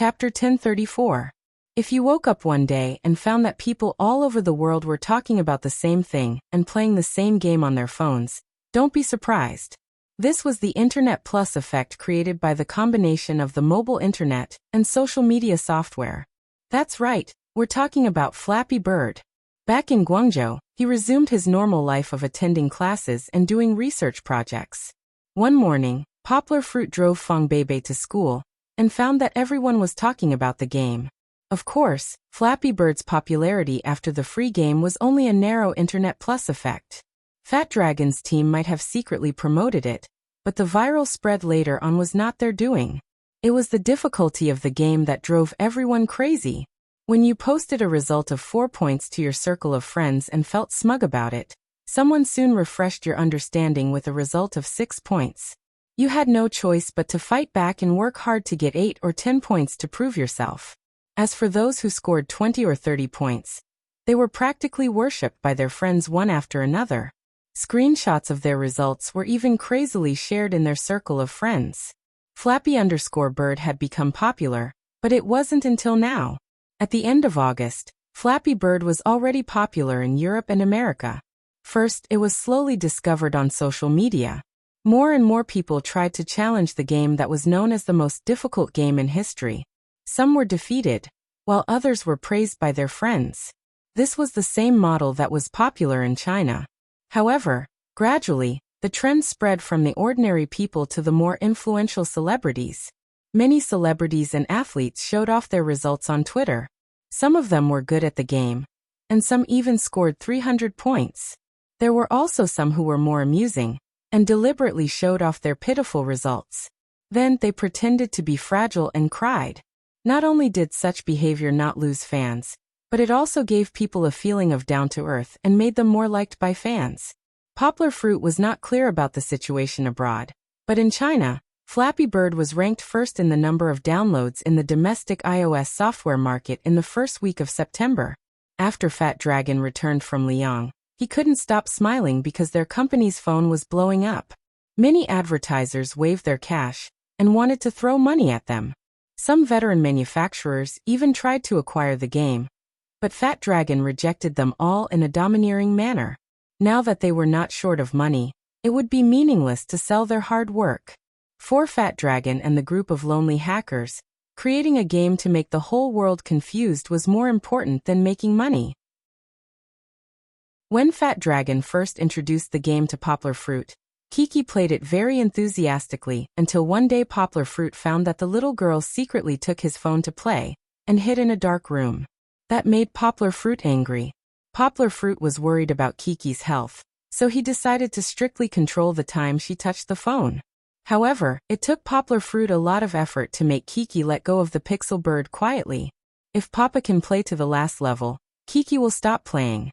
Chapter 1034. If you woke up one day and found that people all over the world were talking about the same thing and playing the same game on their phones, don't be surprised. This was the Internet Plus effect created by the combination of the mobile internet and social media software. That's right, we're talking about Flappy Bird. Back in Guangzhou, he resumed his normal life of attending classes and doing research projects. One morning, Poplar Fruit drove Fong Beibei to school and found that everyone was talking about the game. Of course, Flappy Bird's popularity after the free game was only a narrow Internet Plus effect. Fat Dragon's team might have secretly promoted it, but the viral spread later on was not their doing. It was the difficulty of the game that drove everyone crazy. When you posted a result of 4 points to your circle of friends and felt smug about it, someone soon refreshed your understanding with a result of 6 points. You had no choice but to fight back and work hard to get 8 or 10 points to prove yourself. As for those who scored 20 or 30 points, they were practically worshipped by their friends one after another. Screenshots of their results were even crazily shared in their circle of friends. Flappy_Bird had become popular, but it wasn't until now. At the end of August, Flappy Bird was already popular in Europe and America. First, it was slowly discovered on social media. More and more people tried to challenge the game that was known as the most difficult game in history. Some were defeated, while others were praised by their friends. This was the same model that was popular in China. However, gradually, the trend spread from the ordinary people to the more influential celebrities. Many celebrities and athletes showed off their results on Twitter. Some of them were good at the game, and some even scored 300 points. There were also some who were more amusing, and deliberately showed off their pitiful results. Then they pretended to be fragile and cried. Not only did such behavior not lose fans, but it also gave people a feeling of down-to-earth and made them more liked by fans. Poplar Fruit was not clear about the situation abroad, but in China, Flappy Bird was ranked first in the number of downloads in the domestic iOS software market in the first week of September. After Fat Dragon returned from Liang, he couldn't stop smiling because their company's phone was blowing up. Many advertisers waved their cash and wanted to throw money at them. Some veteran manufacturers even tried to acquire the game, but Fat Dragon rejected them all in a domineering manner. Now that they were not short of money, it would be meaningless to sell their hard work. For Fat Dragon and the group of lonely hackers, creating a game to make the whole world confused was more important than making money. When Fat Dragon first introduced the game to Poplar Fruit, Kiki played it very enthusiastically until one day Poplar Fruit found that the little girl secretly took his phone to play and hid in a dark room. That made Poplar Fruit angry. Poplar Fruit was worried about Kiki's health, so he decided to strictly control the time she touched the phone. However, it took Poplar Fruit a lot of effort to make Kiki let go of the pixel bird quietly. If Papa can play to the last level, Kiki will stop playing.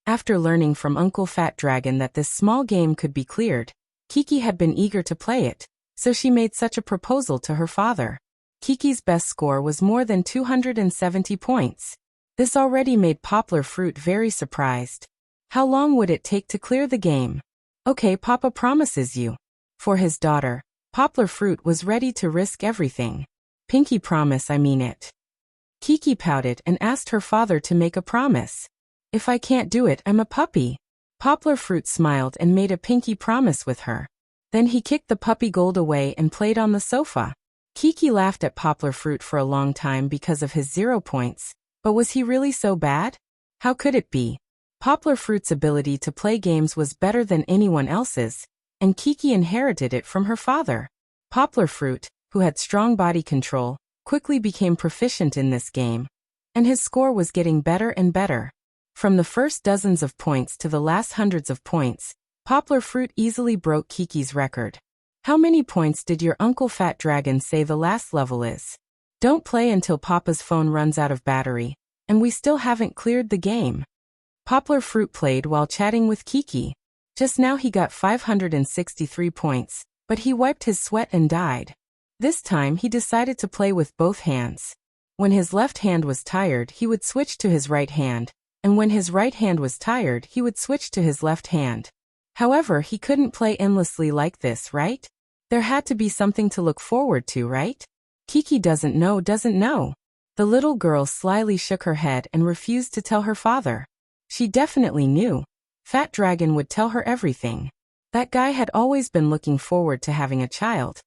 After learning from Uncle Fat Dragon that this small game could be cleared, Kiki had been eager to play it, so she made such a proposal to her father. Kiki's best score was more than 270 points. This already made Poplar Fruit very surprised. How long would it take to clear the game? Okay, Papa promises you. For his daughter, Poplar Fruit was ready to risk everything. Pinky promise, I mean it. Kiki pouted and asked her father to make a promise. If I can't do it, I'm a puppy. Poplar Fruit smiled and made a pinky promise with her. Then he kicked the puppy gold away and played on the sofa. Kiki laughed at Poplar Fruit for a long time because of his 0 points. But was he really so bad? How could it be? Poplar Fruit's ability to play games was better than anyone else's, and Kiki inherited it from her father. Poplar Fruit, who had strong body control, quickly became proficient in this game, and his score was getting better and better. From the first dozens of points to the last hundreds of points, Poplar Fruit easily broke Kiki's record. How many points did your Uncle Fat Dragon say the last level is? Don't play until Papa's phone runs out of battery, and we still haven't cleared the game. Poplar Fruit played while chatting with Kiki. Just now he got 563 points, but he wiped his sweat and died. This time he decided to play with both hands. When his left hand was tired, he would switch to his right hand, and when his right hand was tired, he would switch to his left hand. However, he couldn't play endlessly like this, right? There had to be something to look forward to, right? Kiki doesn't know. The little girl slyly shook her head and refused to tell her father. She definitely knew. Fat Dragon would tell her everything. That guy had always been looking forward to having a child.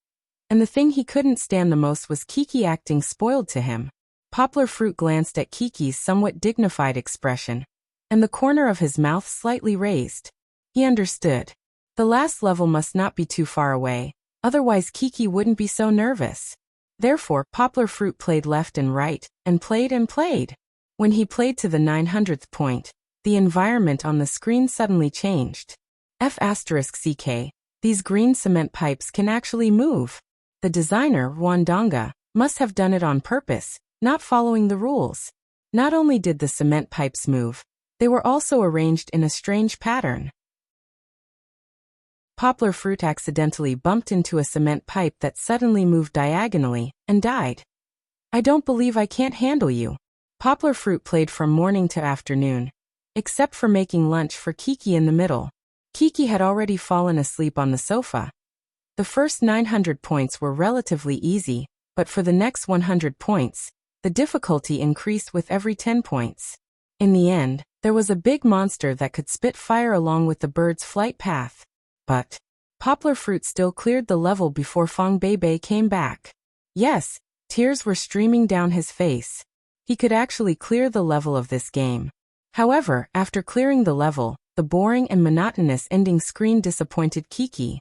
And the thing he couldn't stand the most was Kiki acting spoiled to him. Poplar Fruit glanced at Kiki's somewhat dignified expression, and the corner of his mouth slightly raised. He understood. The last level must not be too far away, otherwise Kiki wouldn't be so nervous. Therefore, Poplar Fruit played left and right, and played and played. When he played to the 900th point, the environment on the screen suddenly changed. F***ck, these green cement pipes can actually move. The designer, Wandanga, must have done it on purpose, not following the rules. Not only did the cement pipes move, they were also arranged in a strange pattern. Poplar Fruit accidentally bumped into a cement pipe that suddenly moved diagonally, and died. I don't believe I can't handle you. Poplar Fruit played from morning to afternoon, except for making lunch for Kiki in the middle. Kiki had already fallen asleep on the sofa. The first 900 points were relatively easy, but for the next 100 points, the difficulty increased with every 10 points. In the end, there was a big monster that could spit fire along with the bird's flight path. But Poplar Fruit still cleared the level before Fong Beibei came back. Yes, tears were streaming down his face. He could actually clear the level of this game. However, after clearing the level, the boring and monotonous ending screen disappointed Kiki.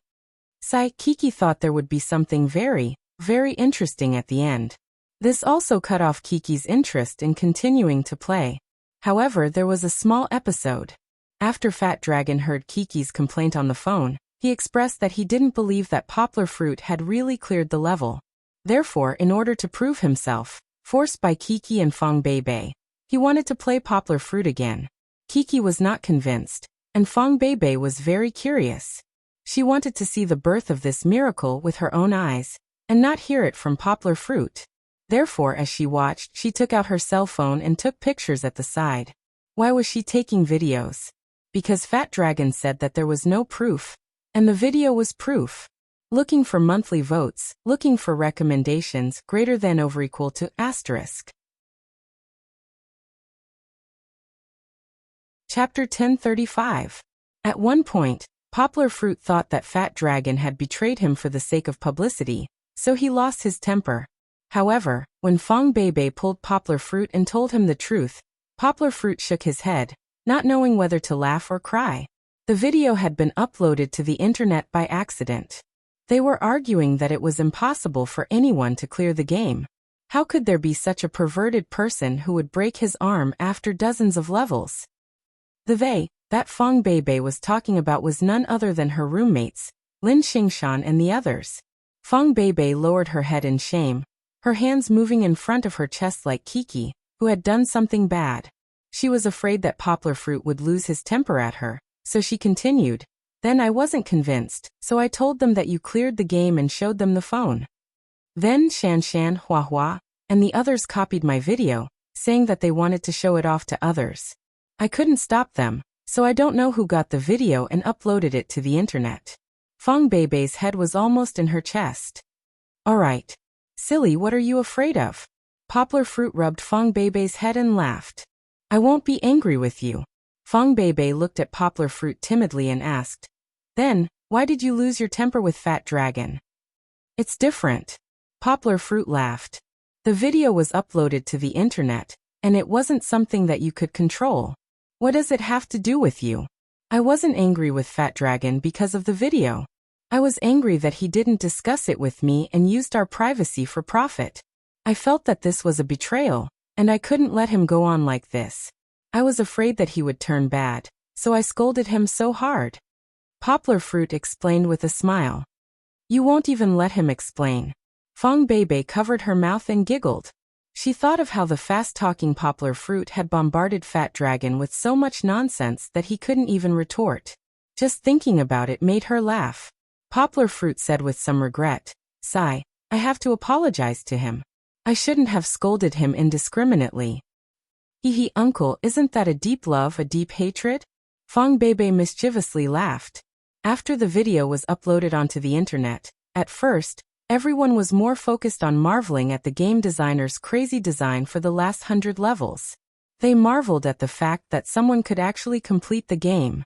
Kiki thought there would be something very, very interesting at the end. This also cut off Kiki's interest in continuing to play. However, there was a small episode. After Fat Dragon heard Kiki's complaint on the phone, he expressed that he didn't believe that Poplar Fruit had really cleared the level. Therefore, in order to prove himself, forced by Kiki and Fong Beibei, he wanted to play Poplar Fruit again. Kiki was not convinced, and Fong Beibei was very curious. She wanted to see the birth of this miracle with her own eyes, and not hear it from Poplar Fruit. Therefore, as she watched, she took out her cell phone and took pictures at the side. Why was she taking videos? Because Fat Dragon said that there was no proof, and the video was proof. Looking for monthly votes, looking for recommendations greater than or equal to *. Chapter 1035. At one point, Poplar Fruit thought that Fat Dragon had betrayed him for the sake of publicity, so he lost his temper. However, when Fong Beibei pulled Poplar Fruit and told him the truth, Poplar Fruit shook his head, not knowing whether to laugh or cry. The video had been uploaded to the internet by accident. They were arguing that it was impossible for anyone to clear the game. How could there be such a perverted person who would break his arm after dozens of levels? The they that Fong Beibei was talking about was none other than her roommates, Lin Xingshan and the others. Fong Beibei lowered her head in shame, her hands moving in front of her chest like Kiki, who had done something bad. She was afraid that Poplar Fruit would lose his temper at her, so she continued, "Then I wasn't convinced, so I told them that you cleared the game and showed them the phone. Then Shan, Hua, and the others copied my video, saying that they wanted to show it off to others. I couldn't stop them, so I don't know who got the video and uploaded it to the internet." Fong Beibei's head was almost in her chest. "Alright. Silly, what are you afraid of?" Poplar Fruit rubbed Fong Beibei's head and laughed. "I won't be angry with you." Fong Beibei looked at Poplar Fruit timidly and asked, "Then, why did you lose your temper with Fat Dragon?" "It's different." Poplar Fruit laughed. "The video was uploaded to the internet, and it wasn't something that you could control. What does it have to do with you? I wasn't angry with Fat Dragon because of the video. I was angry that he didn't discuss it with me and used our privacy for profit. I felt that this was a betrayal, and I couldn't let him go on like this. I was afraid that he would turn bad, so I scolded him so hard." Poplar Fruit explained with a smile. "You won't even let him explain." Fong Beibei covered her mouth and giggled. She thought of how the fast-talking Poplar Fruit had bombarded Fat Dragon with so much nonsense that he couldn't even retort. Just thinking about it made her laugh. Poplar Fruit said with some regret, "I have to apologize to him. I shouldn't have scolded him indiscriminately." "Hee uncle, isn't that a deep love, a deep hatred?" Fong Beibei mischievously laughed. After the video was uploaded onto the internet, at first, Everyone was more focused on marveling at the game designer's crazy design for the last 100 levels. They marveled at the fact that someone could actually complete the game.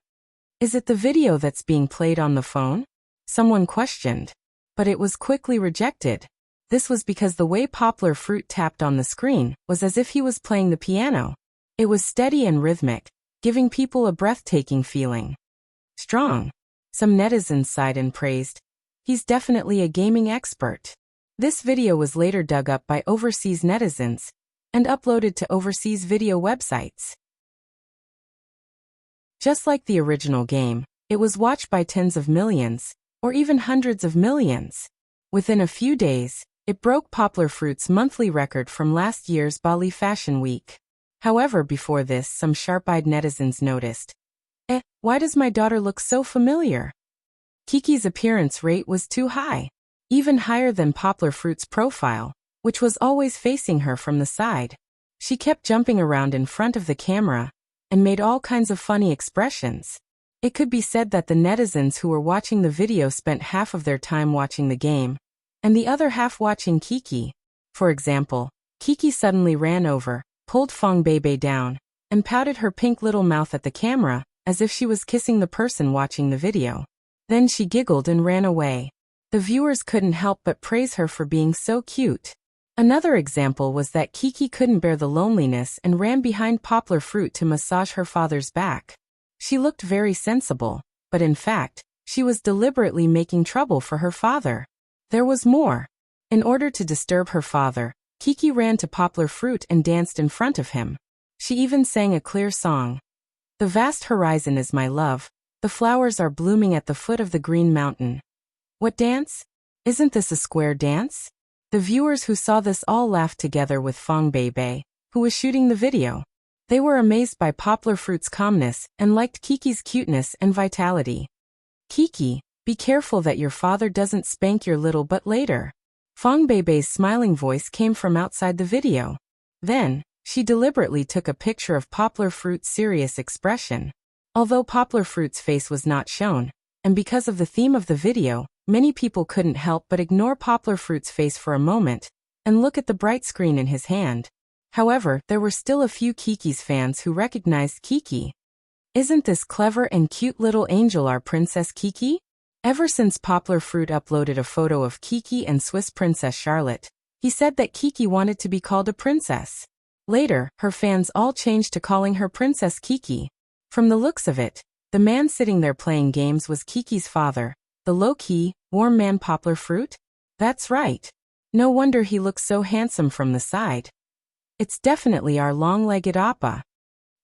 Is it the video that's being played on the phone? Someone questioned. But it was quickly rejected. This was because the way Poplar Fruit tapped on the screen was as if he was playing the piano. It was steady and rhythmic, giving people a breathtaking feeling. Strong. Some netizens sighed and praised. He's definitely a gaming expert. This video was later dug up by overseas netizens and uploaded to overseas video websites. Just like the original game, it was watched by tens of millions, or even hundreds of millions. Within a few days, it broke Poplar Fruit's monthly record from last year's Bali Fashion Week. However, before this, some sharp-eyed netizens noticed. Why does my daughter look so familiar? Kiki's appearance rate was too high, even higher than Poplar Fruit's profile, which was always facing her from the side. She kept jumping around in front of the camera and made all kinds of funny expressions. It could be said that the netizens who were watching the video spent half of their time watching the game, and the other half watching Kiki. For example, Kiki suddenly ran over, pulled Fong Beibei down, and pouted her pink little mouth at the camera, as if she was kissing the person watching the video. Then she giggled and ran away. The viewers couldn't help but praise her for being so cute. Another example was that Kiki couldn't bear the loneliness and ran behind Poplar Fruit to massage her father's back. She looked very sensible, but in fact, she was deliberately making trouble for her father. There was more. In order to disturb her father, Kiki ran to Poplar Fruit and danced in front of him. She even sang a clear song. The vast horizon is my love, the flowers are blooming at the foot of the green mountain. What dance? Isn't this a square dance? The viewers who saw this all laughed together with Fong Beibei, who was shooting the video. They were amazed by Poplar Fruit's calmness and liked Kiki's cuteness and vitality. Kiki, be careful that your father doesn't spank your little butt later. Fong Beibei's smiling voice came from outside the video. Then, she deliberately took a picture of Poplar Fruit's serious expression. Although Poplar Fruit's face was not shown, and because of the theme of the video, many people couldn't help but ignore Poplar Fruit's face for a moment and look at the bright screen in his hand. However, there were still a few Kiki's fans who recognized Kiki. Isn't this clever and cute little angel our Princess Kiki? Ever since Poplar Fruit uploaded a photo of Kiki and Swiss Princess Charlotte, he said that Kiki wanted to be called a princess. Later, her fans all changed to calling her Princess Kiki. From the looks of it, the man sitting there playing games was Kiki's father, the low-key, warm man Poplar Fruit? That's right. No wonder he looks so handsome from the side. It's definitely our long-legged Appa.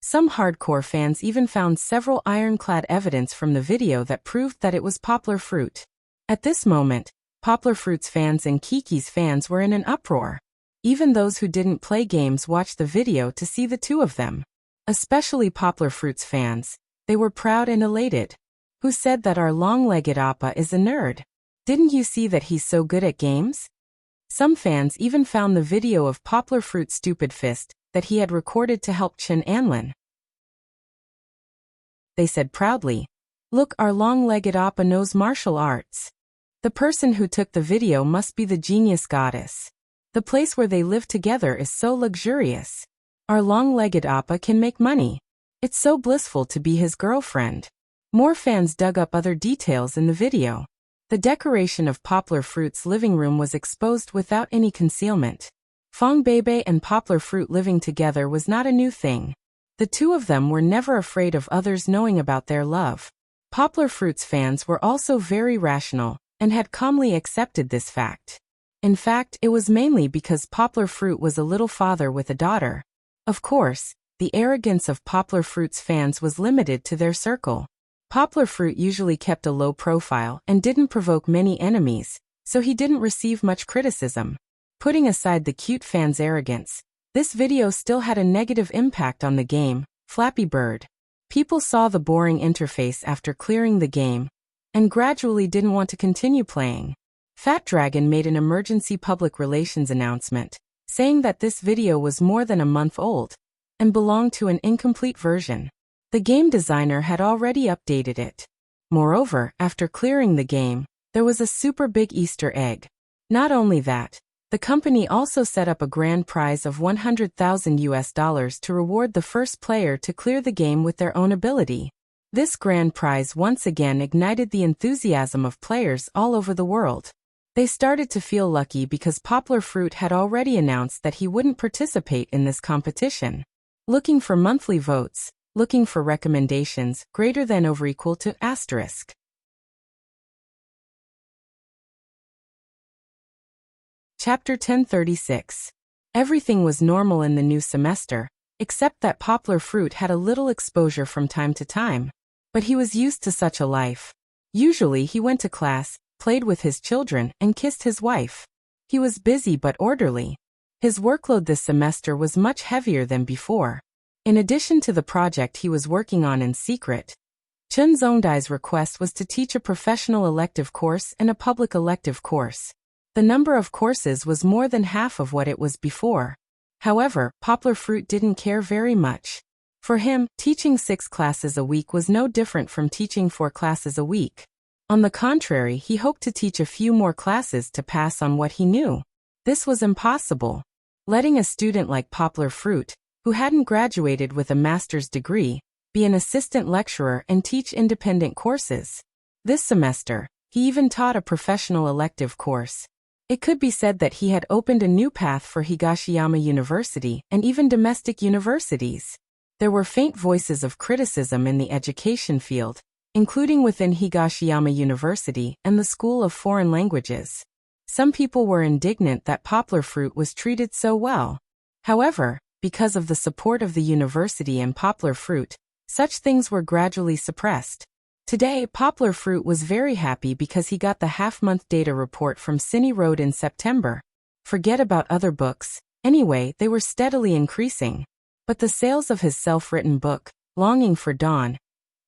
Some hardcore fans even found several ironclad evidence from the video that proved that it was Poplar Fruit. At this moment, Poplar Fruit's fans and Kiki's fans were in an uproar. Even those who didn't play games watched the video to see the two of them. Especially Poplar Fruit's fans. They were proud and elated. Who said that our long-legged Appa is a nerd? Didn't you see that he's so good at games? Some fans even found the video of Poplar Fruit's stupid fist that he had recorded to help Chen Anlin. They said proudly, "Look, our long-legged Appa knows martial arts." The person who took the video must be the genius goddess. The place where they live together is so luxurious. Our long-legged Appa can make money. It's so blissful to be his girlfriend. More fans dug up other details in the video. The decoration of Poplar Fruit's living room was exposed without any concealment. Fong Beibei and Poplar Fruit living together was not a new thing. The two of them were never afraid of others knowing about their love. Poplar Fruit's fans were also very rational and had calmly accepted this fact. In fact, it was mainly because Poplar Fruit was a little father with a daughter. Of course, the arrogance of Poplar Fruit's fans was limited to their circle. Poplar Fruit usually kept a low profile and didn't provoke many enemies, so he didn't receive much criticism. Putting aside the cute fans' arrogance, this video still had a negative impact on the game, Flappy Bird. People saw the boring interface after clearing the game, and gradually didn't want to continue playing. Fat Dragon made an emergency public relations announcement, saying that this video was more than a month old, and belonged to an incomplete version. The game designer had already updated it. Moreover, after clearing the game, there was a super big Easter egg. Not only that, the company also set up a grand prize of $100,000 to reward the first player to clear the game with their own ability. This grand prize once again ignited the enthusiasm of players all over the world. They started to feel lucky because Poplar Fruit had already announced that he wouldn't participate in this competition. Looking for monthly votes, looking for recommendations greater than or equal to *. Chapter 1036. Everything was normal in the new semester, except that Poplar Fruit had a little exposure from time to time. But he was used to such a life. Usually he went to class, played with his children, and kissed his wife. He was busy but orderly. His workload this semester was much heavier than before. In addition to the project he was working on in secret, Chen Zongdai's request was to teach a professional elective course and a public elective course. The number of courses was more than half of what it was before. However, Poplar Fruit didn't care very much. For him, teaching 6 classes a week was no different from teaching 4 classes a week. On the contrary, he hoped to teach a few more classes to pass on what he knew. This was impossible. Letting a student like Poplar Fruit, who hadn't graduated with a master's degree, be an assistant lecturer and teach independent courses. This semester, he even taught a professional elective course. It could be said that he had opened a new path for Higashiyama University and even domestic universities. There were faint voices of criticism in the education field, including within Higashiyama University and the School of Foreign Languages. Some people were indignant that Poplar Fruit was treated so well. However, because of the support of the university and Poplar Fruit, such things were gradually suppressed. Today, Poplar Fruit was very happy because he got the half-month data report from Cine Road in September. Forget about other books, anyway, they were steadily increasing. But the sales of his self-written book, Longing for Dawn,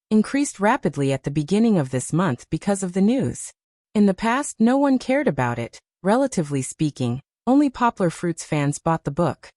increased rapidly at the beginning of this month because of the news. In the past, no one cared about it. Relatively speaking, only Poplar Fruit's fans bought the book.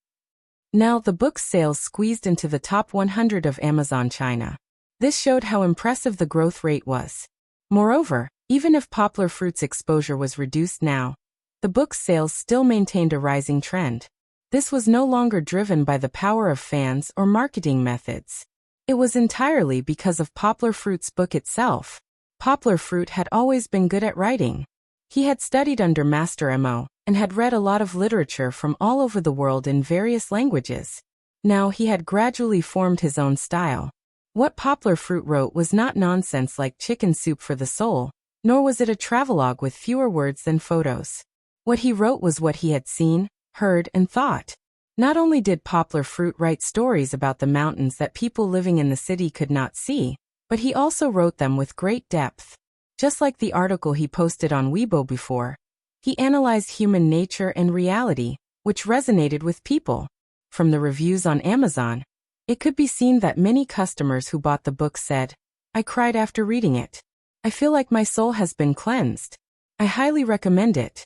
Now, the book's sales squeezed into the top 100 of Amazon China. This showed how impressive the growth rate was. Moreover, even if Poplar Fruit's exposure was reduced now, the book's sales still maintained a rising trend. This was no longer driven by the power of fans or marketing methods. It was entirely because of Poplar Fruit's book itself. Poplar Fruit had always been good at writing. He had studied under Master Mo, and had read a lot of literature from all over the world in various languages. Now he had gradually formed his own style. What Poplar Fruit wrote was not nonsense like Chicken Soup for the Soul, nor was it a travelogue with fewer words than photos. What he wrote was what he had seen, heard, and thought. Not only did Poplar Fruit write stories about the mountains that people living in the city could not see, but he also wrote them with great depth. Just like the article he posted on Weibo before, he analyzed human nature and reality, which resonated with people. From the reviews on Amazon, it could be seen that many customers who bought the book said, "I cried after reading it. I feel like my soul has been cleansed. I highly recommend it."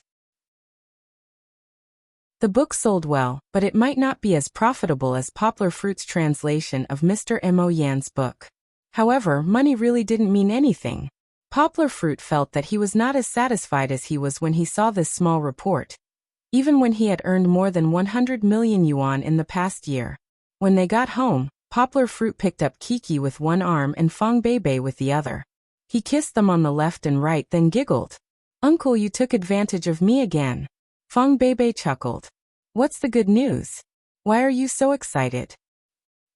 The book sold well, but it might not be as profitable as Poplar Fruit's translation of Mr. Mo Yan's book. However, money really didn't mean anything. Poplar Fruit felt that he was not as satisfied as he was when he saw this small report, even when he had earned more than 100 million yuan in the past year. When they got home, Poplar Fruit picked up Kiki with one arm and Fong Beibei with the other. He kissed them on the left and right, then giggled. "Uncle, you took advantage of me again." Fong Beibei chuckled. "What's the good news? Why are you so excited?"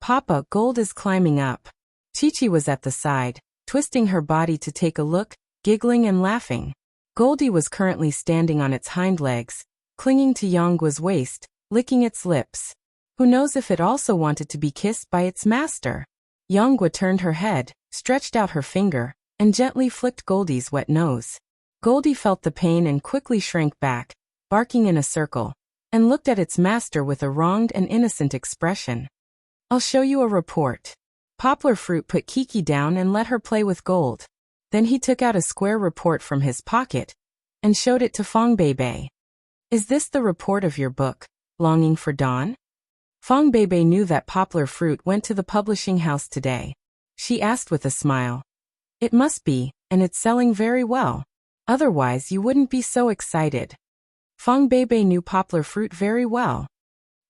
"Papa, gold is climbing up." Chi-Chi was at the side, twisting her body to take a look, giggling and laughing. Goldie was currently standing on its hind legs, clinging to Yonggua's waist, licking its lips. Who knows if it also wanted to be kissed by its master? Yonggua turned her head, stretched out her finger, and gently flicked Goldie's wet nose. Goldie felt the pain and quickly shrank back, barking in a circle, and looked at its master with a wronged and innocent expression. "I'll show you a report." Poplar Fruit put Kiki down and let her play with Gold. Then he took out a square report from his pocket and showed it to Fong Beibei. "Is this the report of your book, Longing for Dawn?" Fong Beibei knew that Poplar Fruit went to the publishing house today. She asked with a smile. "It must be, and it's selling very well. Otherwise you wouldn't be so excited." Feng Beibei knew poplar fruit very well.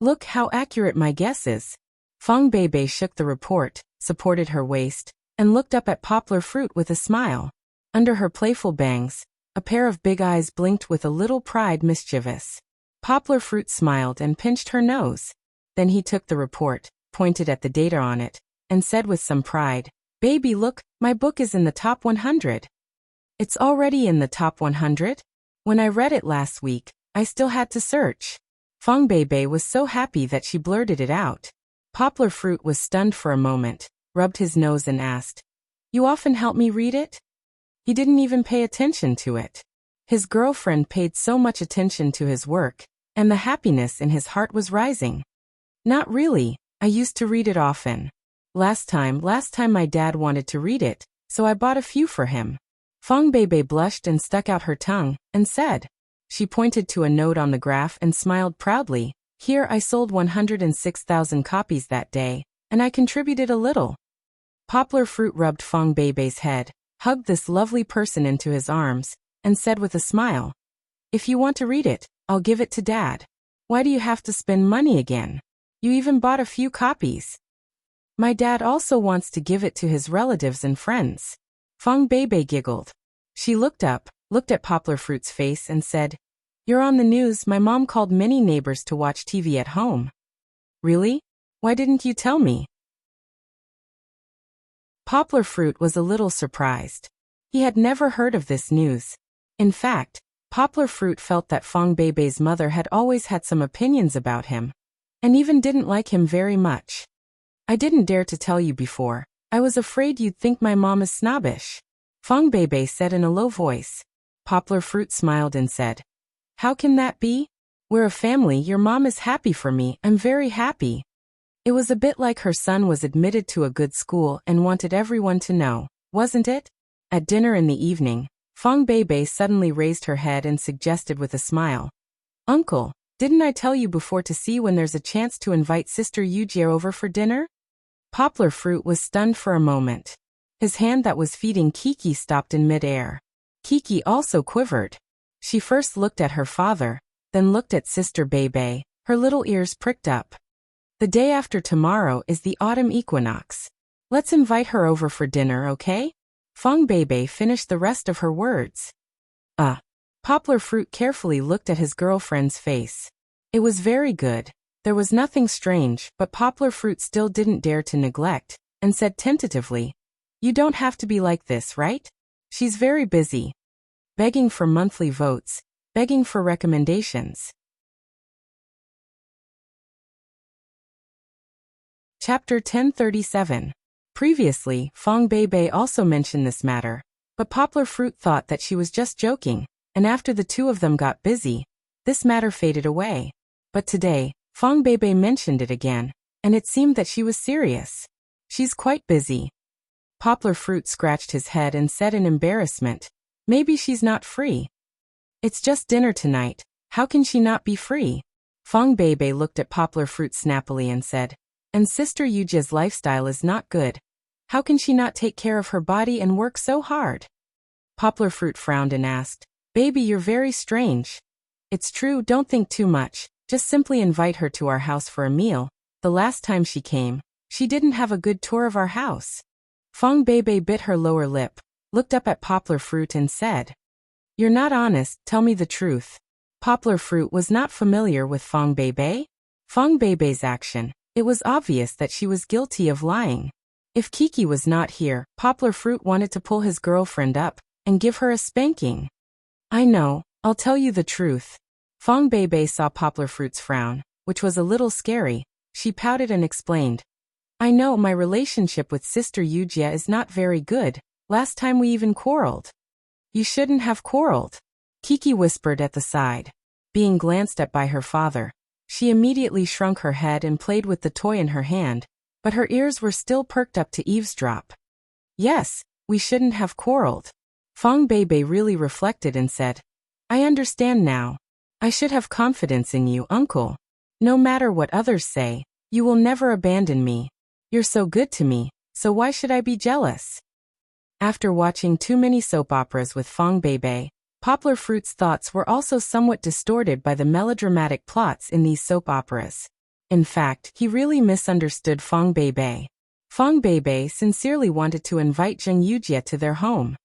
Look how accurate my guess is. Feng Beibei shook the report, supported her waist, and looked up at poplar fruit with a smile. Under her playful bangs, a pair of big eyes blinked with a little pride mischievous. Poplar fruit smiled and pinched her nose. Then he took the report, pointed at the data on it, and said with some pride, "Baby, look, my book is in the top 100. It's already in the top 100? When I read it last week, I still had to search." Feng Beibei was so happy that she blurted it out. Poplar fruit was stunned for a moment, rubbed his nose and asked, "You often help me read it?" He didn't even pay attention to it. His girlfriend paid so much attention to his work, and the happiness in his heart was rising. "Not really, I used to read it often. Last time my dad wanted to read it, so I bought a few for him." Feng Beibei blushed and stuck out her tongue, and said. She pointed to a note on the graph and smiled proudly. "Here I sold 106,000 copies that day, and I contributed a little." Poplar fruit rubbed Feng Beibei's head, hugged this lovely person into his arms, and said with a smile, "If you want to read it, I'll give it to Dad. Why do you have to spend money again? You even bought a few copies." "My dad also wants to give it to his relatives and friends." Feng Beibei giggled. She looked up, looked at Poplar Fruit's face and said, "You're on the news. My mom called many neighbors to watch TV at home." "Really? Why didn't you tell me?" Poplar Fruit was a little surprised. He had never heard of this news. In fact, Poplar Fruit felt that Feng Beibei's mother had always had some opinions about him, and even didn't like him very much. "I didn't dare to tell you before. I was afraid you'd think my mom is snobbish," Feng Beibei said in a low voice. Poplar Fruit smiled and said, "How can that be? We're a family. Your mom is happy for me. I'm very happy." It was a bit like her son was admitted to a good school and wanted everyone to know, wasn't it? At dinner in the evening, Feng Beibei suddenly raised her head and suggested with a smile, "Uncle, didn't I tell you before to see when there's a chance to invite Sister Yujie over for dinner?" Poplar Fruit was stunned for a moment. His hand that was feeding Kiki stopped in mid-air. Kiki also quivered. She first looked at her father, then looked at Sister Beibei, her little ears pricked up. "The day after tomorrow is the autumn equinox. Let's invite her over for dinner, okay?" Feng Beibei finished the rest of her words. Poplar Fruit carefully looked at his girlfriend's face. It was very good. There was nothing strange, but Poplar Fruit still didn't dare to neglect, and said tentatively, "You don't have to be like this, right? She's very busy." Begging for monthly votes, begging for recommendations. Chapter 1037. Previously, Feng Beibei also mentioned this matter, but Poplar Fruit thought that she was just joking, and after the two of them got busy, this matter faded away. But today, Feng Beibei mentioned it again, and it seemed that she was serious. "She's quite busy." Poplar Fruit scratched his head and said in embarrassment, "Maybe she's not free." "It's just dinner tonight. How can she not be free?" Feng Beibei looked at Poplar Fruit snappily and said, "And Sister Yujie's lifestyle is not good. How can she not take care of her body and work so hard?" Poplar Fruit frowned and asked, "Baby, you're very strange." "It's true, don't think too much. Just simply invite her to our house for a meal. The last time she came, she didn't have a good tour of our house." Feng Beibei bit her lower lip, looked up at Poplar Fruit and said, "You're not honest, tell me the truth." Poplar Fruit was not familiar with Feng Beibei. Feng Beibei's action, it was obvious that she was guilty of lying. If Kiki was not here, Poplar Fruit wanted to pull his girlfriend up and give her a spanking. "I know, I'll tell you the truth." Feng Beibei saw Poplar Fruit's frown, which was a little scary. She pouted and explained, "I know my relationship with Sister Yujie is not very good. Last time we even quarreled." "You shouldn't have quarreled," Kiki whispered at the side. Being glanced at by her father, she immediately shrunk her head and played with the toy in her hand, but her ears were still perked up to eavesdrop. "Yes, we shouldn't have quarreled." Feng Beibei really reflected and said, "I understand now. I should have confidence in you, uncle. No matter what others say, you will never abandon me. You're so good to me, so why should I be jealous?" After watching too many soap operas with Feng Beibei, Poplar Fruit's thoughts were also somewhat distorted by the melodramatic plots in these soap operas. In fact, he really misunderstood Fong Beibei. Fong Beibei sincerely wanted to invite Zheng Yujie to their home.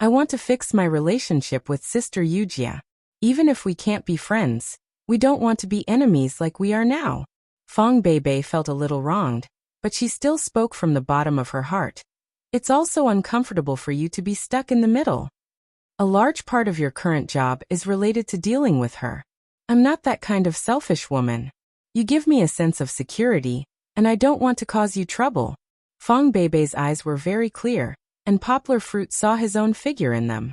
I want to fix my relationship with Sister Yujie. Even if we can't be friends, we don't want to be enemies like we are now. Fong Beibei felt a little wronged, but she still spoke from the bottom of her heart. It's also uncomfortable for you to be stuck in the middle. A large part of your current job is related to dealing with her. I'm not that kind of selfish woman. You give me a sense of security, and I don't want to cause you trouble. Fong Beibei's eyes were very clear, and Poplar Fruit saw his own figure in them.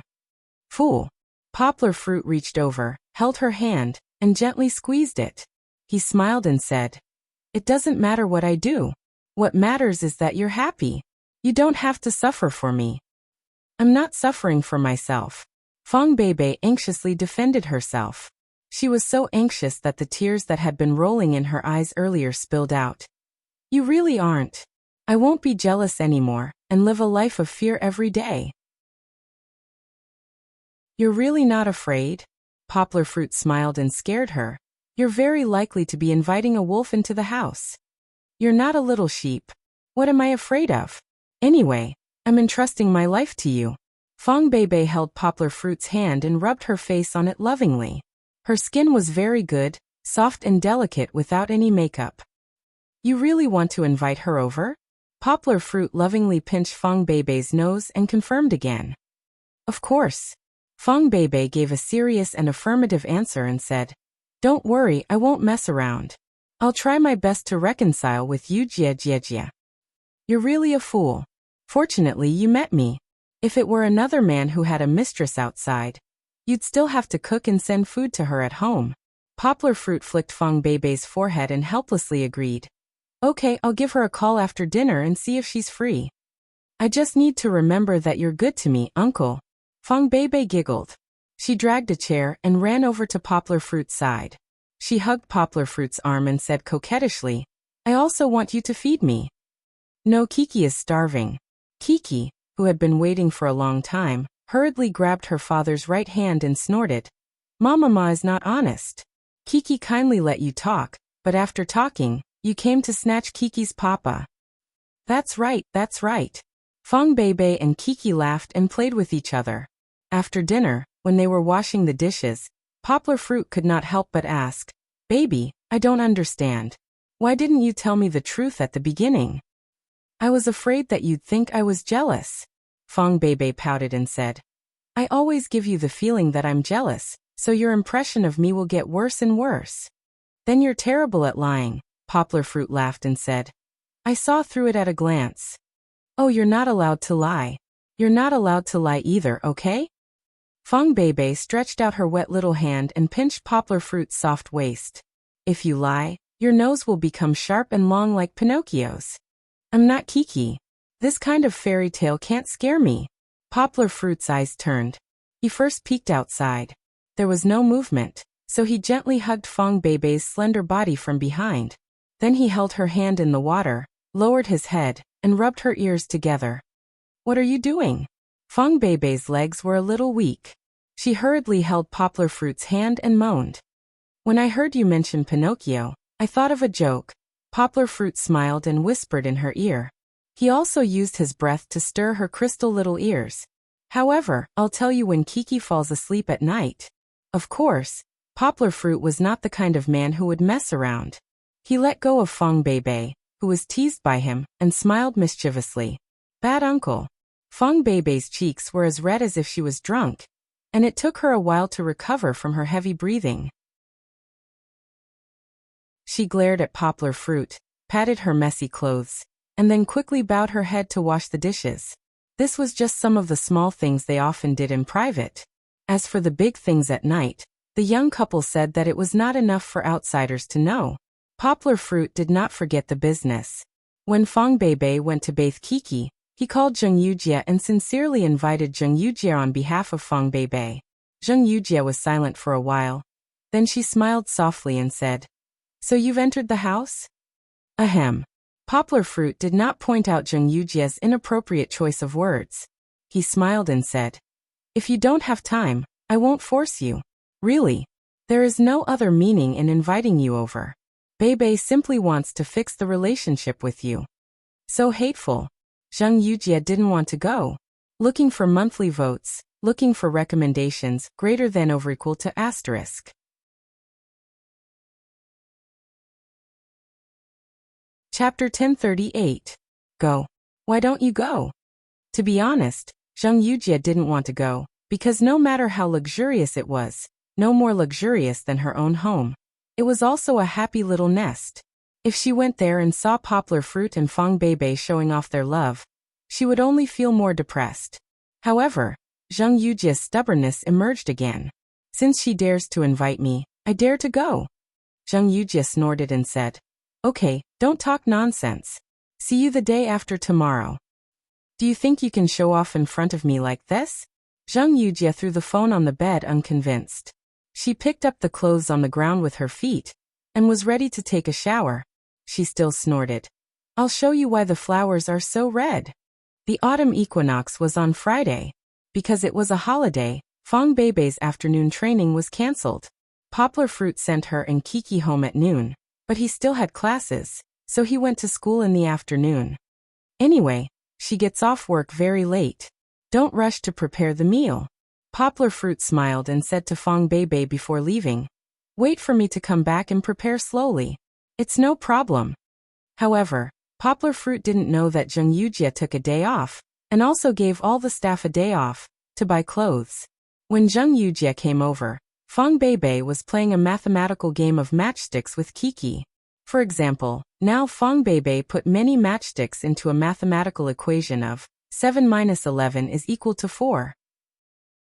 Fool. Poplar Fruit reached over, held her hand, and gently squeezed it. He smiled and said, "It doesn't matter what I do. What matters is that you're happy. You don't have to suffer for me." "I'm not suffering for myself." Fong Beibei anxiously defended herself. She was so anxious that the tears that had been rolling in her eyes earlier spilled out. "You really aren't. I won't be jealous anymore, and live a life of fear every day." "You're really not afraid?" Poplar Fruit smiled and scared her. "You're very likely to be inviting a wolf into the house. You're not a little sheep. What am I afraid of? Anyway, I'm entrusting my life to you." Fong Beibei held Poplar Fruit's hand and rubbed her face on it lovingly. Her skin was very good, soft and delicate without any makeup. "You really want to invite her over?" Poplar Fruit lovingly pinched Fong Beibei's nose and confirmed again. "Of course." Fong Beibei gave a serious and affirmative answer and said, "Don't worry, I won't mess around. I'll try my best to reconcile with you, Jie. You're really a fool. Fortunately, you met me. If it were another man who had a mistress outside, you'd still have to cook and send food to her at home." Poplar Fruit flicked Fong Beibei's forehead and helplessly agreed. "Okay, I'll give her a call after dinner and see if she's free. I just need to remember that you're good to me, uncle." Fong Beibei giggled. She dragged a chair and ran over to Poplar Fruit's side. She hugged Poplar Fruit's arm and said coquettishly, "I also want you to feed me." "No, Kiki is starving." Kiki, who had been waiting for a long time, hurriedly grabbed her father's right hand and snorted, "Mama is not honest. Kiki kindly let you talk, but after talking, you came to snatch Kiki's papa." That's right. Fong Beibei and Kiki laughed and played with each other. After dinner, when they were washing the dishes, Poplar Fruit could not help but ask, "Baby, I don't understand. Why didn't you tell me the truth at the beginning?" "I was afraid that you'd think I was jealous." Fong Beibei pouted and said, "I always give you the feeling that I'm jealous, so your impression of me will get worse and worse." "Then you're terrible at lying," Poplar Fruit laughed and said. "I saw through it at a glance." "Oh, you're not allowed to lie. You're not allowed to lie either, okay?" Fong Beibei stretched out her wet little hand and pinched Poplar Fruit's soft waist. "If you lie, your nose will become sharp and long like Pinocchio's. I'm not Kiki. This kind of fairy tale can't scare me." Poplar Fruit's eyes turned. He first peeked outside. There was no movement, so he gently hugged Fong Beibei's slender body from behind. Then he held her hand in the water, lowered his head, and rubbed her ears together. "What are you doing?" Fong Beibei's legs were a little weak. She hurriedly held Poplar Fruit's hand and moaned. "When I heard you mention Pinocchio, I thought of a joke." Poplar Fruit smiled and whispered in her ear. He also used his breath to stir her crystal little ears. "However, I'll tell you when Kiki falls asleep at night." Of course, Poplar Fruit was not the kind of man who would mess around. He let go of Fong Beibei, who was teased by him, and smiled mischievously. "Bad uncle." Fong Beibei's cheeks were as red as if she was drunk, and it took her a while to recover from her heavy breathing. She glared at Poplar Fruit, patted her messy clothes, and then quickly bowed her head to wash the dishes. This was just some of the small things they often did in private. As for the big things at night, the young couple said that it was not enough for outsiders to know. Poplar Fruit did not forget the business. When Fong Beibei went to bathe Kiki, he called Zheng Yujie and sincerely invited Zheng Yujie on behalf of Fong Beibei. Zheng Yujie was silent for a while. Then she smiled softly and said, "So you've entered the house?" Ahem. Poplar Fruit did not point out Zheng Yujie's inappropriate choice of words. He smiled and said, "If you don't have time, I won't force you. Really. There is no other meaning in inviting you over. Beibei simply wants to fix the relationship with you. So hateful. Zheng Yujie didn't want to go. Looking for monthly votes, looking for recommendations greater than or equal to asterisk. Chapter 1038. Go. Why don't you go? To be honest, Zheng Yujie didn't want to go, because no matter how luxurious it was, no more luxurious than her own home, it was also a happy little nest. If she went there and saw Poplar Fruit and Fang Beibei showing off their love, she would only feel more depressed. However, Zheng Yujie's stubbornness emerged again. Since she dares to invite me, I dare to go. Zheng Yujie snorted and said, Okay, don't talk nonsense. See you the day after tomorrow. Do you think you can show off in front of me like this? Zheng Yujie threw the phone on the bed unconvinced. She picked up the clothes on the ground with her feet and was ready to take a shower. She still snorted. I'll show you why the flowers are so red. The autumn equinox was on Friday. Because it was a holiday, Fang Beibei's afternoon training was cancelled. Poplar Fruit sent her and Kiki home at noon, but he still had classes, so he went to school in the afternoon. Anyway, she gets off work very late. Don't rush to prepare the meal. Poplar Fruit smiled and said to Fang Beibei before leaving, Wait for me to come back and prepare slowly. It's no problem. However, Poplar Fruit didn't know that Zheng Yujie took a day off, and also gave all the staff a day off, to buy clothes. When Zheng Yujie came over, Fang Beibei was playing a mathematical game of matchsticks with Kiki. For example, now Fang Beibei put many matchsticks into a mathematical equation of 7 minus 11 is equal to 4.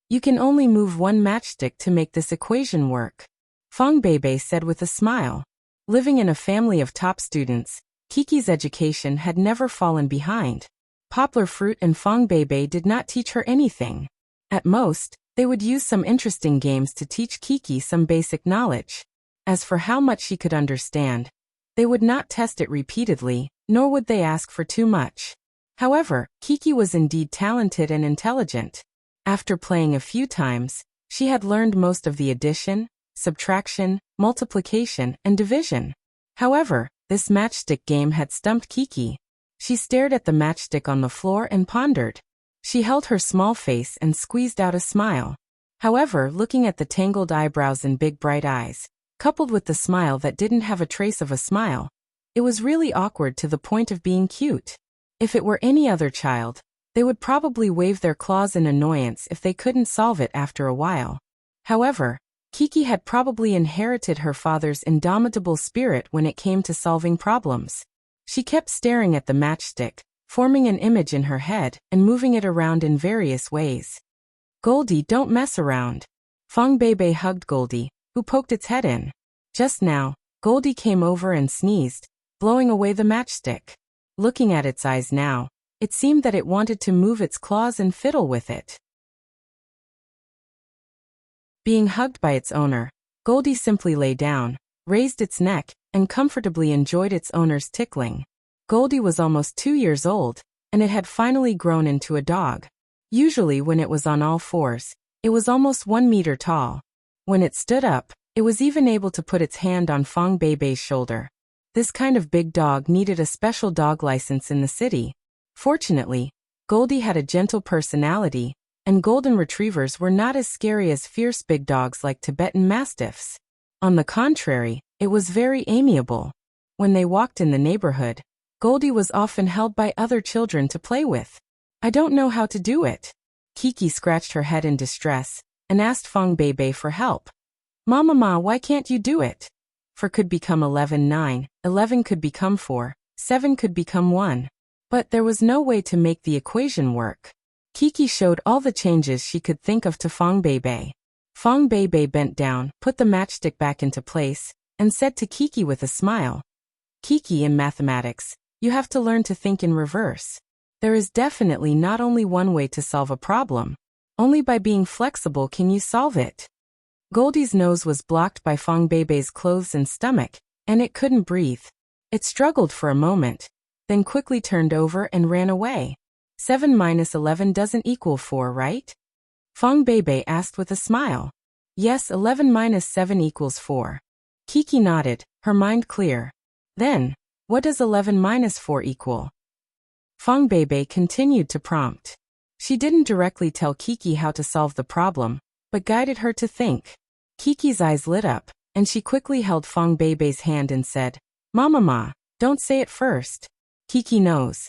You can only move one matchstick to make this equation work. Fang Beibei said with a smile. Living in a family of top students, Kiki's education had never fallen behind. Poplar Fruit and Fang Beibei did not teach her anything. At most, they would use some interesting games to teach Kiki some basic knowledge. As for how much she could understand, they would not test it repeatedly, nor would they ask for too much. However, Kiki was indeed talented and intelligent. After playing a few times, she had learned most of the addition, subtraction, multiplication, and division. However, this matchstick game had stumped Kiki. She stared at the matchstick on the floor and pondered. She held her small face and squeezed out a smile. However, looking at the tangled eyebrows and big bright eyes, coupled with the smile that didn't have a trace of a smile, it was really awkward to the point of being cute. If it were any other child, they would probably wave their claws in annoyance if they couldn't solve it after a while. However, Kiki had probably inherited her father's indomitable spirit when it came to solving problems. She kept staring at the matchstick, forming an image in her head and moving it around in various ways. Goldie, don't mess around. Fang Beibei hugged Goldie, who poked its head in. Just now, Goldie came over and sneezed, blowing away the matchstick. Looking at its eyes now, it seemed that it wanted to move its claws and fiddle with it. Being hugged by its owner, Goldie simply lay down, raised its neck, and comfortably enjoyed its owner's tickling. Goldie was almost 2 years old, and it had finally grown into a dog. Usually when it was on all fours, it was almost 1 meter tall. When it stood up, it was even able to put its hand on Fang Beibei's shoulder. This kind of big dog needed a special dog license in the city. Fortunately, Goldie had a gentle personality, and golden retrievers were not as scary as fierce big dogs like Tibetan mastiffs. On the contrary, it was very amiable. When they walked in the neighborhood, Goldie was often held by other children to play with. I don't know how to do it. Kiki scratched her head in distress and asked Fang Beibei for help. Mama, why can't you do it? 4 could become 11, 9, 11 could become 4, 7 could become 1. But there was no way to make the equation work. Kiki showed all the changes she could think of to Fang Beibei. Fang Beibei bent down, put the matchstick back into place, and said to Kiki with a smile, Kiki, in mathematics, you have to learn to think in reverse. There is definitely not only one way to solve a problem. Only by being flexible can you solve it. Goldie's nose was blocked by Fang Beibei's clothes and stomach, and it couldn't breathe. It struggled for a moment, then quickly turned over and ran away. 7 minus 11 doesn't equal 4, right? Fong Beibei asked with a smile. Yes, 11 minus 7 equals 4. Kiki nodded, her mind clear. Then, what does 11 minus 4 equal? Fong Beibei continued to prompt. She didn't directly tell Kiki how to solve the problem, but guided her to think. Kiki's eyes lit up, and she quickly held Fong Beibei's hand and said, "Mama, don't say it first. Kiki knows."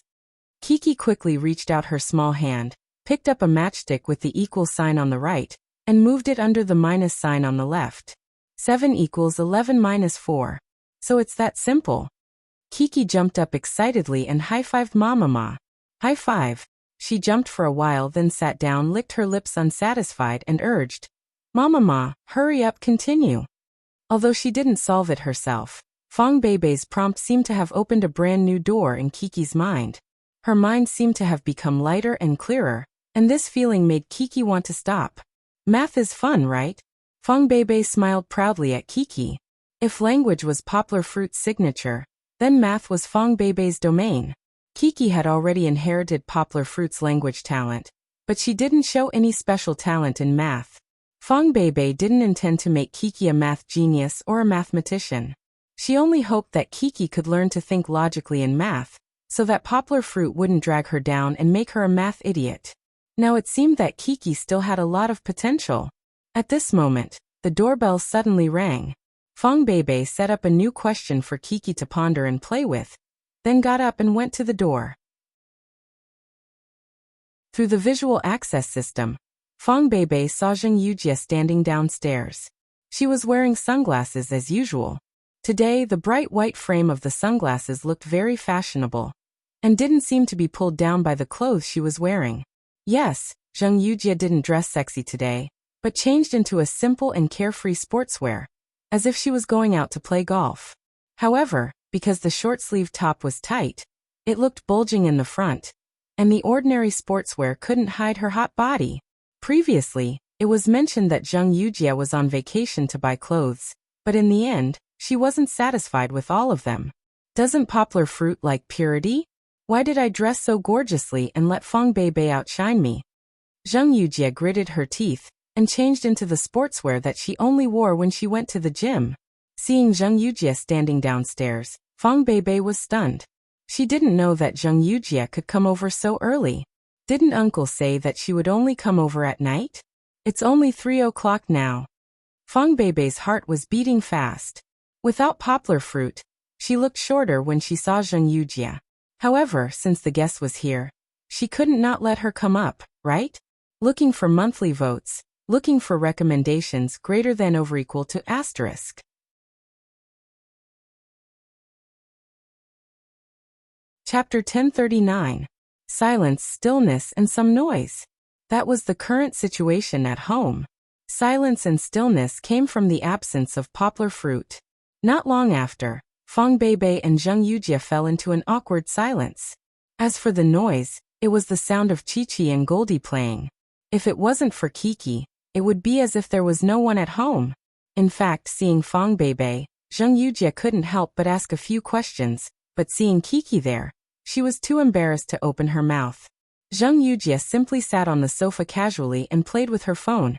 Kiki quickly reached out her small hand, picked up a matchstick with the equal sign on the right, and moved it under the minus sign on the left. 7 equals 11 minus 4. So it's that simple. Kiki jumped up excitedly and high-fived Mama. High five. She jumped for a while, then sat down, licked her lips unsatisfied, and urged, "Mama, hurry up, continue." Although she didn't solve it herself, Fong Beibei's prompt seemed to have opened a brand new door in Kiki's mind. Her mind seemed to have become lighter and clearer, and this feeling made Kiki want to stop. Math is fun, right? Fong Beibei smiled proudly at Kiki. If language was Poplar Fruit's signature, then math was Fong Beibei's domain. Kiki had already inherited Poplar Fruit's language talent, but she didn't show any special talent in math. Fong Beibei didn't intend to make Kiki a math genius or a mathematician. She only hoped that Kiki could learn to think logically in math, so that Poplar Fruit wouldn't drag her down and make her a math idiot. Now it seemed that Kiki still had a lot of potential. At this moment, the doorbell suddenly rang. Fong Beibei set up a new question for Kiki to ponder and play with, then got up and went to the door. Through the visual access system, Fong Beibei saw Zheng Yujie standing downstairs. She was wearing sunglasses as usual. Today, the bright white frame of the sunglasses looked very fashionable, and didn't seem to be pulled down by the clothes she was wearing. Yes, Zheng Yujie didn't dress sexy today, but changed into a simple and carefree sportswear, as if she was going out to play golf. However, because the short-sleeved top was tight, it looked bulging in the front, and the ordinary sportswear couldn't hide her hot body. Previously, it was mentioned that Zheng Yujie was on vacation to buy clothes, but in the end, she wasn't satisfied with all of them. Doesn't Poplar Fruit like purity? Why did I dress so gorgeously and let Fong Beibei outshine me? Zheng Yujie gritted her teeth and changed into the sportswear that she only wore when she went to the gym. Seeing Zheng Yujie standing downstairs, Fong Beibei was stunned. She didn't know that Zheng Yujie could come over so early. Didn't Uncle say that she would only come over at night? It's only 3 o'clock now. Fong Beibei's heart was beating fast. Without Poplar Fruit, she looked shorter when she saw Zheng Yujie. However, since the guest was here, she couldn't not let her come up, right? Looking for monthly votes, looking for recommendations greater than or equal to asterisk. Chapter 1039. Silence, stillness, and some noise. That was the current situation at home. Silence and stillness came from the absence of Poplar Fruit. Not long after, Fong Beibei and Zheng Yujie fell into an awkward silence. As for the noise, it was the sound of Chi-Chi and Goldie playing. If it wasn't for Kiki, it would be as if there was no one at home. In fact, seeing Fong Beibei, Zheng Yujie couldn't help but ask a few questions, but seeing Kiki there, she was too embarrassed to open her mouth. Zheng Yujie simply sat on the sofa casually and played with her phone,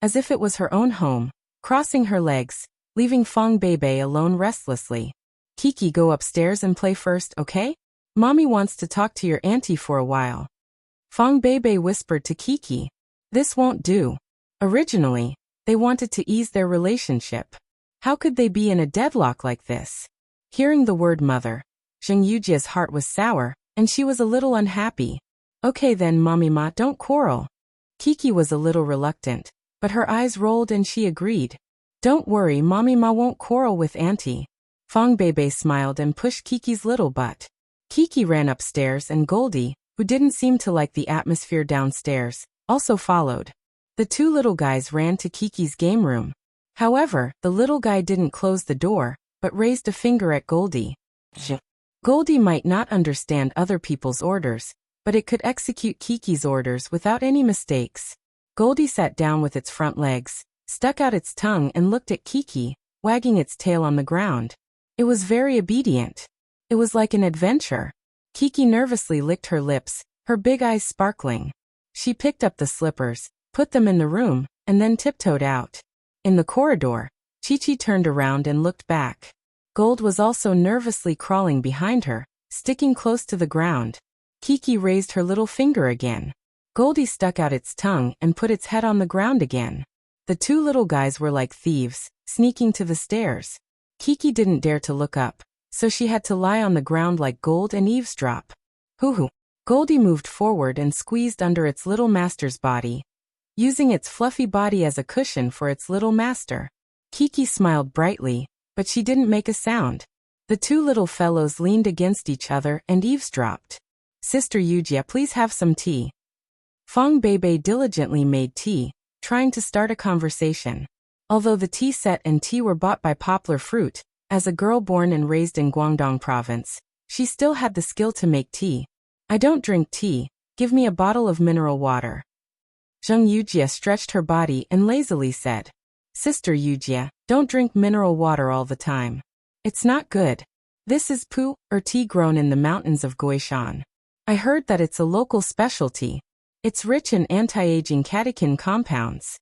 as if it was her own home, crossing her legs, leaving Fong Beibei alone restlessly. Kiki, go upstairs and play first, okay? Mommy wants to talk to your auntie for a while. Fong Beibei whispered to Kiki. This won't do. Originally, they wanted to ease their relationship. How could they be in a deadlock like this? Hearing the word mother, Zheng Yujie's heart was sour, and she was a little unhappy. Okay then, Mommy-ma, don't quarrel. Kiki was a little reluctant, but her eyes rolled and she agreed. Don't worry, Mommy-ma won't quarrel with Auntie. Fong Beibei smiled and pushed Kiki's little butt. Kiki ran upstairs and Goldie, who didn't seem to like the atmosphere downstairs, also followed. The two little guys ran to Kiki's game room. However, the little guy didn't close the door, but raised a finger at Goldie. Goldie might not understand other people's orders, but it could execute Kiki's orders without any mistakes. Goldie sat down with its front legs, stuck out its tongue and looked at Kiki, wagging its tail on the ground. It was very obedient. It was like an adventure. Kiki nervously licked her lips, her big eyes sparkling. She picked up the slippers, put them in the room, and then tiptoed out. In the corridor, Chi-Chi turned around and looked back. Gold was also nervously crawling behind her, sticking close to the ground. Kiki raised her little finger again. Goldie stuck out its tongue and put its head on the ground again. The two little guys were like thieves, sneaking to the stairs. Kiki didn't dare to look up, so she had to lie on the ground like Gold and eavesdrop. Hoo-hoo. Goldie moved forward and squeezed under its little master's body, using its fluffy body as a cushion for its little master. Kiki smiled brightly, but she didn't make a sound. The two little fellows leaned against each other and eavesdropped. Sister Yujia, please have some tea. Fong Bebe diligently made tea, trying to start a conversation. Although the tea set and tea were bought by Poplar Fruit, as a girl born and raised in Guangdong province, she still had the skill to make tea. I don't drink tea, give me a bottle of mineral water. Zheng Yujia stretched her body and lazily said, Sister Yujia, don't drink mineral water all the time. It's not good. This is pu, or tea grown in the mountains of Guishan. I heard that it's a local specialty. It's rich in anti-aging catechin compounds.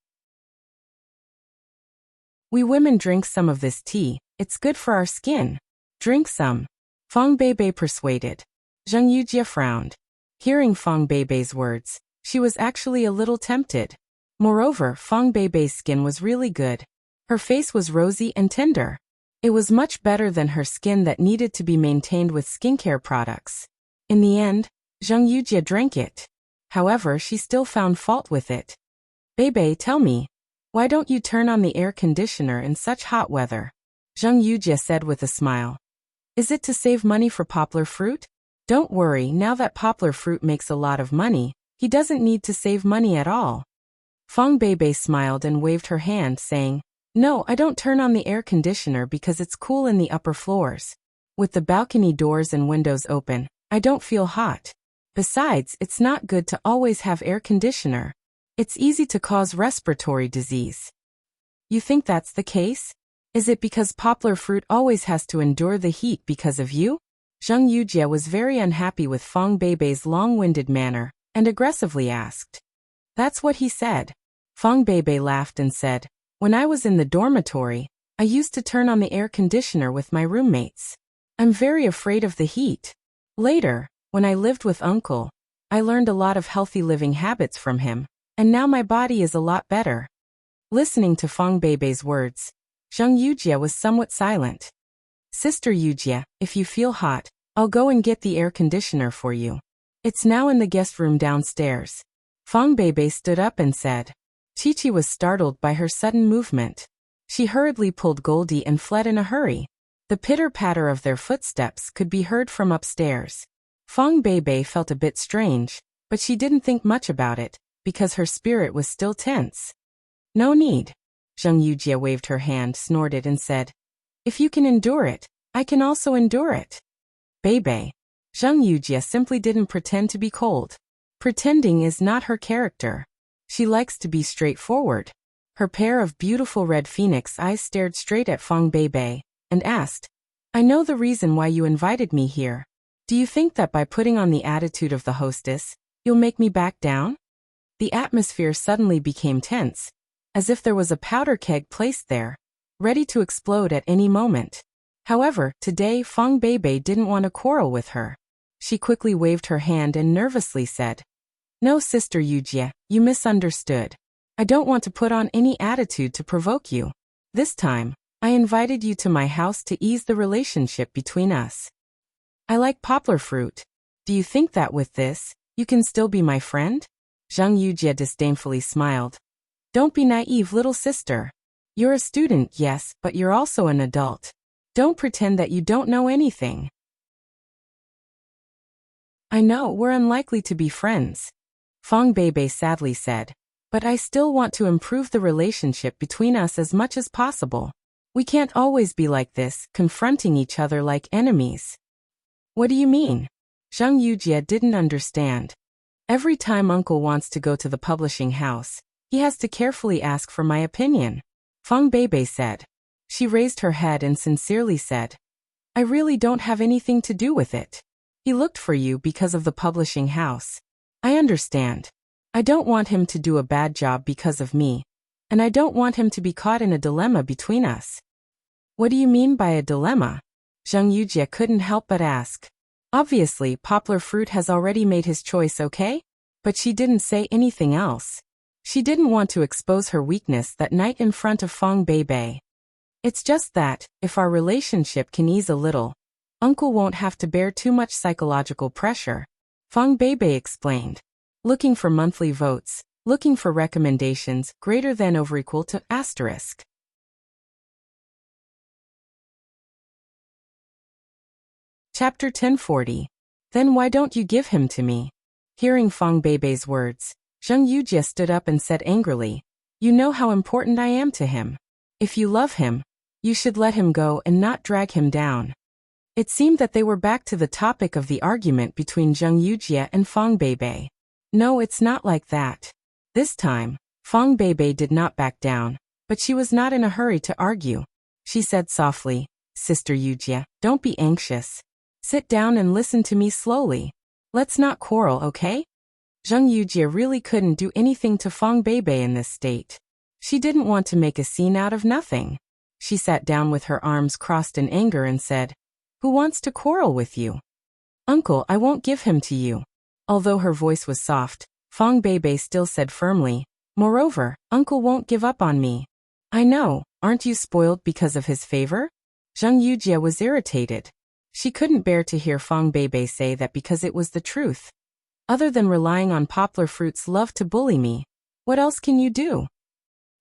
We women drink some of this tea, it's good for our skin. Drink some. Fong Bebe persuaded. Zheng Yujia frowned. Hearing Fong Bebe's words, she was actually a little tempted. Moreover, Fong Bebe's skin was really good. Her face was rosy and tender. It was much better than her skin that needed to be maintained with skincare products. In the end, Zheng Yujia drank it. However, she still found fault with it. Bebe, tell me, why don't you turn on the air conditioner in such hot weather? Zheng Yujia said with a smile. Is it to save money for Poplar Fruit? Don't worry, now that Poplar Fruit makes a lot of money, he doesn't need to save money at all. Fong Bebe smiled and waved her hand, saying, No, I don't turn on the air conditioner because it's cool in the upper floors. With the balcony doors and windows open, I don't feel hot. Besides, it's not good to always have air conditioner. It's easy to cause respiratory disease. You think that's the case? Is it because Poplar Fruit always has to endure the heat because of you? Zheng Yujia was very unhappy with Fong Bebe's long-winded manner, and aggressively asked. That's what he said. Fong Bebe laughed and said, When I was in the dormitory, I used to turn on the air conditioner with my roommates. I'm very afraid of the heat. Later, when I lived with Uncle, I learned a lot of healthy living habits from him, and now my body is a lot better. Listening to Fong Bebe's words, Zheng Yujia was somewhat silent. Sister Yujia, if you feel hot, I'll go and get the air conditioner for you. It's now in the guest room downstairs. Fong Bebe stood up and said. Chi-Chi was startled by her sudden movement. She hurriedly pulled Goldie and fled in a hurry. The pitter-patter of their footsteps could be heard from upstairs. Fong Bebe felt a bit strange, but she didn't think much about it, because her spirit was still tense. No need. Zheng Yujia waved her hand, snorted and said, If you can endure it, I can also endure it. Bebe. Zheng Yujia simply didn't pretend to be cold. Pretending is not her character. She likes to be straightforward. Her pair of beautiful red phoenix eyes stared straight at Fong Bebe, and asked, I know the reason why you invited me here. Do you think that by putting on the attitude of the hostess, you'll make me back down? The atmosphere suddenly became tense, as if there was a powder keg placed there, ready to explode at any moment. However, today Fong Bebe didn't want to quarrel with her. She quickly waved her hand and nervously said, No, Sister Yujia, you misunderstood. I don't want to put on any attitude to provoke you. This time, I invited you to my house to ease the relationship between us. I like Poplar Fruit. Do you think that with this, you can still be my friend? Zheng Yujia disdainfully smiled. Don't be naive, little sister. You're a student, yes, but you're also an adult. Don't pretend that you don't know anything. I know we're unlikely to be friends, Fong Bebe sadly said, but I still want to improve the relationship between us as much as possible. We can't always be like this, confronting each other like enemies. What do you mean? Zheng Yujia didn't understand. Every time Uncle wants to go to the publishing house, he has to carefully ask for my opinion, Fong Bebe said. She raised her head and sincerely said, I really don't have anything to do with it. He looked for you because of the publishing house. I understand. I don't want him to do a bad job because of me. And I don't want him to be caught in a dilemma between us. What do you mean by a dilemma? Zheng Yujie couldn't help but ask. Obviously, Poplar Fruit has already made his choice, okay? But she didn't say anything else. She didn't want to expose her weakness that night in front of Fang Beibei. It's just that, if our relationship can ease a little, Uncle won't have to bear too much psychological pressure. Fang Beibei explained. Looking for monthly votes, looking for recommendations greater than or equal to asterisk. Chapter 1040. Then why don't you give him to me? Hearing Fang Beibei's words, Zheng Yujie stood up and said angrily, You know how important I am to him. If you love him, you should let him go and not drag him down. It seemed that they were back to the topic of the argument between Zheng Yujie and Fang Beibei. No, it's not like that. This time, Fang Beibei did not back down, but she was not in a hurry to argue. She said softly, Sister Yujie, don't be anxious. Sit down and listen to me slowly. Let's not quarrel, okay? Zheng Yujie really couldn't do anything to Fang Beibei in this state. She didn't want to make a scene out of nothing. She sat down with her arms crossed in anger and said, Who wants to quarrel with you? Uncle, I won't give him to you. Although her voice was soft, Fang Beibei still said firmly, Moreover, Uncle won't give up on me. I know, aren't you spoiled because of his favor? Zheng Yujie was irritated. She couldn't bear to hear Fang Beibei say that because it was the truth. Other than relying on Poplar Fruit's love to bully me, what else can you do?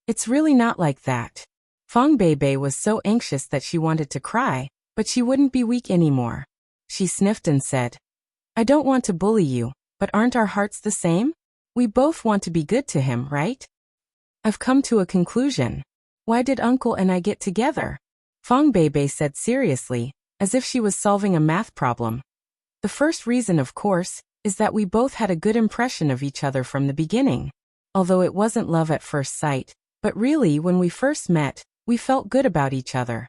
It's really not like that. Fang Beibei was so anxious that she wanted to cry, but she wouldn't be weak anymore. She sniffed and said, I don't want to bully you, but aren't our hearts the same? We both want to be good to him, right? I've come to a conclusion. Why did Uncle and I get together? Fang Beibei said seriously, as if she was solving a math problem. The first reason, of course, is that we both had a good impression of each other from the beginning. Although it wasn't love at first sight, but really when we first met, we felt good about each other.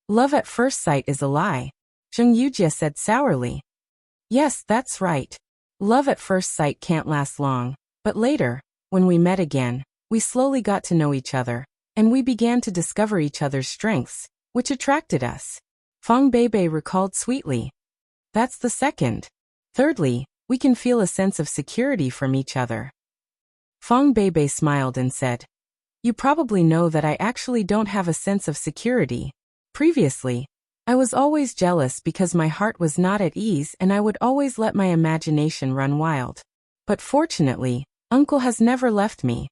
Love at first sight is a lie, Zheng Yujie said sourly. Yes, that's right. Love at first sight can't last long, but later, when we met again, we slowly got to know each other, and we began to discover each other's strengths, which attracted us. Fang Beibei recalled sweetly. That's the second. Thirdly, we can feel a sense of security from each other. Fang Beibei smiled and said, You probably know that I actually don't have a sense of security. Previously, I was always jealous because my heart was not at ease and I would always let my imagination run wild. But fortunately, Uncle has never left me.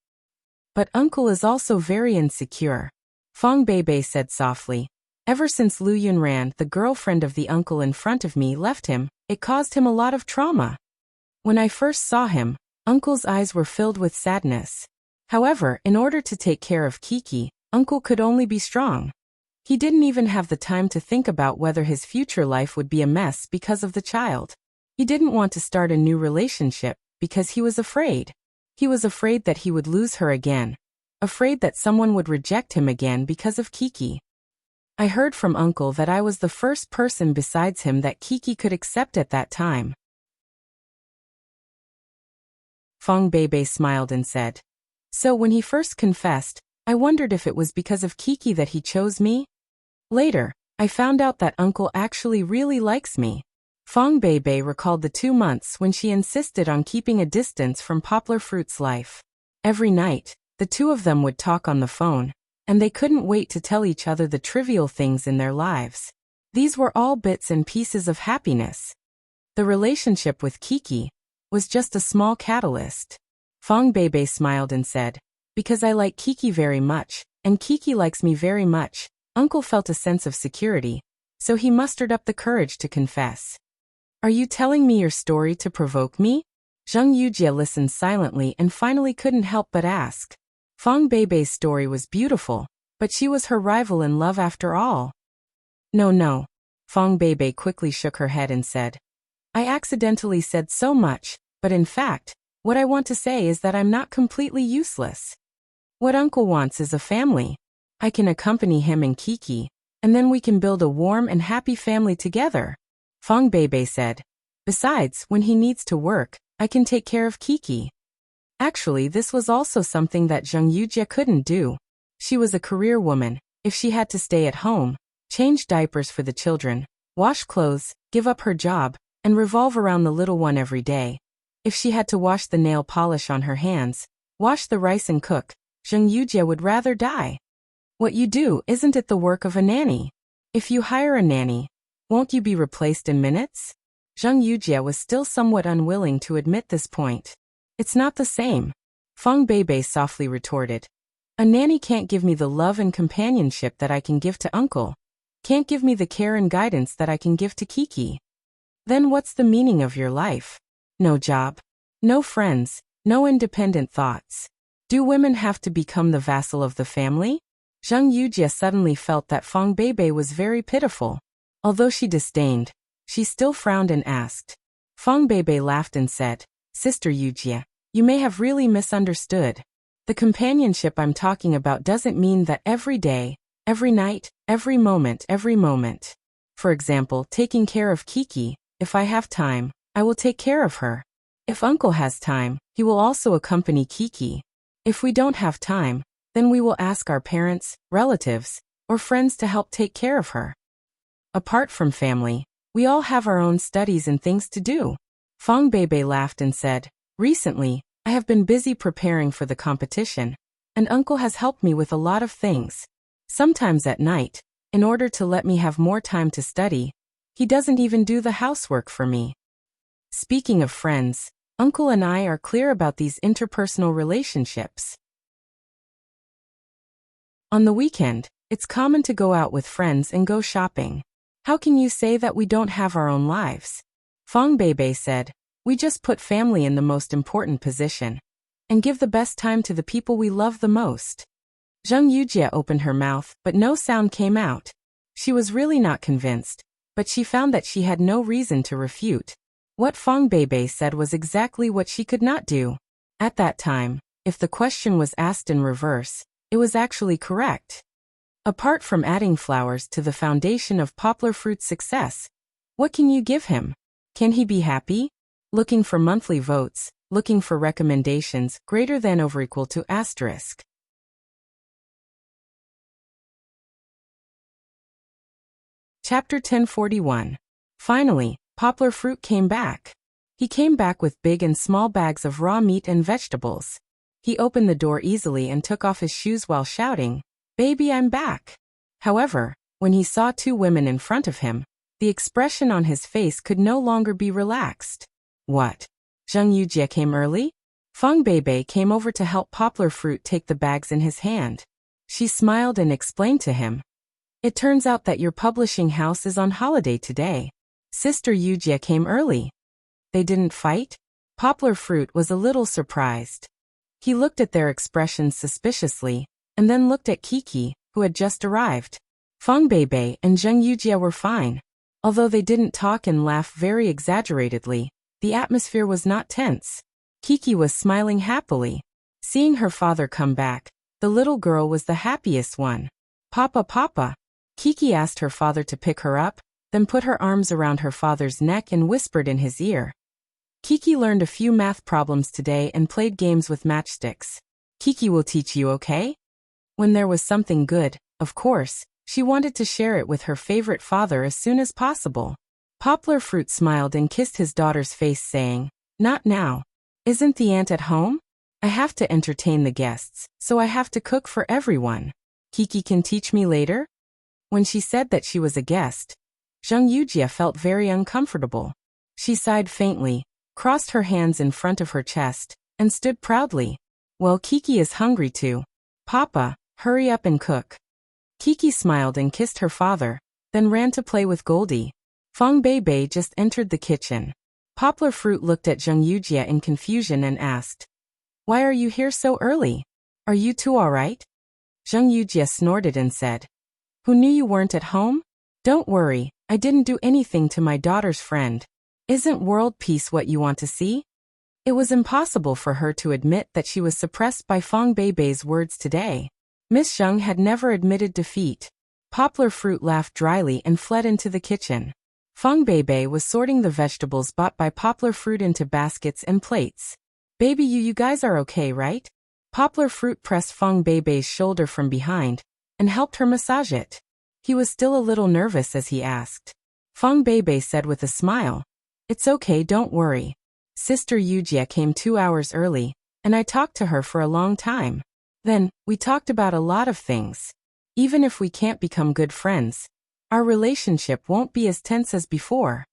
But Uncle is also very insecure. Fang Beibei said softly. Ever since Lu Yunran, the girlfriend of the uncle in front of me, left him, it caused him a lot of trauma. When I first saw him, Uncle's eyes were filled with sadness. However, in order to take care of Kiki, Uncle could only be strong. He didn't even have the time to think about whether his future life would be a mess because of the child. He didn't want to start a new relationship because he was afraid. He was afraid that he would lose her again. Afraid that someone would reject him again because of Kiki. I heard from Uncle that I was the first person besides him that Kiki could accept at that time. Fang Beibei smiled and said, So when he first confessed, I wondered if it was because of Kiki that he chose me. Later, I found out that Uncle actually really likes me. Fang Beibei recalled the 2 months when she insisted on keeping a distance from Poplar Fruit's life. Every night, the two of them would talk on the phone, and they couldn't wait to tell each other the trivial things in their lives. These were all bits and pieces of happiness. The relationship with Kiki was just a small catalyst. Fang Beibei smiled and said, Because I like Kiki very much, and Kiki likes me very much, Uncle felt a sense of security, so he mustered up the courage to confess. Are you telling me your story to provoke me? Zheng Yujie listened silently and finally couldn't help but ask. Fang Beibei's story was beautiful, but she was her rival in love after all. No. Fang Beibei quickly shook her head and said, I accidentally said so much, but in fact, what I want to say is that I'm not completely useless. What Uncle wants is a family. I can accompany him and Kiki, and then we can build a warm and happy family together. Fang Beibei said. Besides, when he needs to work, I can take care of Kiki. Actually, this was also something that Zheng Yujie couldn't do. She was a career woman. If she had to stay at home, change diapers for the children, wash clothes, give up her job, and revolve around the little one every day. If she had to wash the nail polish on her hands, wash the rice and cook, Zheng Yujie would rather die. What you do, isn't it the work of a nanny? If you hire a nanny, won't you be replaced in minutes? Zheng Yujie was still somewhat unwilling to admit this point. It's not the same, Feng Beibei softly retorted. A nanny can't give me the love and companionship that I can give to uncle. Can't give me the care and guidance that I can give to Kiki. Then what's the meaning of your life? No job, no friends, no independent thoughts. Do women have to become the vassal of the family? Zheng Yujie suddenly felt that Feng Beibei was very pitiful. Although she disdained, she still frowned and asked. Feng Beibei laughed and said, Sister Yujie, you may have really misunderstood. The companionship I'm talking about doesn't mean that every day, every night, every moment. For example, taking care of Kiki. If I have time, I will take care of her. If uncle has time, he will also accompany Kiki. If we don't have time, then we will ask our parents, relatives, or friends to help take care of her. Apart from family, we all have our own studies and things to do. Feng Beibei laughed and said, Recently, I have been busy preparing for the competition, and uncle has helped me with a lot of things. Sometimes at night, in order to let me have more time to study, he doesn't even do the housework for me. Speaking of friends, uncle and I are clear about these interpersonal relationships. On the weekend, it's common to go out with friends and go shopping. How can you say that we don't have our own lives? Feng Beibei said, We just put family in the most important position and give the best time to the people we love the most. Zheng Yujie opened her mouth, but no sound came out. She was really not convinced, but she found that she had no reason to refute. What Feng Beibei said was exactly what she could not do. At that time, if the question was asked in reverse, it was actually correct. Apart from adding flowers to the foundation of Poplar Fruit's success, what can you give him? Can he be happy? Looking for monthly votes, looking for recommendations greater than or equal to asterisk. Chapter 1041. Finally, Poplar Fruit came back. He came back with big and small bags of raw meat and vegetables. He opened the door easily and took off his shoes while shouting, Baby, I'm back. However, when he saw two women in front of him, the expression on his face could no longer be relaxed. What? Zheng Yujie came early? Feng Beibei came over to help Poplar Fruit take the bags in his hand. She smiled and explained to him, It turns out that your publishing house is on holiday today. Sister Yujie came early. They didn't fight? Poplar Fruit was a little surprised. He looked at their expressions suspiciously, and then looked at Kiki, who had just arrived. Feng Beibei and Zheng Yujie were fine. Although they didn't talk and laugh very exaggeratedly, the atmosphere was not tense. Kiki was smiling happily. Seeing her father come back, the little girl was the happiest one. Papa. Kiki asked her father to pick her up, then put her arms around her father's neck and whispered in his ear. Kiki learned a few math problems today and played games with matchsticks. Kiki will teach you, okay? When there was something good, of course, she wanted to share it with her favorite father as soon as possible. Poplar Fruit smiled and kissed his daughter's face saying, Not now. Isn't the aunt at home? I have to entertain the guests, so I have to cook for everyone. Kiki can teach me later? When she said that she was a guest, Zheng Yujie felt very uncomfortable. She sighed faintly, crossed her hands in front of her chest, and stood proudly. Well, Kiki is hungry too. Papa, hurry up and cook. Kiki smiled and kissed her father, then ran to play with Goldie. Feng Beibei just entered the kitchen. Poplar Fruit looked at Zheng Yujie in confusion and asked, Why are you here so early? Are you two all right? Zheng Yujie snorted and said, Who knew you weren't at home? Don't worry, I didn't do anything to my daughter's friend. Isn't world peace what you want to see? It was impossible for her to admit that she was suppressed by Feng Beibei's words today. Miss Zheng had never admitted defeat. Poplar Fruit laughed dryly and fled into the kitchen. Feng Beibei was sorting the vegetables bought by Poplar Fruit into baskets and plates. Baby you guys are okay, right? Poplar Fruit pressed Feng Beibei's shoulder from behind and helped her massage it. He was still a little nervous as he asked. Feng Beibei said with a smile, "It's okay, don't worry. Sister Yujie came 2 hours early, and I talked to her for a long time. Then, we talked about a lot of things. Even if we can't become good friends, our relationship won't be as tense as before."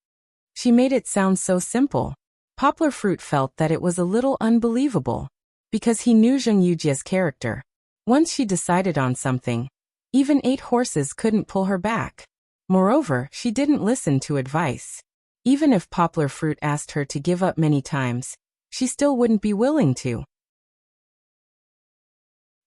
She made it sound so simple. Poplar Fruit felt that it was a little unbelievable, because he knew Zheng Yujie's character. Once she decided on something, even 8 horses couldn't pull her back. Moreover, she didn't listen to advice. Even if Poplar Fruit asked her to give up many times, she still wouldn't be willing to.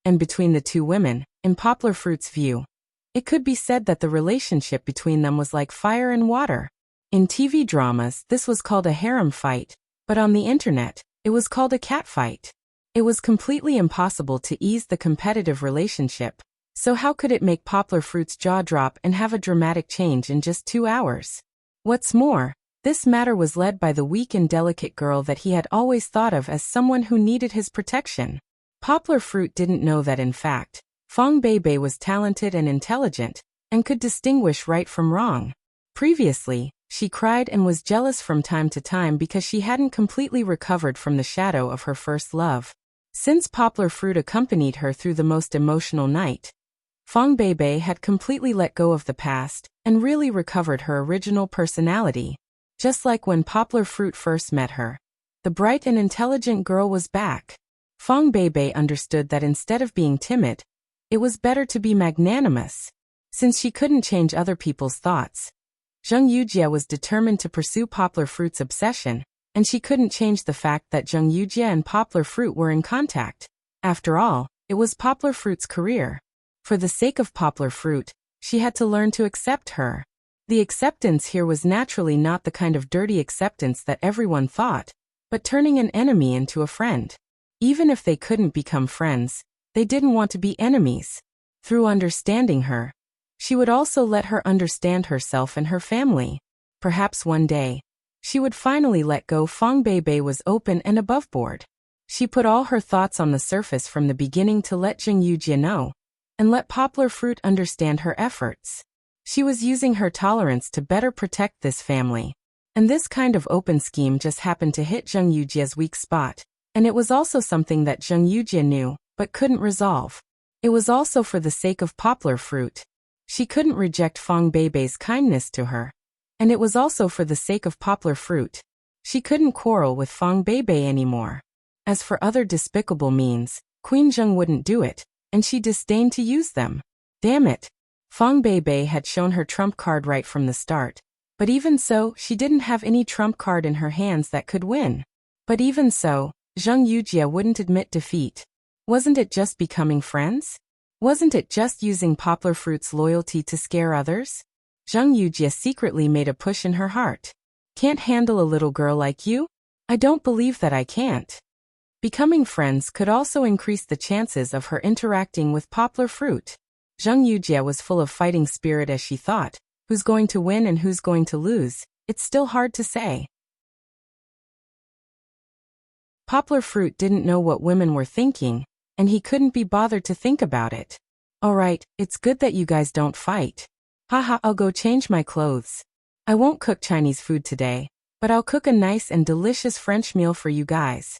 And between the two women, in Poplar Fruit's view, it could be said that the relationship between them was like fire and water. In TV dramas, this was called a harem fight, but on the internet, it was called a cat fight. It was completely impossible to ease the competitive relationship, so how could it make Poplar Fruit's jaw drop and have a dramatic change in just 2 hours? What's more, this matter was led by the weak and delicate girl that he had always thought of as someone who needed his protection. Poplar Fruit didn't know that in fact, Feng Beibei was talented and intelligent, and could distinguish right from wrong. Previously, she cried and was jealous from time to time because she hadn't completely recovered from the shadow of her first love. Since Poplar Fruit accompanied her through the most emotional night, Feng Beibei had completely let go of the past and really recovered her original personality. Just like when Poplar Fruit first met her, the bright and intelligent girl was back. Feng Beibei understood that instead of being timid, it was better to be magnanimous. Since she couldn't change other people's thoughts, Zheng Yujie was determined to pursue Poplar Fruit's obsession, and she couldn't change the fact that Zheng Yujie and Poplar Fruit were in contact. After all, it was Poplar Fruit's career. For the sake of Poplar Fruit, she had to learn to accept her. The acceptance here was naturally not the kind of dirty acceptance that everyone thought, but turning an enemy into a friend. Even if they couldn't become friends, they didn't want to be enemies. Through understanding her, she would also let her understand herself and her family. Perhaps one day, she would finally let go. Feng Beibei was open and aboveboard. She put all her thoughts on the surface from the beginning to let Zheng Yujie know, and let Poplar Fruit understand her efforts. She was using her tolerance to better protect this family. And this kind of open scheme just happened to hit Zheng Yujie's weak spot, and it was also something that Zheng Yujie knew, but couldn't resolve. It was also for the sake of Poplar Fruit. She couldn't reject Feng Beibei's kindness to her. And it was also for the sake of Poplar Fruit. She couldn't quarrel with Feng Beibei anymore. As for other despicable means, Queen Zheng wouldn't do it, and she disdained to use them. Damn it! Feng Beibei had shown her trump card right from the start. But even so, she didn't have any trump card in her hands that could win. But even so, Zheng Yujie wouldn't admit defeat. Wasn't it just becoming friends? Wasn't it just using Poplar Fruit's loyalty to scare others? Zheng Yujie secretly made a push in her heart. Can't handle a little girl like you? I don't believe that I can't. Becoming friends could also increase the chances of her interacting with Poplar Fruit. Zheng Yujie was full of fighting spirit as she thought, who's going to win and who's going to lose, it's still hard to say. Poplar Fruit didn't know what women were thinking, and he couldn't be bothered to think about it. Alright, it's good that you guys don't fight. Haha, I'll go change my clothes. I won't cook Chinese food today, but I'll cook a nice and delicious French meal for you guys.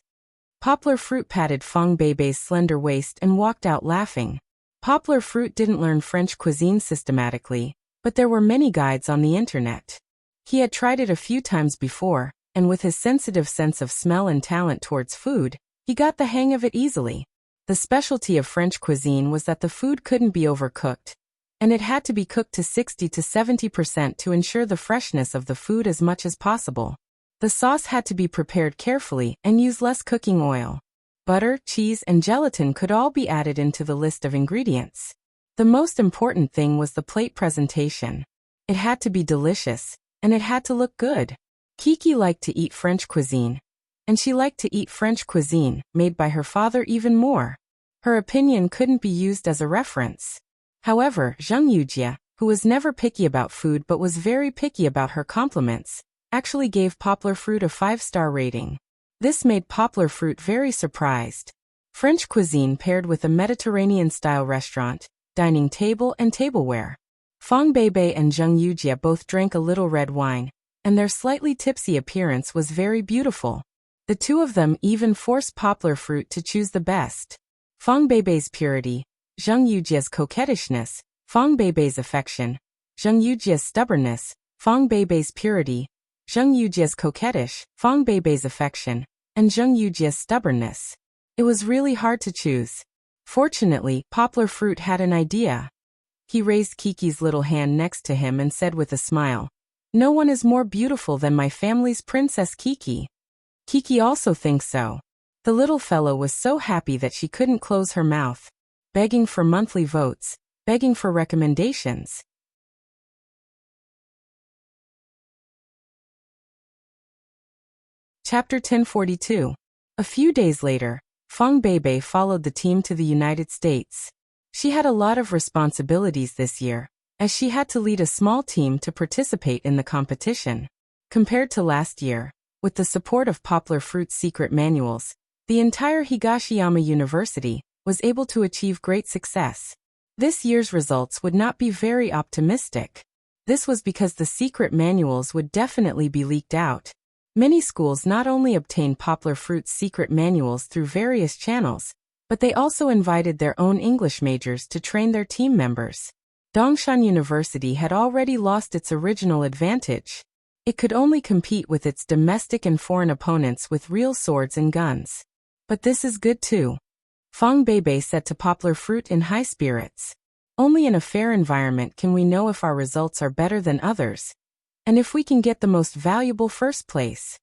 Poplar Fruit patted Feng Beibei's slender waist and walked out laughing. Poplar Fruit didn't learn French cuisine systematically, but there were many guides on the internet. He had tried it a few times before, and with his sensitive sense of smell and talent towards food, he got the hang of it easily. The specialty of French cuisine was that the food couldn't be overcooked, and it had to be cooked to 60 to 70% to ensure the freshness of the food as much as possible. The sauce had to be prepared carefully and use less cooking oil. Butter, cheese, and gelatin could all be added into the list of ingredients. The most important thing was the plate presentation. It had to be delicious, and it had to look good. Kiki liked to eat French cuisine, and she liked to eat French cuisine, made by her father even more. Her opinion couldn't be used as a reference. However, Zheng Yujie, who was never picky about food but was very picky about her compliments, actually gave Poplar Fruit a 5-star rating. This made Poplar Fruit very surprised. French cuisine paired with a Mediterranean-style restaurant, dining table and tableware. Fang Beibei and Zheng Yujie both drank a little red wine, and their slightly tipsy appearance was very beautiful. The two of them even forced Poplar Fruit to choose the best. Fang Beibei's purity, Zheng Yujie's coquettishness, Fang Beibei's affection, Zheng Yujie's stubbornness, Fang Beibei's purity, Zheng Yujie's coquettish, Fang Beibei's affection, and Zheng Yujie's stubbornness. It was really hard to choose. Fortunately, Poplar Fruit had an idea. He raised Kiki's little hand next to him and said with a smile, "No one is more beautiful than my family's Princess Kiki." Kiki also thinks so. The little fellow was so happy that she couldn't close her mouth, begging for monthly votes, begging for recommendations. Chapter 1042. A few days later, Fang Beibei followed the team to the United States. She had a lot of responsibilities this year, as she had to lead a small team to participate in the competition. Compared to last year, with the support of Poplar Fruit's secret manuals, the entire Higashiyama University was able to achieve great success. This year's results would not be very optimistic. This was because the secret manuals would definitely be leaked out. Many schools not only obtained Poplar Fruit's secret manuals through various channels, but they also invited their own English majors to train their team members. Dongshan University had already lost its original advantage. It could only compete with its domestic and foreign opponents with real swords and guns. But this is good too. Fang Beibei said to Poplar Fruit in high spirits. Only in a fair environment can we know if our results are better than others, and if we can get the most valuable first place.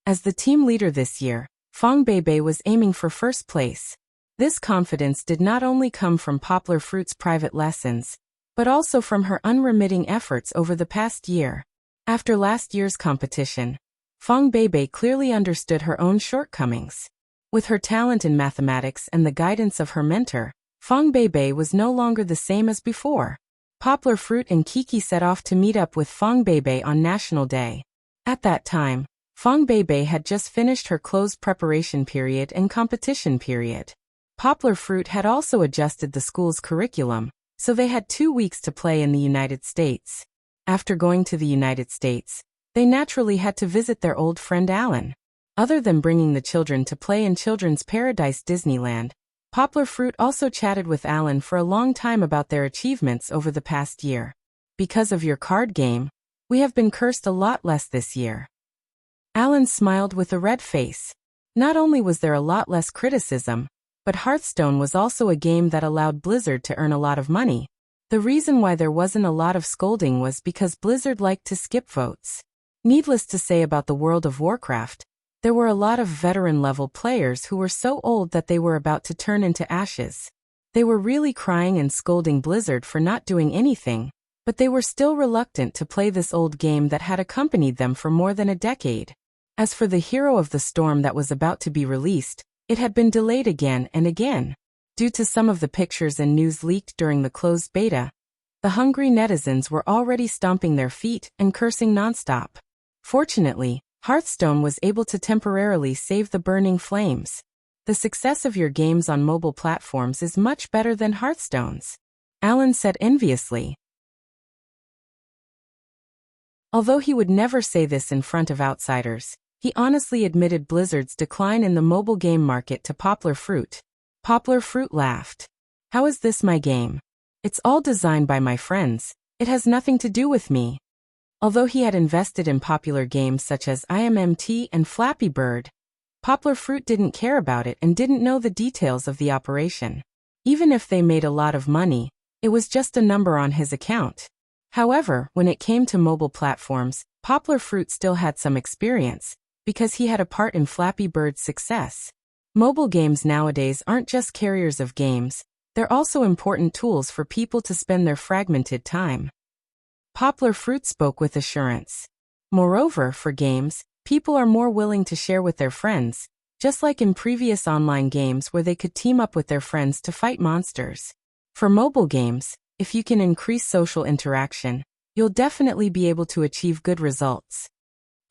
As the team leader this year, Fang Beibei was aiming for first place. This confidence did not only come from Poplar Fruit's private lessons, but also from her unremitting efforts over the past year. After last year's competition, Fang Beibei clearly understood her own shortcomings. With her talent in mathematics and the guidance of her mentor, Fang Beibei was no longer the same as before. Poplar Fruit and Kiki set off to meet up with Fang Beibei on National Day. At that time, Fang Beibei had just finished her closed preparation period and competition period. Poplar Fruit had also adjusted the school's curriculum, so they had 2 weeks to play in the United States. After going to the United States, they naturally had to visit their old friend Alan. Other than bringing the children to play in Children's Paradise Disneyland, Poplar Fruit also chatted with Alan for a long time about their achievements over the past year. Because of your card game, we have been cursed a lot less this year. Alan smiled with a red face. Not only was there a lot less criticism, but Hearthstone was also a game that allowed Blizzard to earn a lot of money. The reason why there wasn't a lot of scolding was because Blizzard liked to skip votes. Needless to say about the World of Warcraft, there were a lot of veteran-level players who were so old that they were about to turn into ashes. They were really crying and scolding Blizzard for not doing anything, but they were still reluctant to play this old game that had accompanied them for more than a decade. As for the Hero of the Storm that was about to be released, it had been delayed again and again. Due to some of the pictures and news leaked during the closed beta, the hungry netizens were already stomping their feet and cursing nonstop. Fortunately, Hearthstone was able to temporarily save the burning flames. The success of your games on mobile platforms is much better than Hearthstone's, Alan said enviously. Although he would never say this in front of outsiders, he honestly admitted Blizzard's decline in the mobile game market to Poplar Fruit. Poplar Fruit laughed. "How is this my game? It's all designed by my friends. It has nothing to do with me." Although he had invested in popular games such as IMMT and Flappy Bird, Poplar Fruit didn't care about it and didn't know the details of the operation. Even if they made a lot of money, it was just a number on his account. However, when it came to mobile platforms, Poplar Fruit still had some experience, because he had a part in Flappy Bird's success. Mobile games nowadays aren't just carriers of games, they're also important tools for people to spend their fragmented time. Poplar Fruit spoke with assurance. Moreover, for games, people are more willing to share with their friends, just like in previous online games where they could team up with their friends to fight monsters. For mobile games, if you can increase social interaction, you'll definitely be able to achieve good results.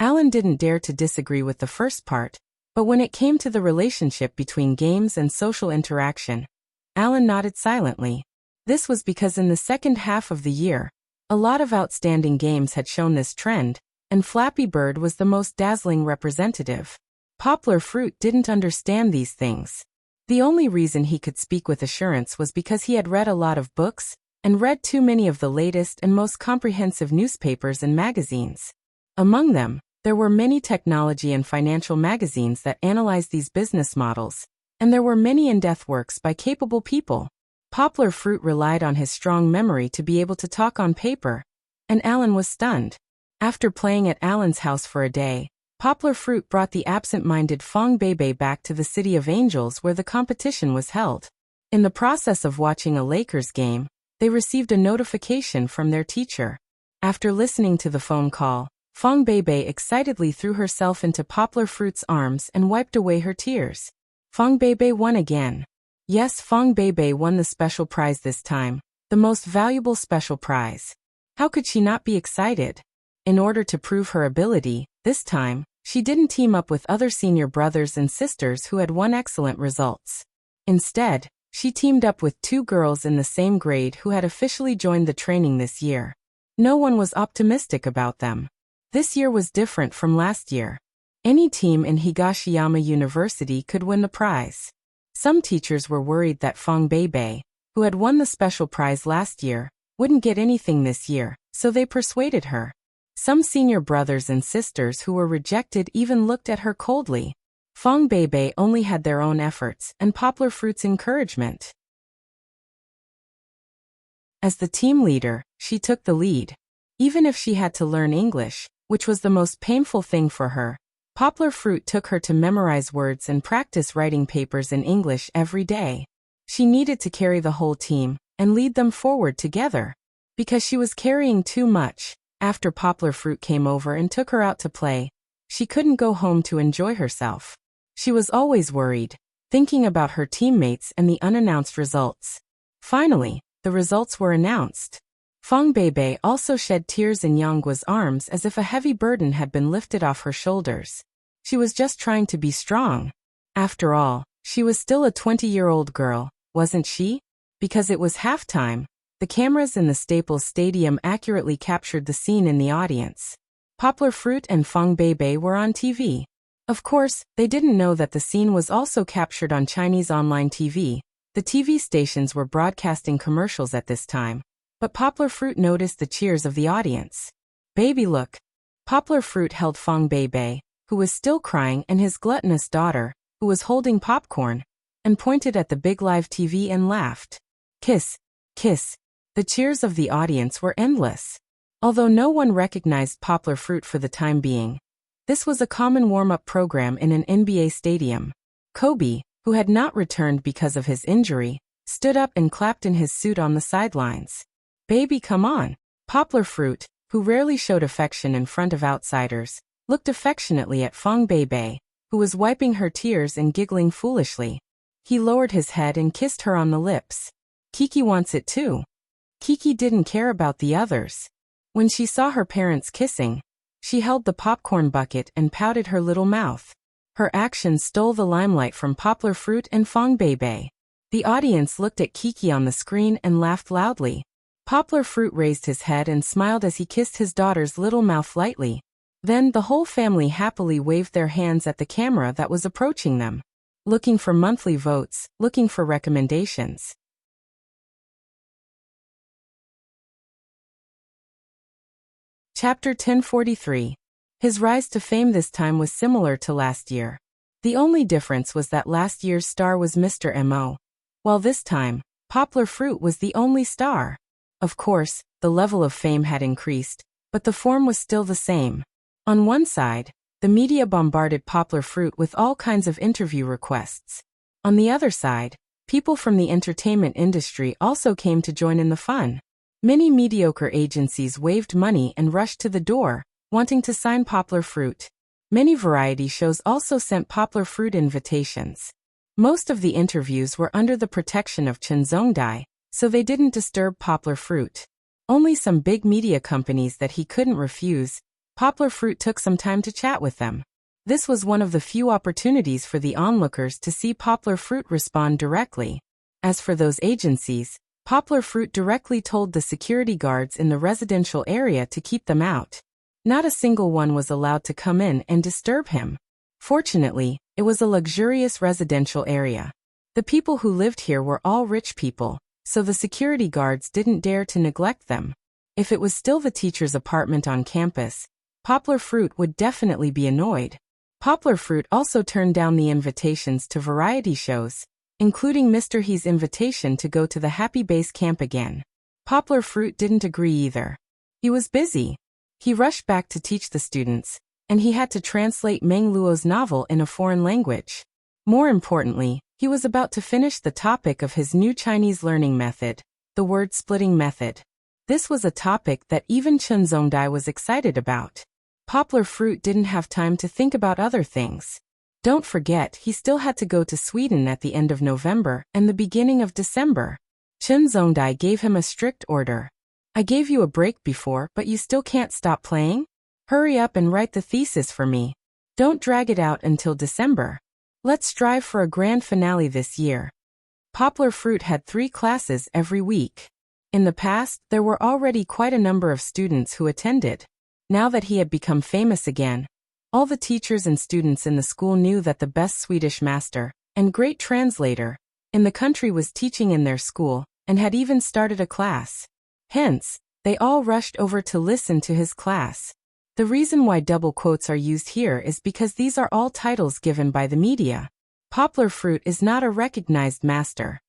Alan didn't dare to disagree with the first part, But when it came to the relationship between games and social interaction, Alan nodded silently. This was because in the second half of the year, a lot of outstanding games had shown this trend, and Flappy Bird was the most dazzling representative. Poplar Fruit didn't understand these things. The only reason he could speak with assurance was because he had read a lot of books, and read too many of the latest and most comprehensive newspapers and magazines. Among them, there were many technology and financial magazines that analyzed these business models, and there were many in-depth works by capable people. Poplar Fruit relied on his strong memory to be able to talk on paper, and Alan was stunned. After playing at Alan's house for a day, Poplar Fruit brought the absent-minded Fong Bebe back to the City of Angels where the competition was held. In the process of watching a Lakers game, they received a notification from their teacher. After listening to the phone call, Fong Bebe excitedly threw herself into Poplar Fruit's arms and wiped away her tears. Fong Bebe won again. Yes, Fong Bebe won the special prize this time, the most valuable special prize. How could she not be excited? In order to prove her ability, this time, she didn't team up with other senior brothers and sisters who had won excellent results. Instead, she teamed up with two girls in the same grade who had officially joined the training this year. No one was optimistic about them. This year was different from last year. Any team in Higashiyama University could win the prize. Some teachers were worried that Fong Bebe, who had won the special prize last year, wouldn't get anything this year, so they persuaded her. Some senior brothers and sisters who were rejected even looked at her coldly. Fong Bebe only had their own efforts and Poplar Fruit's encouragement. As the team leader, she took the lead. Even if she had to learn English, which was the most painful thing for her, Poplar Fruit took her to memorize words and practice writing papers in English every day. She needed to carry the whole team and lead them forward together. Because she was carrying too much, after Poplar Fruit came over and took her out to play, she couldn't go home to enjoy herself. She was always worried, thinking about her teammates and the unannounced results. Finally, the results were announced. Fong Bebe also shed tears in Yonggua's arms as if a heavy burden had been lifted off her shoulders. She was just trying to be strong. After all, she was still a 20-year-old girl, wasn't she? Because it was halftime, the cameras in the Staples Stadium accurately captured the scene in the audience. Poplar Fruit and Fong Bebe were on TV. Of course, they didn't know that the scene was also captured on Chinese online TV. The TV stations were broadcasting commercials at this time. But Poplar Fruit noticed the cheers of the audience. Baby, look. Poplar Fruit held Fong Bebe, who was still crying, and his gluttonous daughter, who was holding popcorn, and pointed at the big live TV and laughed. Kiss, kiss. The cheers of the audience were endless. Although no one recognized Poplar Fruit for the time being, this was a common warm-up program in an NBA stadium. Kobe, who had not returned because of his injury, stood up and clapped in his suit on the sidelines. Baby, come on. Poplar Fruit, who rarely showed affection in front of outsiders, looked affectionately at Fong Bebe, who was wiping her tears and giggling foolishly. He lowered his head and kissed her on the lips. Kiki wants it too. Kiki didn't care about the others. When she saw her parents kissing, she held the popcorn bucket and pouted her little mouth. Her actions stole the limelight from Poplar Fruit and Fong Bebe. The audience looked at Kiki on the screen and laughed loudly. Poplar Fruit raised his head and smiled as he kissed his daughter's little mouth lightly. Then the whole family happily waved their hands at the camera that was approaching them. Looking for monthly votes, looking for recommendations. Chapter 1043. His rise to fame this time was similar to last year. The only difference was that last year's star was Mr. Mo, while this time, Poplar Fruit was the only star. Of course, the level of fame had increased, but the form was still the same. On one side, the media bombarded Poplar Fruit with all kinds of interview requests. On the other side, people from the entertainment industry also came to join in the fun. Many mediocre agencies waved money and rushed to the door, wanting to sign Poplar Fruit. Many variety shows also sent Poplar Fruit invitations. Most of the interviews were under the protection of Chen Zhongdai, so they didn't disturb Poplar Fruit. Only some big media companies that he couldn't refuse, Poplar Fruit took some time to chat with them. This was one of the few opportunities for the onlookers to see Poplar Fruit respond directly. As for those agencies, Poplar Fruit directly told the security guards in the residential area to keep them out. Not a single one was allowed to come in and disturb him. Fortunately, it was a luxurious residential area. The people who lived here were all rich people, so the security guards didn't dare to neglect them. If it was still the teacher's apartment on campus, Poplar Fruit would definitely be annoyed. Poplar Fruit also turned down the invitations to variety shows, including Mr. He's invitation to go to the Happy Base Camp again. Poplar Fruit didn't agree either. He was busy. He rushed back to teach the students, and he had to translate Meng Luo's novel in a foreign language. More importantly, he was about to finish the topic of his new Chinese learning method, the word-splitting method. This was a topic that even Chen Zongdai was excited about. Poplar Fruit didn't have time to think about other things. Don't forget, he still had to go to Sweden at the end of November and the beginning of December. Chen Zongdai gave him a strict order. I gave you a break before, but you still can't stop playing? Hurry up and write the thesis for me. Don't drag it out until December. Let's strive for a grand finale this year. Poplar Fruit had 3 classes every week. In the past, there were already quite a number of students who attended. Now that he had become famous again, all the teachers and students in the school knew that the best Swedish master and great translator in the country was teaching in their school and had even started a class. Hence, they all rushed over to listen to his class. The reason why double quotes are used here is because these are all titles given by the media. Poplar Fruit is not a recognized master.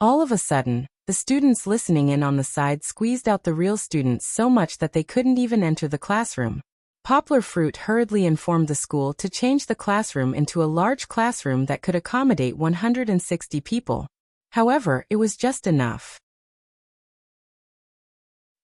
All of a sudden, the students listening in on the side squeezed out the real students so much that they couldn't even enter the classroom. Poplar Fruit hurriedly informed the school to change the classroom into a large classroom that could accommodate 160 people. However, it was just enough.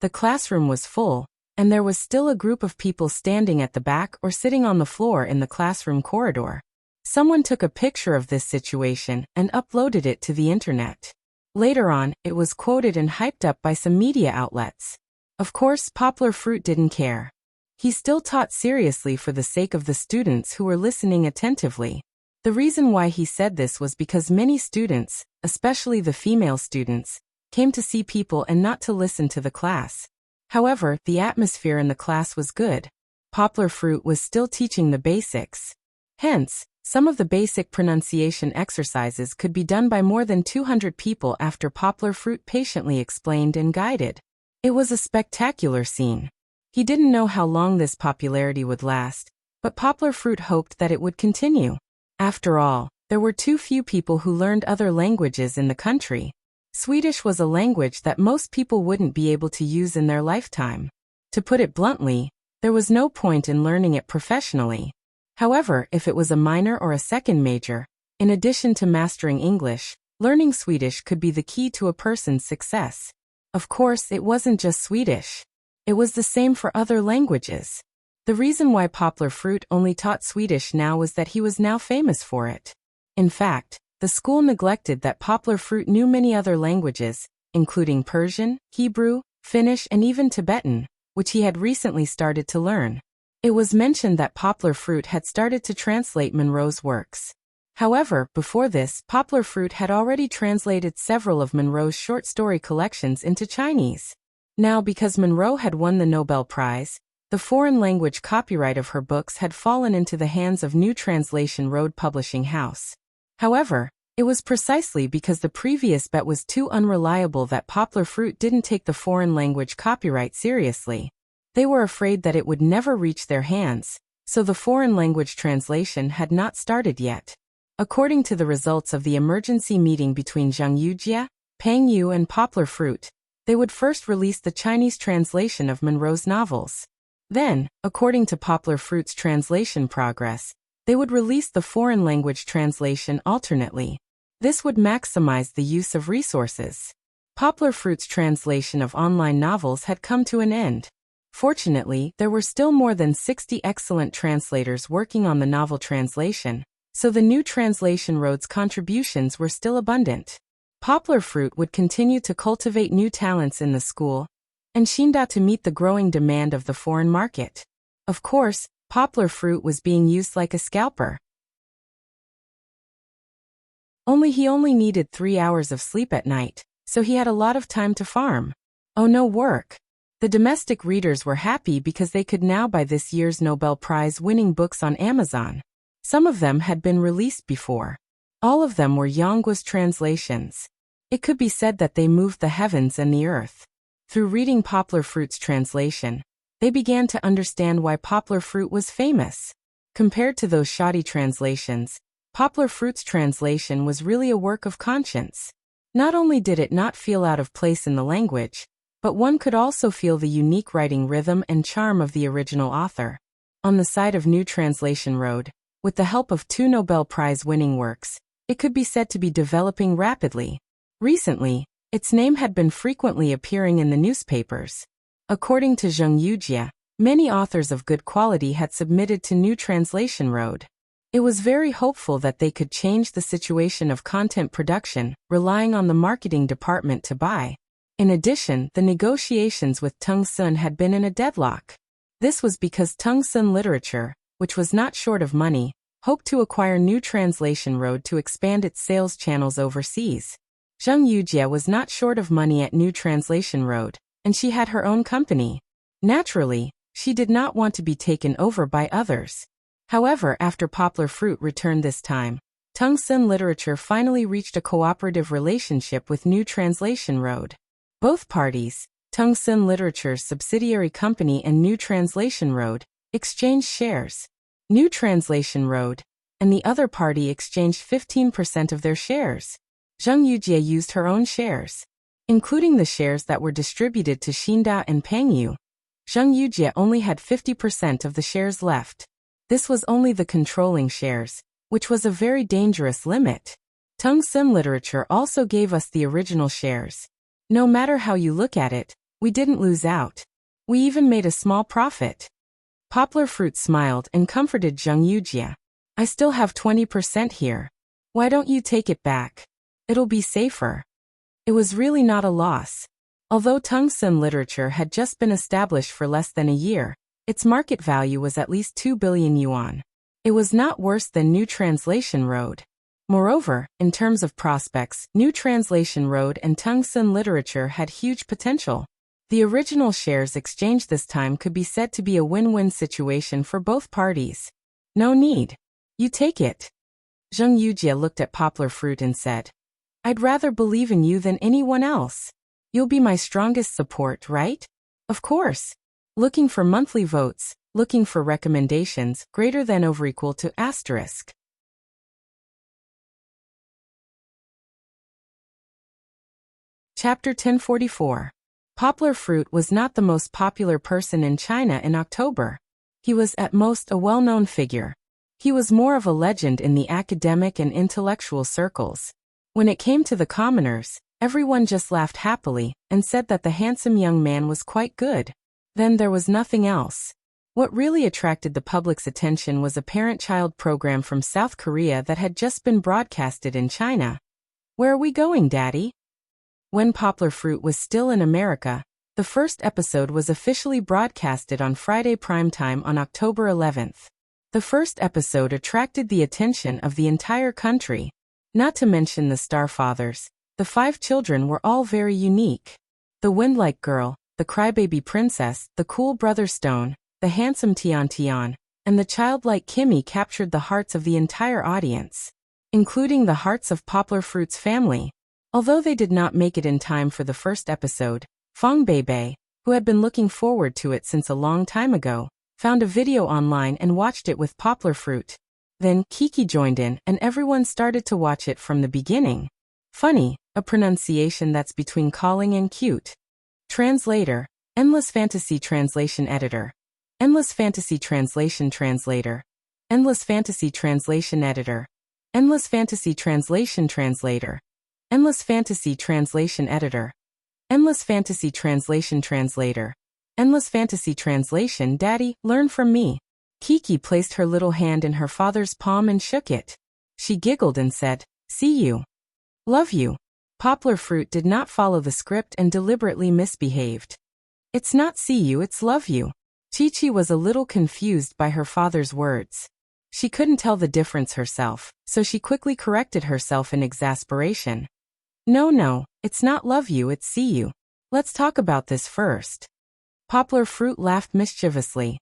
The classroom was full, and there was still a group of people standing at the back or sitting on the floor in the classroom corridor. Someone took a picture of this situation and uploaded it to the internet. Later on, it was quoted and hyped up by some media outlets. Of course, Poplar Fruit didn't care. He still taught seriously for the sake of the students who were listening attentively. The reason why he said this was because many students, especially the female students, came to see people and not to listen to the class. However, the atmosphere in the class was good. Poplar Fruit was still teaching the basics. Hence, some of the basic pronunciation exercises could be done by more than 200 people after Poplar Fruit patiently explained and guided. It was a spectacular scene. He didn't know how long this popularity would last, but Poplar Fruit hoped that it would continue. After all, there were too few people who learned other languages in the country. Swedish was a language that most people wouldn't be able to use in their lifetime. To put it bluntly, there was no point in learning it professionally. However, if it was a minor or a second major, in addition to mastering English, learning Swedish could be the key to a person's success. Of course, it wasn't just Swedish. It was the same for other languages. The reason why Poplar Fruit only taught Swedish now was that he was now famous for it. In fact, the school neglected that Poplar Fruit knew many other languages, including Persian, Hebrew, Finnish, and even Tibetan, which he had recently started to learn. It was mentioned that Poplar Fruit had started to translate Monroe's works. However, before this, Poplar Fruit had already translated several of Monroe's short story collections into Chinese. Now, because Monroe had won the Nobel Prize, the foreign language copyright of her books had fallen into the hands of New Translation Road Publishing House. However, it was precisely because the previous bet was too unreliable that Poplar Fruit didn't take the foreign language copyright seriously. They were afraid that it would never reach their hands, so the foreign language translation had not started yet. According to the results of the emergency meeting between Zhang Yujie, Peng Yu, and Poplar Fruit, they would first release the Chinese translation of Monroe's novels. Then, according to Poplar Fruit's translation progress, they would release the foreign language translation alternately. This would maximize the use of resources. Poplar Fruit's translation of online novels had come to an end. Fortunately, there were still more than 60 excellent translators working on the novel translation, so the New Translation Road's contributions were still abundant. Poplar Fruit would continue to cultivate new talents in the school, and Xinda to meet the growing demand of the foreign market. Of course, Poplar fruit was being used like a scalper. He only needed 3 hours of sleep at night, so he had a lot of time to farm. Oh, no work. The domestic readers were happy because they could now buy this year's Nobel Prize-winning books on Amazon. Some of them had been released before. All of them were Yanggua's translations. It could be said that they moved the heavens and the earth. Through reading Poplar Fruit's translation, they began to understand why Poplar Fruit was famous. Compared to those shoddy translations, Poplar Fruit's translation was really a work of conscience. Not only did it not feel out of place in the language, but one could also feel the unique writing rhythm and charm of the original author. On the side of New Translation Road, with the help of 2 Nobel Prize-winning works, it could be said to be developing rapidly. Recently, its name had been frequently appearing in the newspapers. According to Zheng Yujie, many authors of good quality had submitted to New Translation Road. It was very hopeful that they could change the situation of content production, relying on the marketing department to buy. In addition, the negotiations with Tungsun had been in a deadlock. This was because Tungsun Literature, which was not short of money, hoped to acquire New Translation Road to expand its sales channels overseas. Zheng Yujie was not short of money at New Translation Road, and she had her own company. Naturally, she did not want to be taken over by others. However, after Poplar Fruit returned this time, Tungsun Literature finally reached a cooperative relationship with New Translation Road. Both parties, Tungsun Literature's subsidiary company and New Translation Road, exchanged shares. New Translation Road and the other party exchanged 15% of their shares. Zheng Yujie used her own shares, including the shares that were distributed to Xinda and Pengyu. Zheng Yujie only had 50% of the shares left. This was only the controlling shares, which was a very dangerous limit. Tungsun Literature also gave us the original shares. No matter how you look at it, we didn't lose out. We even made a small profit. Poplar Fruit smiled and comforted Zheng Yujie. I still have 20% here. Why don't you take it back? It'll be safer. It was really not a loss. Although Tungsun Literature had just been established for less than a year, its market value was at least 2 billion yuan. It was not worse than New Translation Road. Moreover, in terms of prospects, New Translation Road and Tungsun Literature had huge potential. The original shares exchanged this time could be said to be a win-win situation for both parties. No need. You take it. Zheng Yujie looked at Poplar Fruit and said, I'd rather believe in you than anyone else. You'll be my strongest support, right? Of course. Looking for monthly votes, looking for recommendations greater than over equal to asterisk. Chapter 1044. Poplar Fruit was not the most popular person in China in October. He was at most a well-known figure. He was more of a legend in the academic and intellectual circles. When it came to the commoners, everyone just laughed happily and said that the handsome young man was quite good. Then there was nothing else. What really attracted the public's attention was a parent-child program from South Korea that had just been broadcasted in China. Where are we going, Daddy? When Poplar Fruit was still in America, the first episode was officially broadcasted on Friday primetime on October 11th. The first episode attracted the attention of the entire country. Not to mention the star fathers, the 5 children were all very unique. The wind-like girl, the crybaby princess, the cool brother Stone, the handsome Tian Tian, and the childlike Kimmy captured the hearts of the entire audience, including the hearts of Poplar Fruit's family. Although they did not make it in time for the first episode, Fong Beibei, who had been looking forward to it since a long time ago, found a video online and watched it with Poplar Fruit. Then Kiki joined in and everyone started to watch it from the beginning. Funny, a pronunciation that's between calling and cute. Translator, Endless Fantasy Translation Editor. Endless Fantasy Translation Translator. Endless Fantasy Translation Editor. Endless Fantasy Translation Translator. Endless Fantasy Translation Editor. Endless Fantasy Translation Translator. Endless Fantasy Translation. Daddy, learn from me. Kiki placed her little hand in her father's palm and shook it. She giggled and said, See you. Love you. Poplar Fruit did not follow the script and deliberately misbehaved. It's not see you, it's love you. Chi-Chi was a little confused by her father's words. She couldn't tell the difference herself, so she quickly corrected herself in exasperation. No, it's not love you, it's see you. Let's talk about this first. Poplar Fruit laughed mischievously.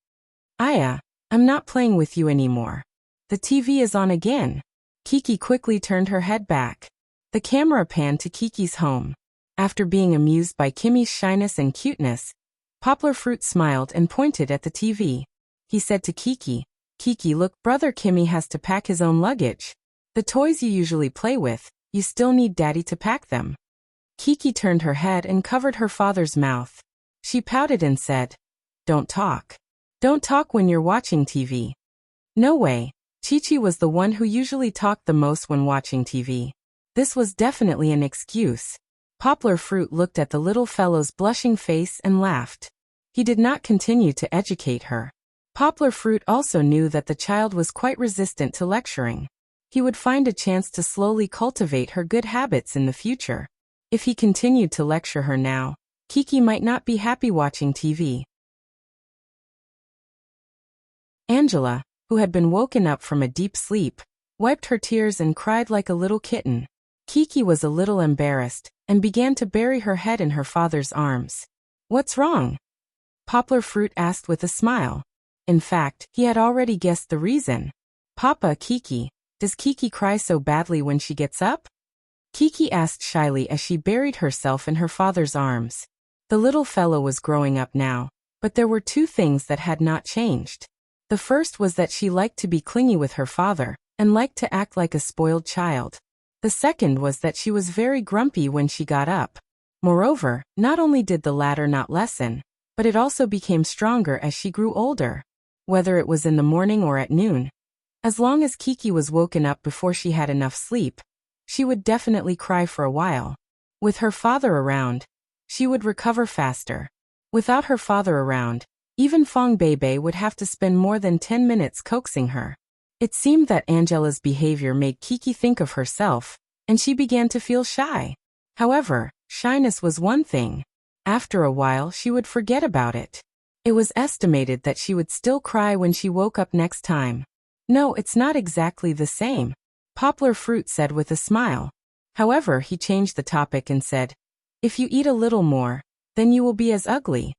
Aya, I'm not playing with you anymore. The TV is on again. Kiki quickly turned her head back. The camera panned to Kiki's home. After being amused by Kimmy's shyness and cuteness, Poplar Fruit smiled and pointed at the TV. He said to Kiki, Kiki, look, brother Kimmy has to pack his own luggage. The toys you usually play with, you still need daddy to pack them. Kiki turned her head and covered her father's mouth. She pouted and said, Don't talk. Don't talk when you're watching TV. No way. Chi-Chi was the one who usually talked the most when watching TV. This was definitely an excuse. Poplar Fruit looked at the little fellow's blushing face and laughed. He did not continue to educate her. Poplar Fruit also knew that the child was quite resistant to lecturing. He would find a chance to slowly cultivate her good habits in the future. If he continued to lecture her now, Kiki might not be happy watching TV. Angela, who had been woken up from a deep sleep, wiped her tears and cried like a little kitten. Kiki was a little embarrassed and began to bury her head in her father's arms. What's wrong? Poplar Fruit asked with a smile. In fact, he had already guessed the reason. Papa, Kiki, does Kiki cry so badly when she gets up? Kiki asked shyly as she buried herself in her father's arms. The little fellow was growing up now, but there were two things that had not changed. The first was that she liked to be clingy with her father, and liked to act like a spoiled child. The second was that she was very grumpy when she got up. Moreover, not only did the latter not lessen, but it also became stronger as she grew older. Whether it was in the morning or at noon, as long as Kiki was woken up before she had enough sleep, she would definitely cry for a while. With her father around, she would recover faster. Without her father around, even Fong Bebe would have to spend more than 10 minutes coaxing her. It seemed that Angela's behavior made Kiki think of herself, and she began to feel shy. However, shyness was one thing. After a while she would forget about it. It was estimated that she would still cry when she woke up next time. No, it's not exactly the same, Poplar Fruit said with a smile. However, he changed the topic and said, If you eat a little more, then you will be as ugly.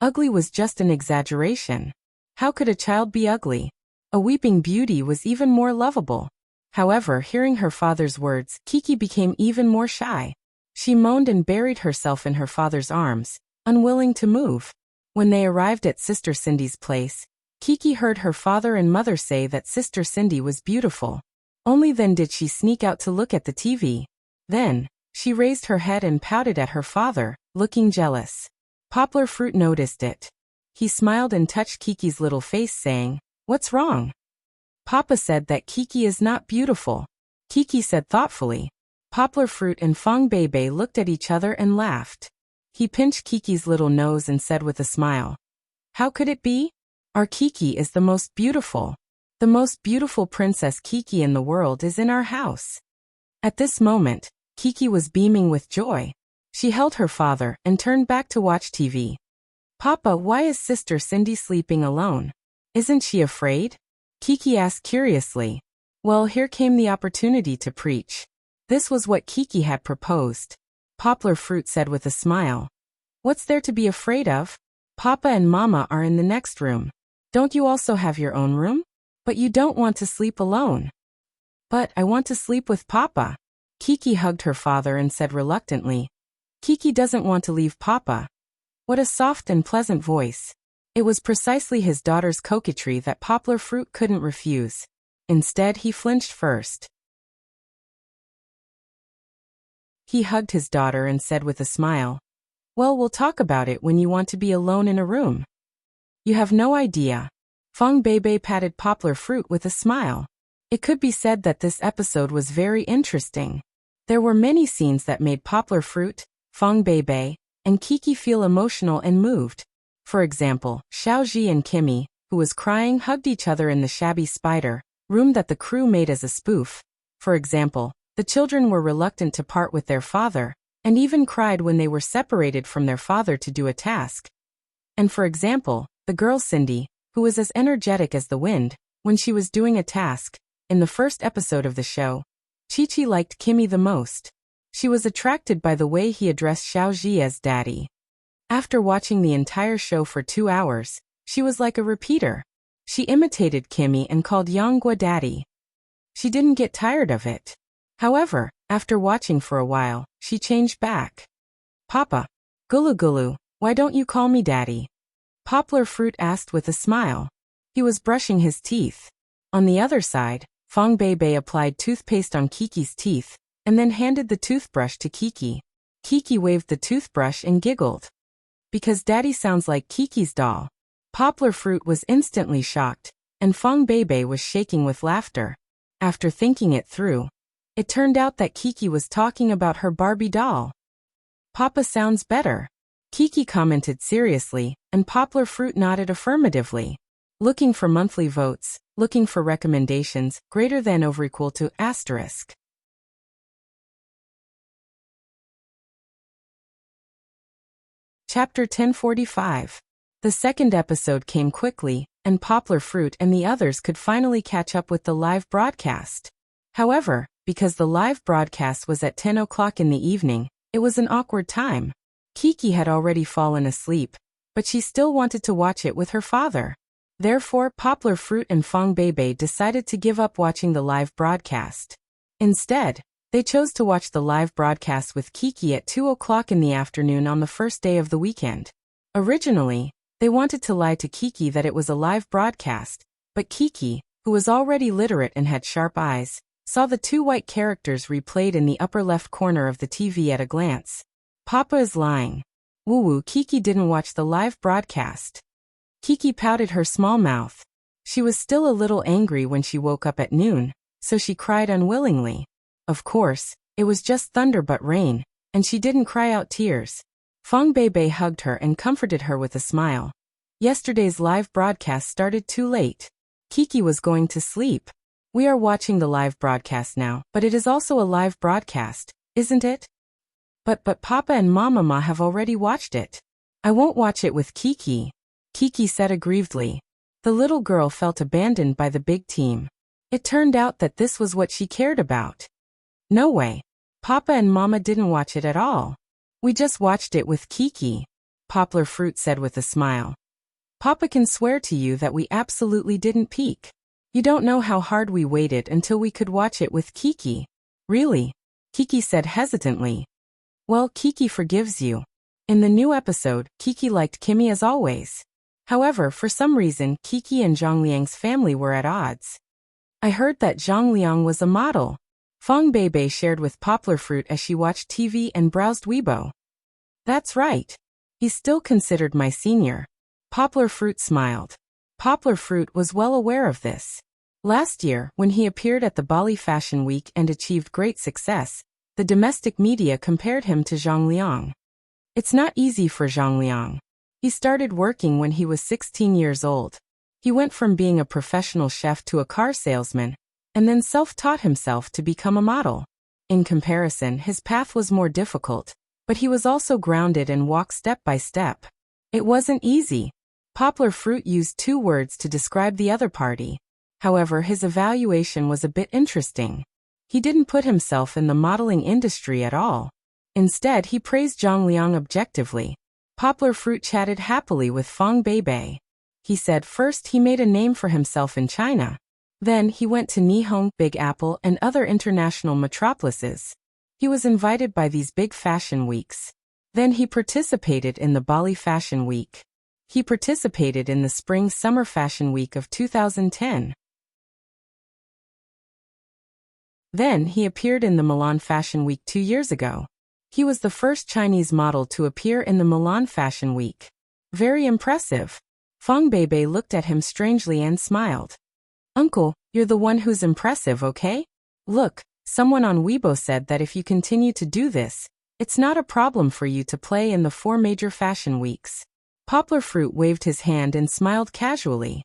Ugly was just an exaggeration. How could a child be ugly? A weeping beauty was even more lovable. However, hearing her father's words, Kiki became even more shy. She moaned and buried herself in her father's arms, unwilling to move. When they arrived at Sister Cindy's place, Kiki heard her father and mother say that Sister Cindy was beautiful. Only then did she sneak out to look at the TV. Then, she raised her head and pouted at her father, looking jealous. Poplar Fruit noticed it. He smiled and touched Kiki's little face, saying, What's wrong? Papa said that Kiki is not beautiful. Kiki said thoughtfully. Poplar Fruit and Fong Bebe looked at each other and laughed. He pinched Kiki's little nose and said with a smile, How could it be? Our Kiki is the most beautiful. The most beautiful Princess Kiki in the world is in our house. At this moment, Kiki was beaming with joy. She held her father and turned back to watch TV. Papa, why is Sister Cindy sleeping alone? Isn't she afraid? Kiki asked curiously. Well, here came the opportunity to preach. This was what Kiki had proposed. Poplar Fruit said with a smile. What's there to be afraid of? Papa and Mama are in the next room. Don't you also have your own room? But you don't want to sleep alone. But I want to sleep with Papa. Kiki hugged her father and said reluctantly. Kiki doesn't want to leave Papa. What a soft and pleasant voice. It was precisely his daughter's coquetry that Poplar Fruit couldn't refuse. Instead, he flinched first. He hugged his daughter and said with a smile, Well, we'll talk about it when you want to be alone in a room. You have no idea. Fong Bebe patted Poplar Fruit with a smile. It could be said that this episode was very interesting. There were many scenes that made Poplar Fruit, Fong Bebe, and Kiki feel emotional and moved. For example, Xiaoji and Kimmy, who was crying, hugged each other in the shabby spider room that the crew made as a spoof. For example, the children were reluctant to part with their father, and even cried when they were separated from their father to do a task. And for example, the girl Cindy, who was as energetic as the wind, when she was doing a task. In the first episode of the show, Chi-Chi liked Kimmy the most. She was attracted by the way he addressed Xiaoji as daddy. After watching the entire show for 2 hours, she was like a repeater. She imitated Kimmy and called Yonggwa daddy. She didn't get tired of it. However, after watching for a while, she changed back. Papa. Gulu Gulu, why don't you call me daddy? Poplar Fruit asked with a smile. He was brushing his teeth. On the other side, Fong Beibei applied toothpaste on Kiki's teeth, and then handed the toothbrush to Kiki. Kiki waved the toothbrush and giggled. Because daddy sounds like Kiki's doll. Poplar Fruit was instantly shocked, and Fong Beibei was shaking with laughter. After thinking it through, it turned out that Kiki was talking about her Barbie doll. Papa sounds better, Kiki commented seriously, and Poplar Fruit nodded affirmatively. Looking for monthly votes, looking for recommendations, greater than over equal to asterisk. Chapter 1045. The second episode came quickly, and Poplar Fruit and the others could finally catch up with the live broadcast. However, because the live broadcast was at 10 o'clock in the evening, it was an awkward time. Kiki had already fallen asleep, but she still wanted to watch it with her father. Therefore, Poplar Fruit and Fong Beibei decided to give up watching the live broadcast. Instead, they chose to watch the live broadcast with Kiki at 2 o'clock in the afternoon on the first day of the weekend. Originally, they wanted to lie to Kiki that it was a live broadcast, but Kiki, who was already literate and had sharp eyes, saw the 2 white characters replayed in the upper left corner of the TV at a glance. Papa is lying. Woo-woo, Kiki didn't watch the live broadcast. Kiki pouted her small mouth. She was still a little angry when she woke up at noon, so she cried unwillingly. Of course, it was just thunder but rain, and she didn't cry out tears. Fong Beibei hugged her and comforted her with a smile. Yesterday's live broadcast started too late. Kiki was going to sleep. We are watching the live broadcast now, but it is also a live broadcast, isn't it? But Papa and Mama have already watched it. I won't watch it with Kiki, Kiki said aggrievedly. The little girl felt abandoned by the big team. It turned out that this was what she cared about. No way. Papa and Mama didn't watch it at all. We just watched it with Kiki, Poplar Fruit said with a smile. Papa can swear to you that we absolutely didn't peek. You don't know how hard we waited until we could watch it with Kiki. Really? Kiki said hesitantly. Well, Kiki forgives you. In the new episode, Kiki liked Kimmy as always. However, for some reason, Kiki and Zhang Liang's family were at odds. I heard that Zhang Liang was a model, Fong Beibei shared with Poplar Fruit as she watched TV and browsed Weibo. That's right. He's still considered my senior. Poplar Fruit smiled. Poplar Fruit was well aware of this. Last year, when he appeared at the Bali Fashion Week and achieved great success, the domestic media compared him to Zhang Liang. It's not easy for Zhang Liang. He started working when he was 16 years old. He went from being a professional chef to a car salesman, and then self-taught himself to become a model. In comparison, his path was more difficult, but he was also grounded and walked step by step. It wasn't easy. Poplar Fruit used 2 words to describe the other party. However, his evaluation was a bit interesting. He didn't put himself in the modeling industry at all. Instead, he praised Zhang Liang objectively. Poplar Fruit chatted happily with Fong Beibei. He said first he made a name for himself in China. Then he went to Nihon, Big Apple, and other international metropolises. He was invited by these big fashion weeks. Then he participated in the Bali Fashion Week. He participated in the Spring-Summer Fashion Week of 2010. Then he appeared in the Milan Fashion Week 2 years ago. He was the first Chinese model to appear in the Milan Fashion Week. Very impressive. Fong Beibei looked at him strangely and smiled. Uncle, you're the one who's impressive, okay? Look, someone on Weibo said that if you continue to do this, it's not a problem for you to play in the 4 major fashion weeks. Poplar Fruit waved his hand and smiled casually.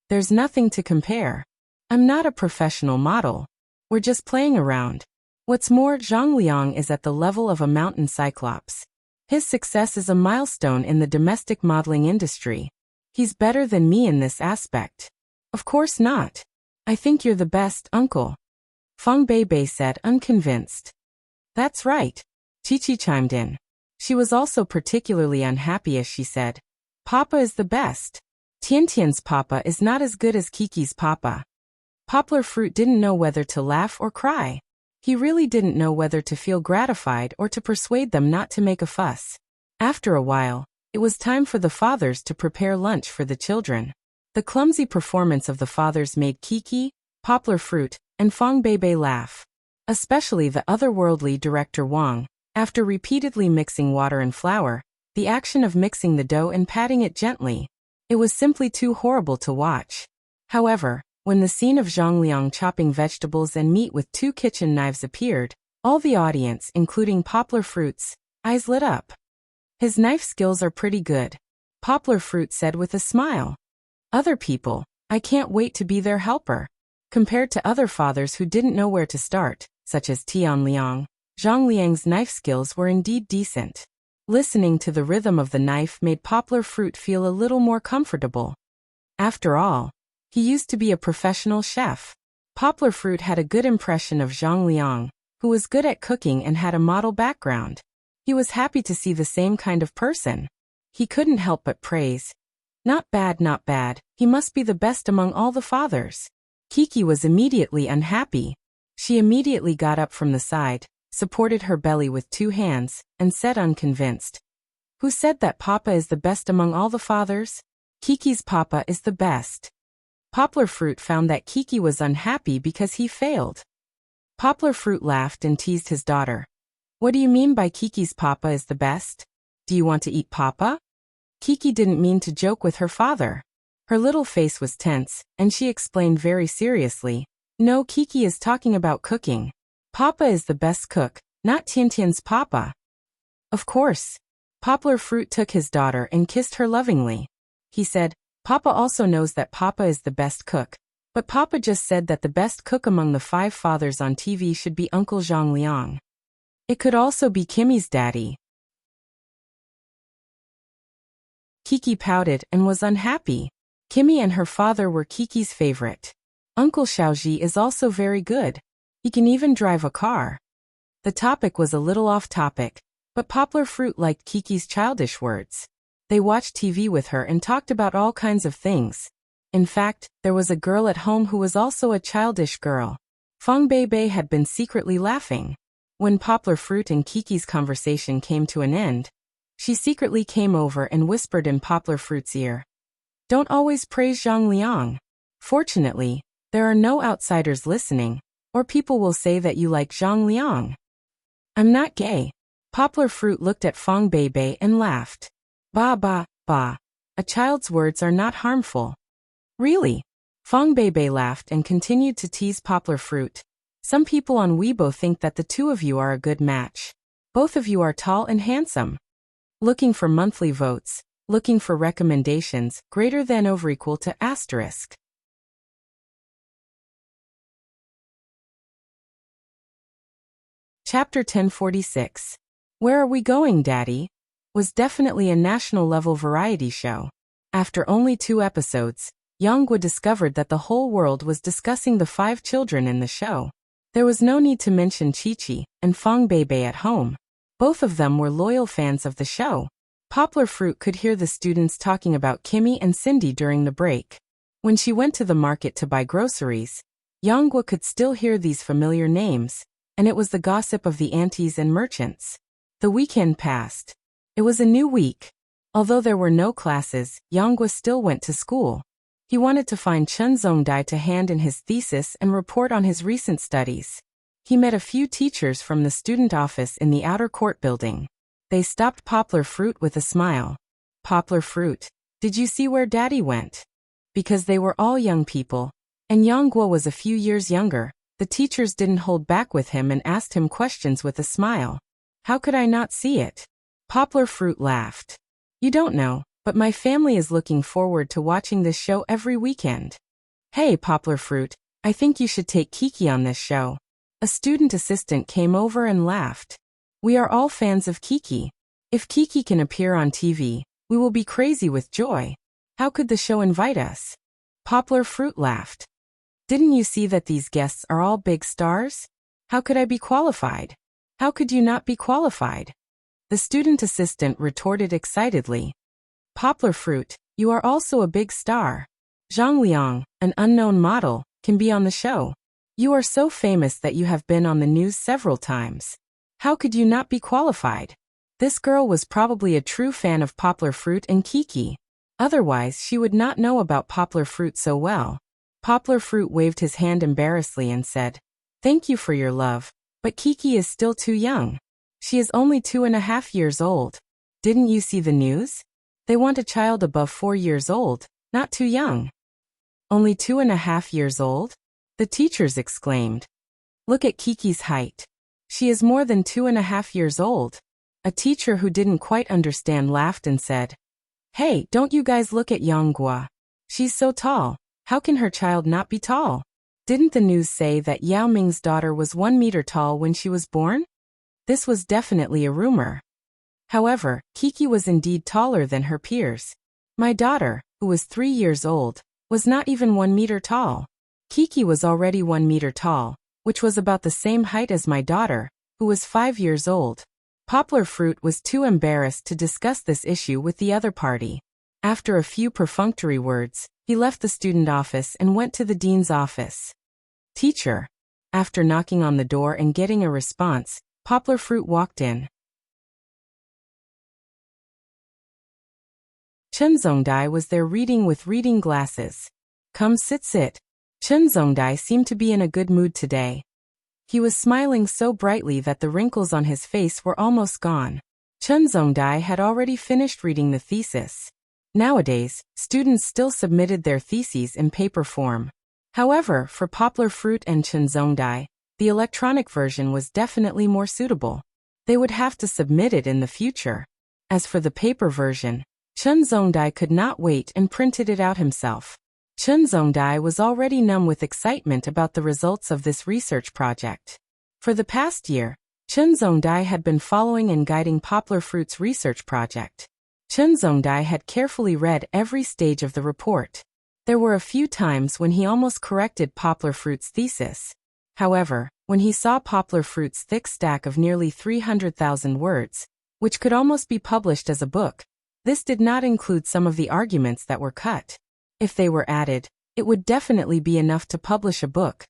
There's nothing to compare. I'm not a professional model. We're just playing around. What's more, Zhang Liang is at the level of a mountain cyclops. His success is a milestone in the domestic modeling industry. He's better than me in this aspect. Of course not. I think you're the best, uncle. Fang Beibei said, unconvinced. That's right. Chi-Chi chimed in. She was also particularly unhappy as she said, Papa is the best. Tiantian's papa is not as good as Kiki's papa. Poplar Fruit didn't know whether to laugh or cry. He really didn't know whether to feel gratified or to persuade them not to make a fuss. After a while, it was time for the fathers to prepare lunch for the children. The clumsy performance of the fathers made Kiki, Poplar Fruit, and Fang Beibei laugh. Especially the otherworldly director Wang. After repeatedly mixing water and flour, the action of mixing the dough and patting it gently, it was simply too horrible to watch. However, when the scene of Zhang Liang chopping vegetables and meat with 2 kitchen knives appeared, all the audience, including Poplar Fruit's, eyes lit up. His knife skills are pretty good, Poplar Fruit said with a smile. Other people, I can't wait to be their helper. Compared to other fathers who didn't know where to start, such as Tian Liang, Zhang Liang's knife skills were indeed decent. Listening to the rhythm of the knife made Poplar Fruit feel a little more comfortable. After all, he used to be a professional chef. Poplar Fruit had a good impression of Zhang Liang, who was good at cooking and had a model background. He was happy to see the same kind of person. He couldn't help but praise. Not bad, not bad, he must be the best among all the fathers. Kiki was immediately unhappy. She immediately got up from the side, supported her belly with 2 hands, and said unconvinced. Who said that Papa is the best among all the fathers? Kiki's Papa is the best. Poplar Fruit found that Kiki was unhappy because he failed. Poplar Fruit laughed and teased his daughter. What do you mean by Kiki's Papa is the best? Do you want to eat Papa? Kiki didn't mean to joke with her father. Her little face was tense, and she explained very seriously. No, Kiki is talking about cooking. Papa is the best cook, not Tiantian's papa. Of course. Poplar Fruit took his daughter and kissed her lovingly. He said, Papa also knows that Papa is the best cook. But Papa just said that the best cook among the 5 fathers on TV should be Uncle Zhang Liang. It could also be Kimmy's daddy. Kiki pouted and was unhappy. Kimmy and her father were Kiki's favorite. Uncle Xiaoji is also very good. He can even drive a car. The topic was a little off topic, but Poplar Fruit liked Kiki's childish words. They watched TV with her and talked about all kinds of things. In fact, there was a girl at home who was also a childish girl. Fang Beibei had been secretly laughing. When Poplar Fruit and Kiki's conversation came to an end, she secretly came over and whispered in Poplar Fruit's ear. Don't always praise Zhang Liang. Fortunately, there are no outsiders listening, or people will say that you like Zhang Liang. I'm not gay. Poplar Fruit looked at Fang Beibei and laughed. Ba ba, ba. A child's words are not harmful. Really? Fang Beibei laughed and continued to tease Poplar Fruit. Some people on Weibo think that the 2 of you are a good match. Both of you are tall and handsome. Looking for monthly votes. Looking for recommendations, greater than over equal to asterisk. Chapter 1046. Where Are We Going, Daddy? Was definitely a national-level variety show. After only 2 episodes, Yonghua discovered that the whole world was discussing the 5 children in the show. There was no need to mention Chi-Chi and Fang Beibei at home. Both of them were loyal fans of the show. Poplar Fruit could hear the students talking about Kimmy and Cindy during the break. When she went to the market to buy groceries, Yonghua could still hear these familiar names, and it was the gossip of the aunties and merchants. The weekend passed. It was a new week. Although there were no classes, Yonghua still went to school. He wanted to find Chen Zongdai to hand in his thesis and report on his recent studies. He met a few teachers from the student office in the outer court building. They stopped Poplar Fruit with a smile. Poplar Fruit, did you see where Daddy went? Because they were all young people, and Yonghua was a few years younger, the teachers didn't hold back with him and asked him questions with a smile. How could I not see it? Poplar Fruit laughed. You don't know, but my family is looking forward to watching this show every weekend. Hey, Poplar Fruit, I think you should take Kiki on this show. A student assistant came over and laughed. We are all fans of Kiki. If Kiki can appear on TV, we will be crazy with joy. How could the show invite us? Poplar Fruit laughed. Didn't you see that these guests are all big stars? How could I be qualified? How could you not be qualified? The student assistant retorted excitedly. Poplar Fruit, you are also a big star. Zhang Liang, an unknown model, can be on the show. You are so famous that you have been on the news several times. How could you not be qualified? This girl was probably a true fan of Poplar Fruit and Kiki. Otherwise, she would not know about Poplar Fruit so well. Poplar Fruit waved his hand embarrassedly and said, "Thank you for your love, but Kiki is still too young. She is only 2.5 years old. Didn't you see the news? They want a child above 4 years old, not too young." Only 2.5 years old? The teachers exclaimed. Look at Kiki's height. She is more than 2.5 years old. A teacher who didn't quite understand laughed and said, "Hey, don't you guys look at Yanghua. She's so tall. How can her child not be tall? Didn't the news say that Yao Ming's daughter was 1 meter tall when she was born?" This was definitely a rumor. However, Kiki was indeed taller than her peers. My daughter, who was 3 years old, was not even 1 meter tall. Kiki was already 1 meter tall, which was about the same height as my daughter, who was 5 years old. Poplar Fruit was too embarrassed to discuss this issue with the other party. After a few perfunctory words, he left the student office and went to the dean's office. Teacher. After knocking on the door and getting a response, Poplar Fruit walked in. Chen Zongdai was there reading with reading glasses. Come sit. Chen Zongdai seemed to be in a good mood today. He was smiling so brightly that the wrinkles on his face were almost gone. Chen Zongdai had already finished reading the thesis. Nowadays, students still submitted their theses in paper form. However, for Poplar Fruit and Chen Zongdai, the electronic version was definitely more suitable. They would have to submit it in the future. As for the paper version, Chen Zongdai could not wait and printed it out himself. Chen Zongdai was already numb with excitement about the results of this research project. For the past year, Chen Zongdai had been following and guiding Poplar Fruit's research project. Chen Zongdai had carefully read every stage of the report. There were a few times when he almost corrected Poplar Fruit's thesis. However, when he saw Poplar Fruit's thick stack of nearly 300,000 words, which could almost be published as a book, this did not include some of the arguments that were cut. If they were added, it would definitely be enough to publish a book.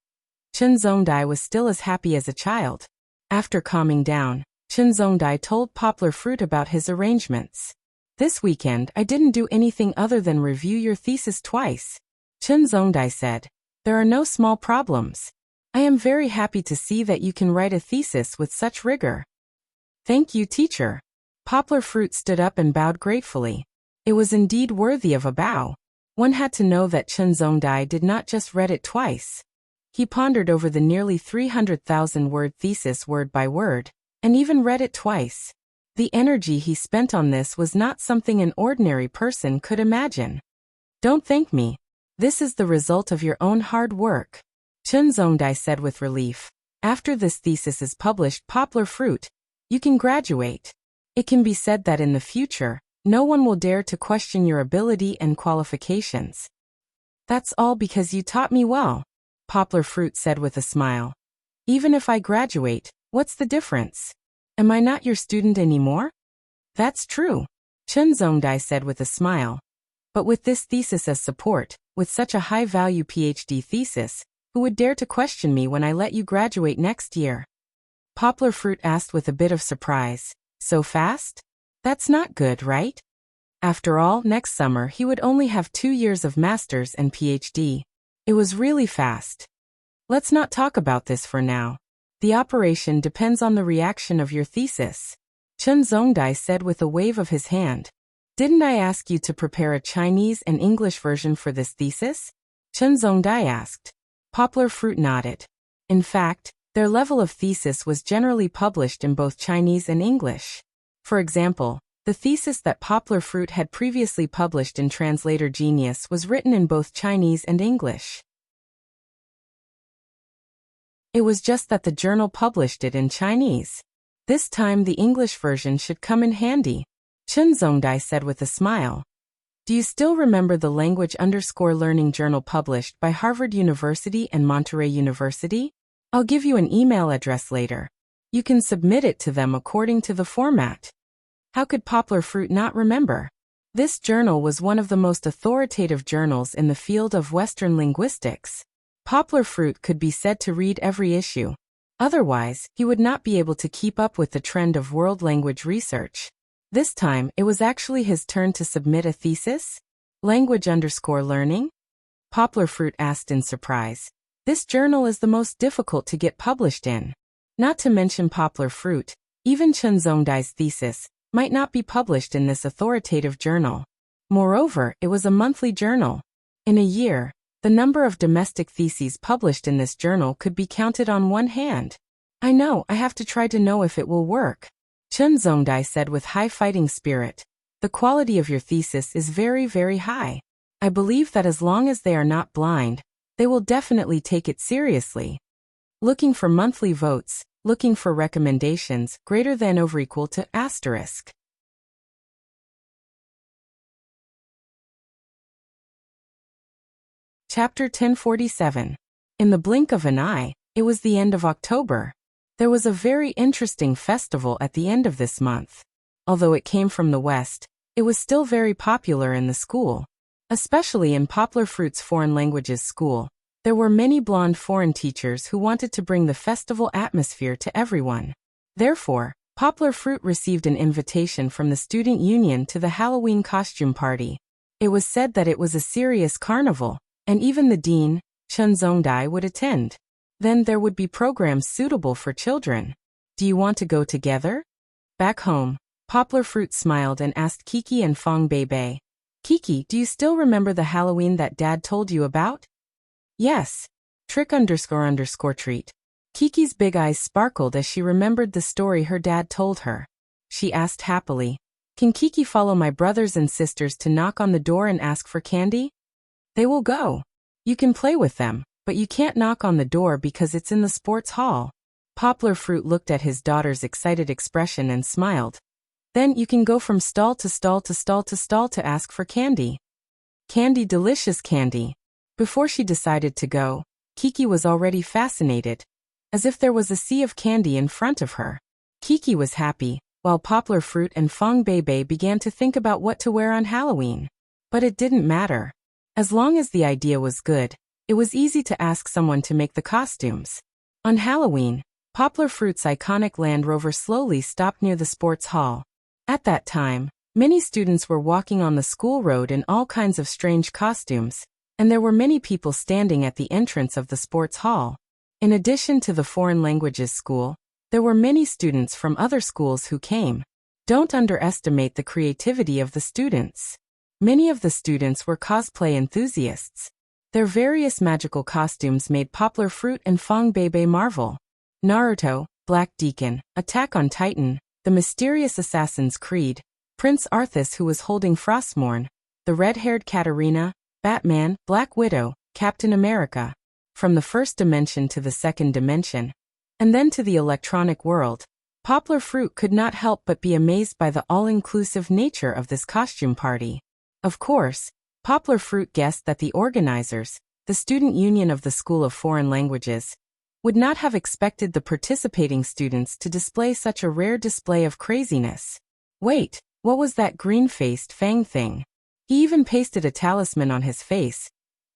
Chen Zongdai was still as happy as a child. After calming down, Chen Zongdai told Poplar Fruit about his arrangements. This weekend I didn't do anything other than review your thesis twice. Chen Zongdai said, there are no small problems. I am very happy to see that you can write a thesis with such rigor. Thank you, teacher. Poplar Fruit stood up and bowed gratefully. It was indeed worthy of a bow. One had to know that Chen Zongdai did not just read it twice. He pondered over the nearly 300,000 word thesis word by word, and even read it twice. The energy he spent on this was not something an ordinary person could imagine. Don't thank me. This is the result of your own hard work. Chen Zongdai said with relief. After this thesis is published, Poplar Fruit, you can graduate. It can be said that in the future, no one will dare to question your ability and qualifications. That's all because you taught me well, Poplar Fruit said with a smile. Even if I graduate, what's the difference? Am I not your student anymore? That's true, Chen Zongdai said with a smile. But with this thesis as support, with such a high-value PhD thesis, who would dare to question me when I let you graduate next year? Poplar Fruit asked with a bit of surprise. So fast? That's not good, right? After all, next summer he would only have 2 years of master's and PhD. It was really fast. Let's not talk about this for now. The operation depends on the reaction of your thesis, Chen Zongdai said with a wave of his hand. Didn't I ask you to prepare a Chinese and English version for this thesis? Chen Zongdai asked. Poplar Fruit nodded. In fact, their level of thesis was generally published in both Chinese and English. For example, the thesis that Poplar Fruit had previously published in Translator Genius was written in both Chinese and English. It was just that the journal published it in Chinese. This time the English version should come in handy, Chen Zongdai said with a smile. Do you still remember the language_learning journal published by Harvard University and Monterey University? I'll give you an email address later. You can submit it to them according to the format. How could Poplar Fruit not remember? This journal was one of the most authoritative journals in the field of Western linguistics. Poplar Fruit could be said to read every issue. Otherwise, he would not be able to keep up with the trend of world language research. This time, it was actually his turn to submit a thesis? Language_learning? Poplar Fruit asked in surprise. This journal is the most difficult to get published in. Not to mention Poplar Fruit, even Chen Zhongdai's thesis might not be published in this authoritative journal. Moreover, it was a monthly journal. In a year, the number of domestic theses published in this journal could be counted on one hand. I know, I have to try to know if it will work. Chen Zhongdai said with high fighting spirit. The quality of your thesis is very, very high. I believe that as long as they are not blind, they will definitely take it seriously. Looking for monthly votes, looking for recommendations greater than or equal to *. Chapter 1047. In the blink of an eye, it was the end of October. There was a very interesting festival at the end of this month. Although it came from the West, it was still very popular in the school. Especially in Poplar Fruit's foreign languages school, there were many blonde foreign teachers who wanted to bring the festival atmosphere to everyone. Therefore, Poplar Fruit received an invitation from the student union to the Halloween costume party. It was said that it was a serious carnival, and even the dean, Chen Zhongdai, would attend. Then there would be programs suitable for children. Do you want to go together? Back home, Poplar Fruit smiled and asked Kiki and Fong Beibei. Kiki, do you still remember the Halloween that Dad told you about? Yes. Trick__treat. Kiki's big eyes sparkled as she remembered the story her dad told her. She asked happily, Can Kiki follow my brothers and sisters to knock on the door and ask for candy? They will go. You can play with them, but you can't knock on the door because it's in the sports hall. Poplar Fruit looked at his daughter's excited expression and smiled. Then you can go from stall to stall to stall to stall to ask for candy. Candy, delicious candy. Before she decided to go, Kiki was already fascinated, as if there was a sea of candy in front of her. Kiki was happy, while Poplar Fruit and Fong Beibei began to think about what to wear on Halloween. But it didn't matter. As long as the idea was good, it was easy to ask someone to make the costumes. On Halloween, Poplar Fruit's iconic Land Rover slowly stopped near the sports hall. At that time, many students were walking on the school road in all kinds of strange costumes, and there were many people standing at the entrance of the sports hall. In addition to the foreign languages school, there were many students from other schools who came. Don't underestimate the creativity of the students. Many of the students were cosplay enthusiasts. Their various magical costumes made Poplar Fruit and Fong Beibei marvel. Naruto, Black Deacon, Attack on Titan, the mysterious Assassin's Creed, Prince Arthas who was holding Frostmourne, the red-haired Katarina, Batman, Black Widow, Captain America. From the first dimension to the second dimension, and then to the electronic world, Poplar Fruit could not help but be amazed by the all-inclusive nature of this costume party. Of course, Poplar Fruit guessed that the organizers, the Student Union of the School of Foreign Languages, would not have expected the participating students to display such a rare display of craziness. Wait, what was that green-faced Fang thing? He even pasted a talisman on his face,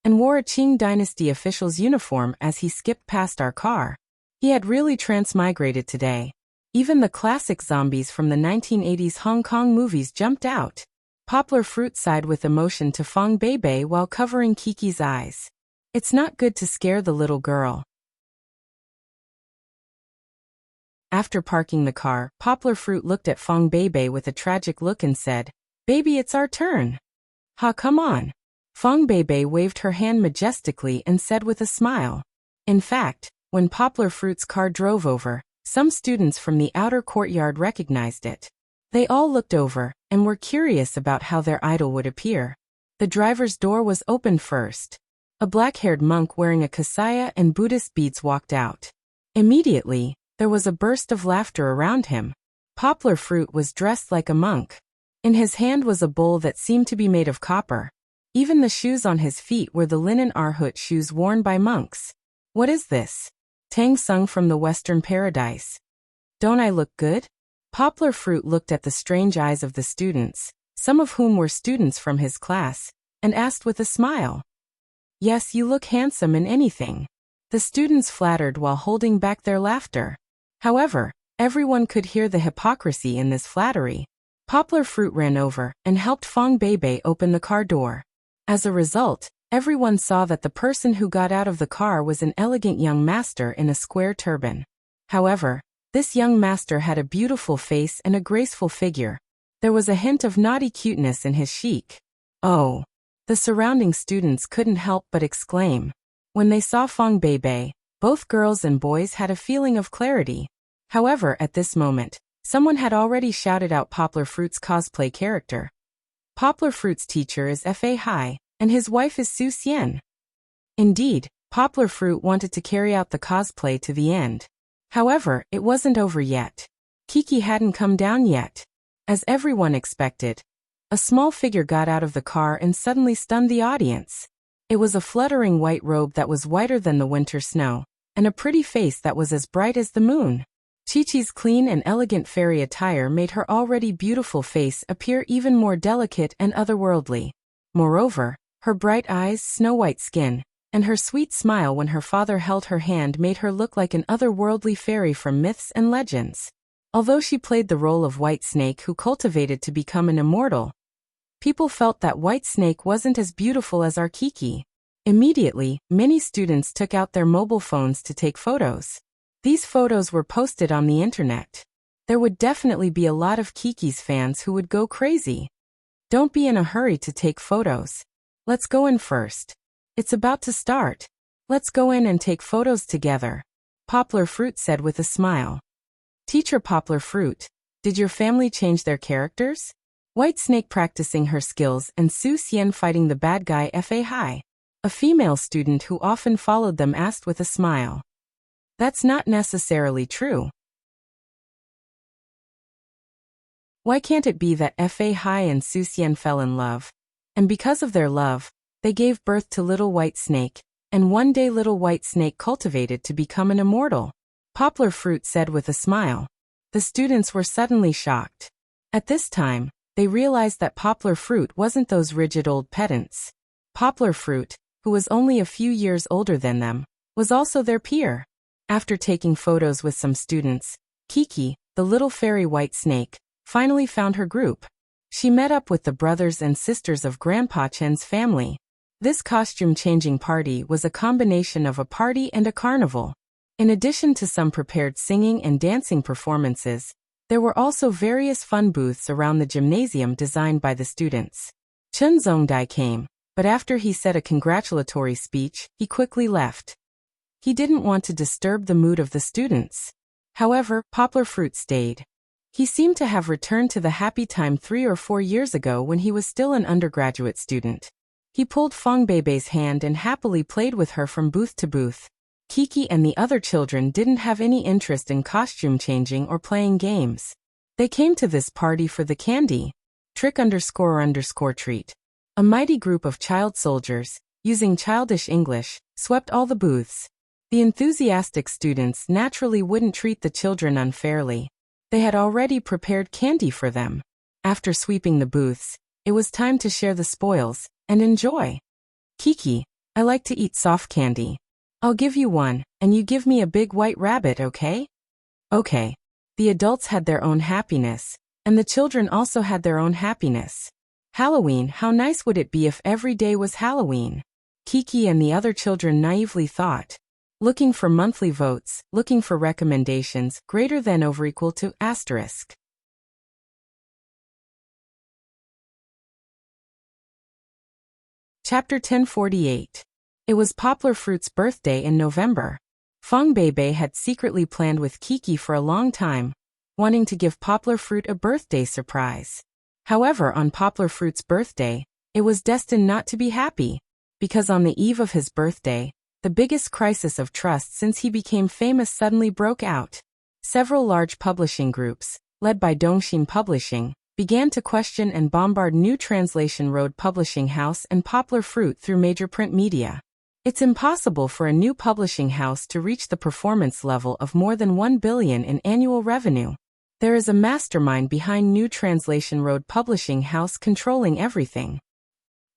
and wore a Qing Dynasty official's uniform as he skipped past our car. He had really transmigrated today. Even the classic zombies from the 1980s Hong Kong movies jumped out. Poplar Fruit sighed with emotion to Fong Beibei while covering Kiki's eyes. It's not good to scare the little girl. After parking the car, Poplar Fruit looked at Fong Beibei with a tragic look and said, Baby, it's our turn. Ha, come on. Fong Beibei waved her hand majestically and said with a smile. In fact, when Poplar Fruit's car drove over, some students from the outer courtyard recognized it. They all looked over and were curious about how their idol would appear. The driver's door was opened first. A black-haired monk wearing a kasaya and Buddhist beads walked out. Immediately, there was a burst of laughter around him. Poplar Fruit was dressed like a monk. In his hand was a bowl that seemed to be made of copper. Even the shoes on his feet were the linen Arhut shoes worn by monks. What is this? Tang sung from the Western Paradise. Don't I look good? Poplar Fruit looked at the strange eyes of the students, some of whom were students from his class, and asked with a smile. Yes, you look handsome in anything. The students flattered while holding back their laughter. However, everyone could hear the hypocrisy in this flattery. Poplar Fruit ran over and helped Fong Beibei open the car door. As a result, everyone saw that the person who got out of the car was an elegant young master in a square turban. However, this young master had a beautiful face and a graceful figure. There was a hint of naughty cuteness in his chic. Oh! The surrounding students couldn't help but exclaim. When they saw Fong Beibei, both girls and boys had a feeling of clarity. However, at this moment, someone had already shouted out Poplar Fruit's cosplay character. Poplar Fruit's teacher is Fa Hai, and his wife is Su Xian. Indeed, Poplar Fruit wanted to carry out the cosplay to the end. However, it wasn't over yet. Kiki hadn't come down yet. As everyone expected, a small figure got out of the car and suddenly stunned the audience. It was a fluttering white robe that was whiter than the winter snow, and a pretty face that was as bright as the moon. Chi-Chi's clean and elegant fairy attire made her already beautiful face appear even more delicate and otherworldly. Moreover, her bright eyes, snow-white skin, and her sweet smile when her father held her hand made her look like an otherworldly fairy from myths and legends. Although she played the role of White Snake who cultivated to become an immortal, people felt that White Snake wasn't as beautiful as our Kiki. Immediately, many students took out their mobile phones to take photos. These photos were posted on the internet. There would definitely be a lot of Kiki's fans who would go crazy. Don't be in a hurry to take photos. Let's go in first. It's about to start. Let's go in and take photos together, Poplar Fruit said with a smile. Teacher Poplar Fruit, did your family change their characters? White Snake practicing her skills and Su Xian fighting the bad guy Fa Hai. A female student who often followed them asked with a smile. That's not necessarily true. Why can't it be that Fa Hai and Su Xian fell in love? And because of their love, they gave birth to Little White Snake, and one day Little White Snake cultivated to become an immortal, Poplar Fruit said with a smile. The students were suddenly shocked. At this time, they realized that Poplar Fruit wasn't those rigid old pedants. Poplar Fruit, who was only a few years older than them, was also their peer. After taking photos with some students, Kiki, the little fairy White Snake, finally found her group. She met up with the brothers and sisters of Grandpa Chen's family. This costume-changing party was a combination of a party and a carnival. In addition to some prepared singing and dancing performances, there were also various fun booths around the gymnasium designed by the students. Chen Zongdai came, but after he said a congratulatory speech, he quickly left. He didn't want to disturb the mood of the students. However, Poplar Fruit stayed. He seemed to have returned to the happy time 3 or 4 years ago when he was still an undergraduate student. He pulled Fong Beibei's hand and happily played with her from booth to booth. Kiki and the other children didn't have any interest in costume changing or playing games. They came to this party for the candy. Trick__treat. A mighty group of child soldiers, using childish English, swept all the booths. The enthusiastic students naturally wouldn't treat the children unfairly. They had already prepared candy for them. After sweeping the booths, it was time to share the spoils and enjoy. Kiki, I like to eat soft candy. I'll give you one, and you give me a big white rabbit, okay? Okay. The adults had their own happiness, and the children also had their own happiness. Halloween, how nice would it be if every day was Halloween? Kiki and the other children naively thought. Looking for monthly votes, looking for recommendations, greater than over equal to asterisk. Chapter 1048. It was Poplar Fruit's birthday in November. Fong Beibei had secretly planned with Kiki for a long time, wanting to give Poplar Fruit a birthday surprise. However, on Poplar Fruit's birthday, it was destined not to be happy, because on the eve of his birthday, the biggest crisis of trust since he became famous suddenly broke out. Several large publishing groups, led by Dongxin Publishing, began to question and bombard New Translation Road Publishing House and Poplar Fruit through major print media. It's impossible for a new publishing house to reach the performance level of more than $1 billion in annual revenue. There is a mastermind behind New Translation Road Publishing House controlling everything.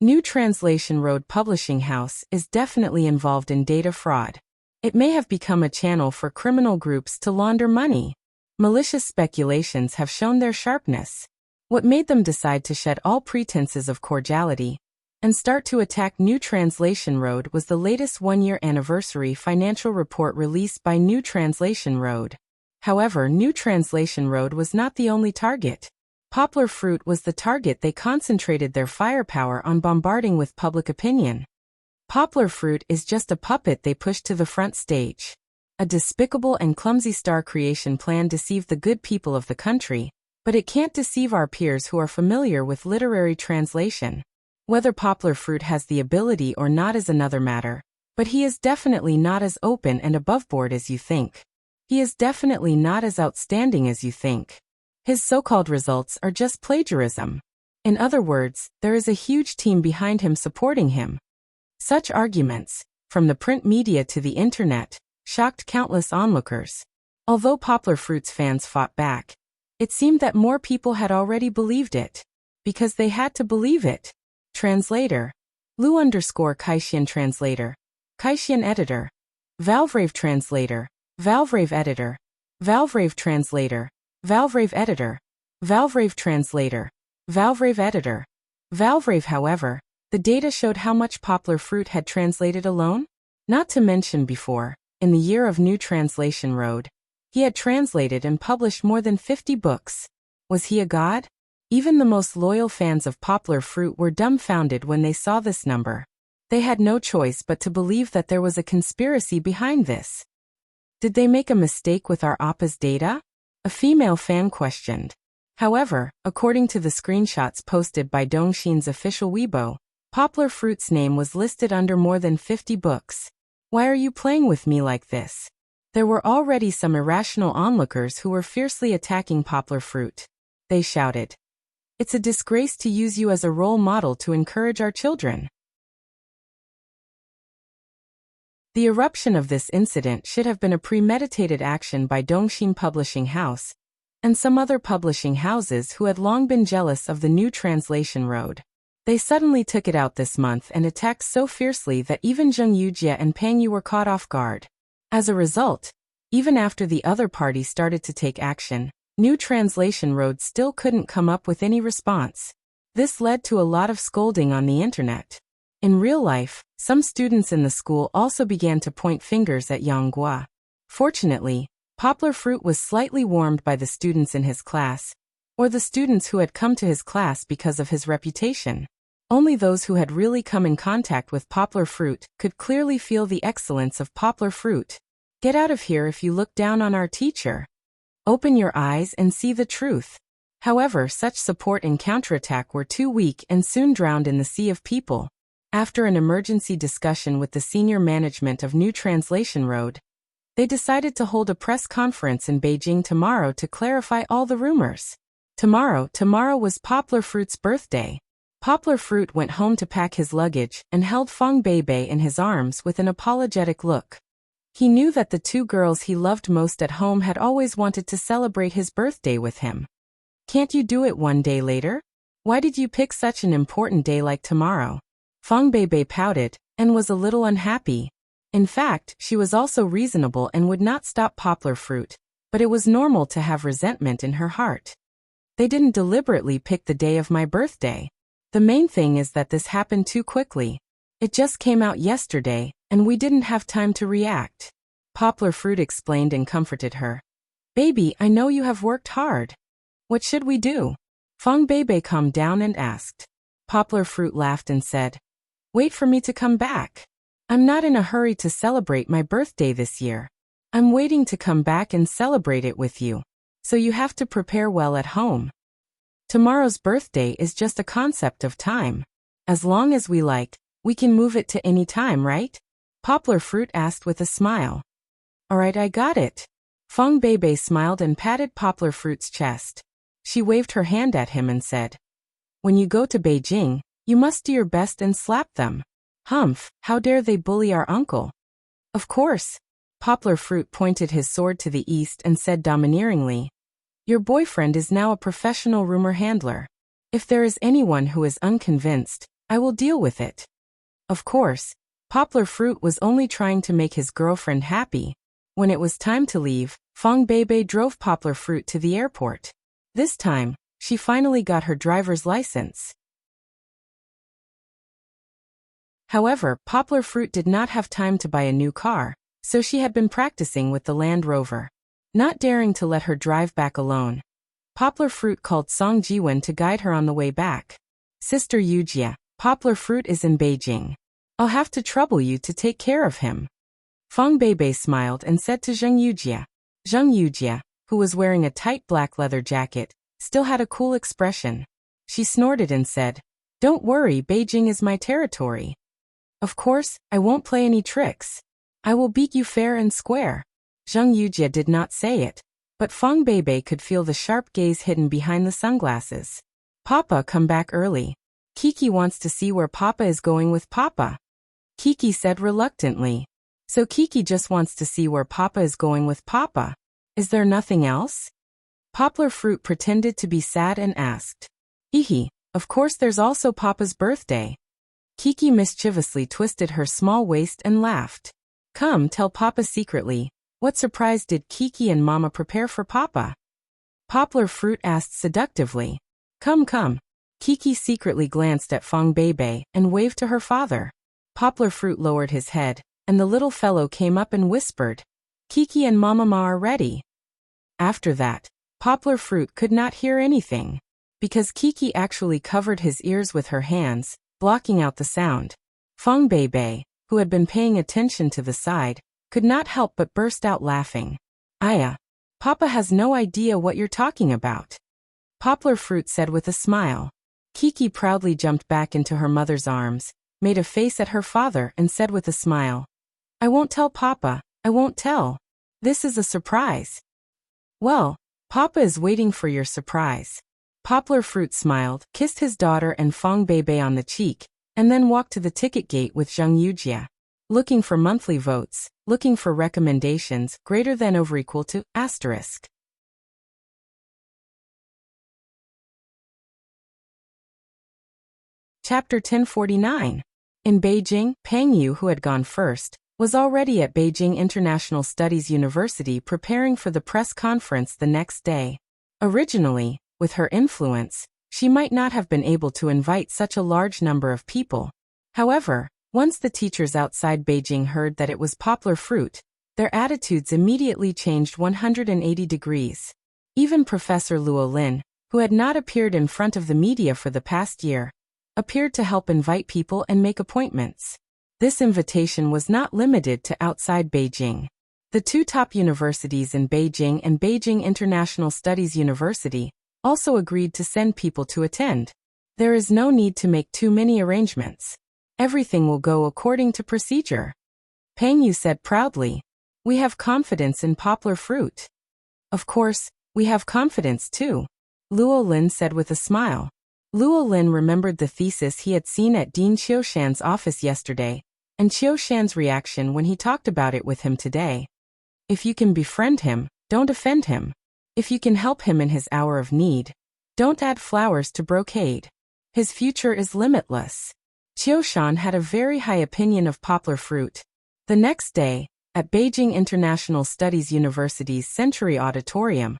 New Translation Road Publishing House is definitely involved in data fraud. It may have become a channel for criminal groups to launder money. Malicious speculations have shown their sharpness. What made them decide to shed all pretenses of cordiality and start to attack New Translation Road was the latest one-year anniversary financial report released by New Translation Road. However, New Translation Road was not the only target. Poplar Fruit was the target they concentrated their firepower on bombarding with public opinion. Poplar Fruit is just a puppet they pushed to the front stage. A despicable and clumsy star creation plan deceived the good people of the country, but it can't deceive our peers who are familiar with literary translation. Whether Poplar Fruit has the ability or not is another matter, but he is definitely not as open and aboveboard as you think. He is definitely not as outstanding as you think. His so-called results are just plagiarism. In other words, there is a huge team behind him supporting him. Such arguments, from the print media to the internet, shocked countless onlookers. Although Poplar Fruit's fans fought back, it seemed that more people had already believed it. Because they had to believe it. Translator. Lu_Kaishian Translator. Kaishian Editor. Valvrave Translator. Valvrave Editor. Valvrave Translator. Valvrave Editor. Valvrave Translator. Valvrave Editor. Valvrave. However, the data showed how much Poplar Fruit had translated alone. Not to mention before, in the year of New Translation Road, he had translated and published more than 50 books. Was he a god? Even the most loyal fans of Poplar Fruit were dumbfounded when they saw this number. They had no choice but to believe that there was a conspiracy behind this. Did they make a mistake with our Appa's data? A female fan questioned. However, according to the screenshots posted by Dongxin's official Weibo, Poplar Fruit's name was listed under more than 50 books. Why are you playing with me like this? There were already some irrational onlookers who were fiercely attacking Poplar Fruit. They shouted, "It's a disgrace to use you as a role model to encourage our children." The eruption of this incident should have been a premeditated action by Dongxin Publishing House and some other publishing houses who had long been jealous of the New Translation Road. They suddenly took it out this month and attacked so fiercely that even Zheng Yujie and Pang Yu were caught off guard. As a result, even after the other party started to take action, New Translation Road still couldn't come up with any response. This led to a lot of scolding on the internet. In real life, some students in the school also began to point fingers at Yang Gua. Fortunately, Poplar Fruit was slightly warmed by the students in his class, or the students who had come to his class because of his reputation. Only those who had really come in contact with Poplar Fruit could clearly feel the excellence of Poplar Fruit. Get out of here if you look down on our teacher. Open your eyes and see the truth. However, such support and counterattack were too weak and soon drowned in the sea of people. After an emergency discussion with the senior management of New Translation Road, they decided to hold a press conference in Beijing tomorrow to clarify all the rumors. Tomorrow was Poplar Fruit's birthday. Poplar Fruit went home to pack his luggage and held Feng Beibei in his arms with an apologetic look. He knew that the two girls he loved most at home had always wanted to celebrate his birthday with him. Can't you do it one day later? Why did you pick such an important day like tomorrow? Feng Beibei pouted and was a little unhappy. In fact, she was also reasonable and would not stop Poplar Fruit, but it was normal to have resentment in her heart. They didn't deliberately pick the day of my birthday. The main thing is that this happened too quickly. It just came out yesterday, and we didn't have time to react. Poplar Fruit explained and comforted her. Baby, I know you have worked hard. What should we do? Feng Beibei calmed down and asked. Poplar Fruit laughed and said, Wait for me to come back. I'm not in a hurry to celebrate my birthday this year. I'm waiting to come back and celebrate it with you. So you have to prepare well at home. Tomorrow's birthday is just a concept of time. As long as we like, we can move it to any time, right? Poplar Fruit asked with a smile. Alright, I got it. Feng Beibei smiled and patted Poplar Fruit's chest. She waved her hand at him and said, "When you go to Beijing, you must do your best and slap them. Humph, how dare they bully our uncle?" "Of course." Poplar Fruit pointed his sword to the east and said domineeringly, "Your boyfriend is now a professional rumor handler. If there is anyone who is unconvinced, I will deal with it." Of course, Poplar Fruit was only trying to make his girlfriend happy. When it was time to leave, Fong Beibei drove Poplar Fruit to the airport. This time, she finally got her driver's license. However, Poplar Fruit did not have time to buy a new car, so she had been practicing with the Land Rover. Not daring to let her drive back alone, Poplar Fruit called Song Jiwen to guide her on the way back. "Sister Yujia, Poplar Fruit is in Beijing. I'll have to trouble you to take care of him." Fong Beibei smiled and said to Zheng Yujia. Zheng Yujia, who was wearing a tight black leather jacket, still had a cool expression. She snorted and said, "Don't worry, Beijing is my territory. Of course, I won't play any tricks. I will beat you fair and square." Zheng Yujia did not say it, but Fong Beibei could feel the sharp gaze hidden behind the sunglasses. "Papa, come back early. Kiki wants to see where Papa is going with Papa." Kiki said reluctantly. "So Kiki just wants to see where Papa is going with Papa. Is there nothing else?" Poplar Fruit pretended to be sad and asked, "Hihi, of course there's also Papa's birthday." Kiki mischievously twisted her small waist and laughed. "Come, tell Papa secretly. What surprise did Kiki and Mama prepare for Papa?" Poplar Fruit asked seductively. Come. Kiki secretly glanced at Fong Beibei and waved to her father. Poplar Fruit lowered his head, and the little fellow came up and whispered, "Kiki and Mama are ready." After that, Poplar Fruit could not hear anything, because Kiki actually covered his ears with her hands, blocking out the sound. Fong Beibei, who had been paying attention to the side, could not help but burst out laughing. "Aya, Papa has no idea what you're talking about," Poplar Fruit said with a smile. Kiki proudly jumped back into her mother's arms, made a face at her father and said with a smile, "I won't tell Papa, I won't tell. This is a surprise." "Well, Papa is waiting for your surprise." Poplar Fruit smiled, kissed his daughter and Fong Beibei on the cheek, and then walked to the ticket gate with Zheng Yujia. Looking for monthly votes, looking for recommendations greater than over equal to asterisk. Chapter 1049. In Beijing, Pang Yu, who had gone first, was already at Beijing International Studies University preparing for the press conference the next day. Originally, with her influence, she might not have been able to invite such a large number of people. However, once the teachers outside Beijing heard that it was Poplar Fruit, their attitudes immediately changed 180 degrees. Even Professor Luo Lin, who had not appeared in front of the media for the past year, appeared to help invite people and make appointments. This invitation was not limited to outside Beijing. The two top universities in Beijing and Beijing International Studies University also agreed to send people to attend. There is no need to make too many arrangements. Everything will go according to procedure. Pang Yu said proudly, "We have confidence in Poplar Fruit." "Of course, we have confidence too," Luo Lin said with a smile. Luo Lin remembered the thesis he had seen at Dean Qiushan's office yesterday, and Qiushan's reaction when he talked about it with him today. If you can befriend him, don't offend him. If you can help him in his hour of need, don't add flowers to brocade. His future is limitless. Qiushan had a very high opinion of Poplar Fruit. The next day, at Beijing International Studies University's Century Auditorium,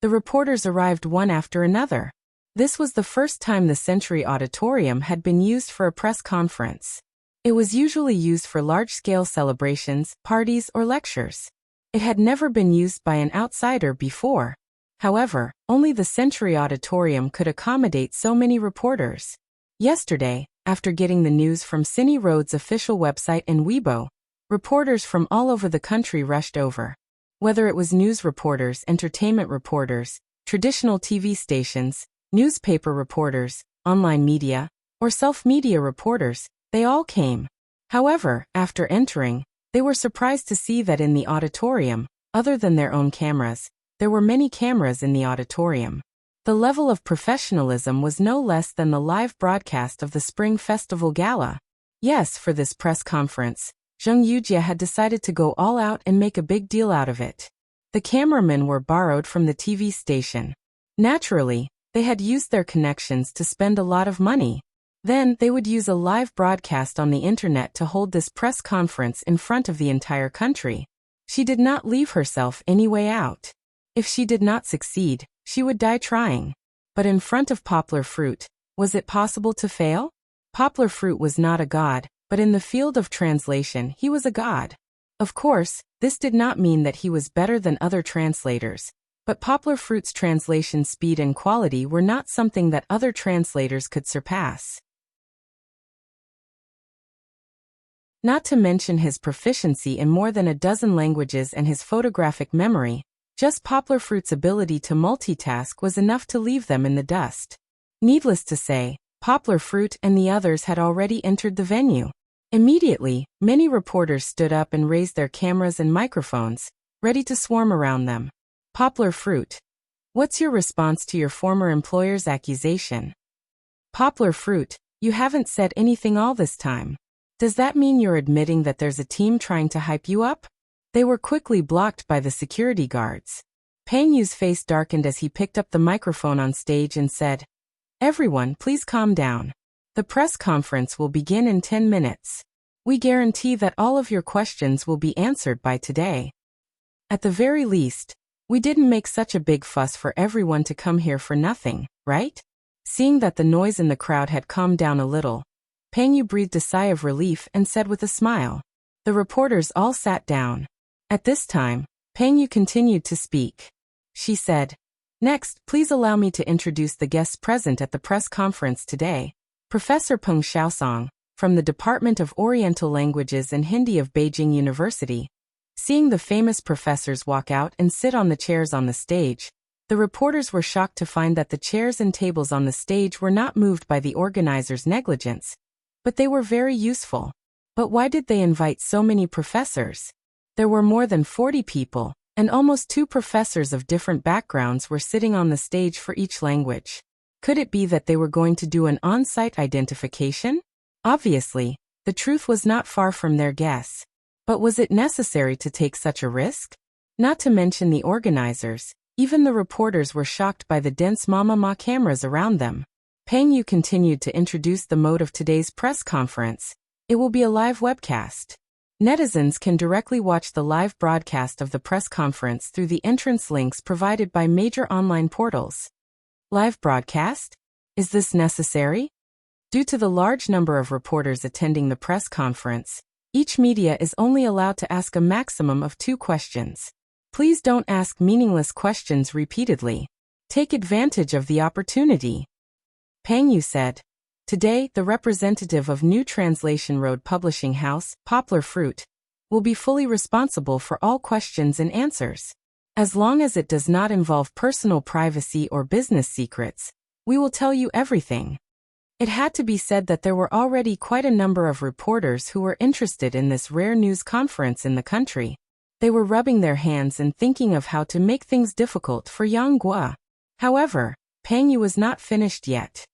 the reporters arrived one after another. This was the first time the Century Auditorium had been used for a press conference. It was usually used for large-scale celebrations, parties, or lectures. It had never been used by an outsider before. However, only the Century Auditorium could accommodate so many reporters. Yesterday, after getting the news from Cine Road's official website and Weibo, reporters from all over the country rushed over. Whether it was news reporters, entertainment reporters, traditional TV stations, newspaper reporters, online media, or self-media reporters, they all came. However, after entering, they were surprised to see that in the auditorium, other than their own cameras, there were many cameras in the auditorium. The level of professionalism was no less than the live broadcast of the Spring Festival Gala. Yes, for this press conference, Zheng Yujie had decided to go all out and make a big deal out of it. The cameramen were borrowed from the TV station. Naturally, they had used their connections to spend a lot of money. Then, they would use a live broadcast on the internet to hold this press conference in front of the entire country. She did not leave herself any way out. If she did not succeed, she would die trying. But in front of Poplar Fruit, was it possible to fail? Poplar Fruit was not a god, but in the field of translation he was a god. Of course, this did not mean that he was better than other translators, but Poplar Fruit's translation speed and quality were not something that other translators could surpass. Not to mention his proficiency in more than a dozen languages and his photographic memory, just Poplar Fruit's ability to multitask was enough to leave them in the dust. Needless to say, Poplar Fruit and the others had already entered the venue. Immediately, many reporters stood up and raised their cameras and microphones, ready to swarm around them. Poplar Fruit. What's your response to your former employer's accusation? Poplar Fruit, you haven't said anything all this time. Does that mean you're admitting that there's a team trying to hype you up? They were quickly blocked by the security guards. Peng Yu's face darkened as he picked up the microphone on stage and said, "Everyone, please calm down. The press conference will begin in 10 minutes. We guarantee that all of your questions will be answered by today. At the very least, we didn't make such a big fuss for everyone to come here for nothing, right?" Seeing that the noise in the crowd had calmed down a little, Peng Yu breathed a sigh of relief and said with a smile. The reporters all sat down. At this time, Peng Yu continued to speak. She said, "Next, please allow me to introduce the guests present at the press conference today. Professor Peng Xiaosong, from the Department of Oriental Languages and Hindi of Beijing University." Seeing the famous professors walk out and sit on the chairs on the stage, the reporters were shocked to find that the chairs and tables on the stage were not moved by the organizers' negligence, but they were very useful. But why did they invite so many professors? There were more than 40 people, and almost 2 professors of different backgrounds were sitting on the stage for each language. Could it be that they were going to do an on-site identification? Obviously, the truth was not far from their guess. But was it necessary to take such a risk? Not to mention the organizers, even the reporters were shocked by the dense ma cameras around them. Peng Yu continued to introduce the mode of today's press conference. It will be a live webcast. Netizens can directly watch the live broadcast of the press conference through the entrance links provided by major online portals. Live broadcast? Is this necessary? Due to the large number of reporters attending the press conference, each media is only allowed to ask a maximum of 2 questions. Please don't ask meaningless questions repeatedly. Take advantage of the opportunity. Peng Yu said. Today, the representative of New Translation Road Publishing House, Poplar Fruit, will be fully responsible for all questions and answers. As long as it does not involve personal privacy or business secrets, we will tell you everything. It had to be said that there were already quite a number of reporters who were interested in this rare news conference in the country. They were rubbing their hands and thinking of how to make things difficult for Yang Guo. However, Peng Yu was not finished yet.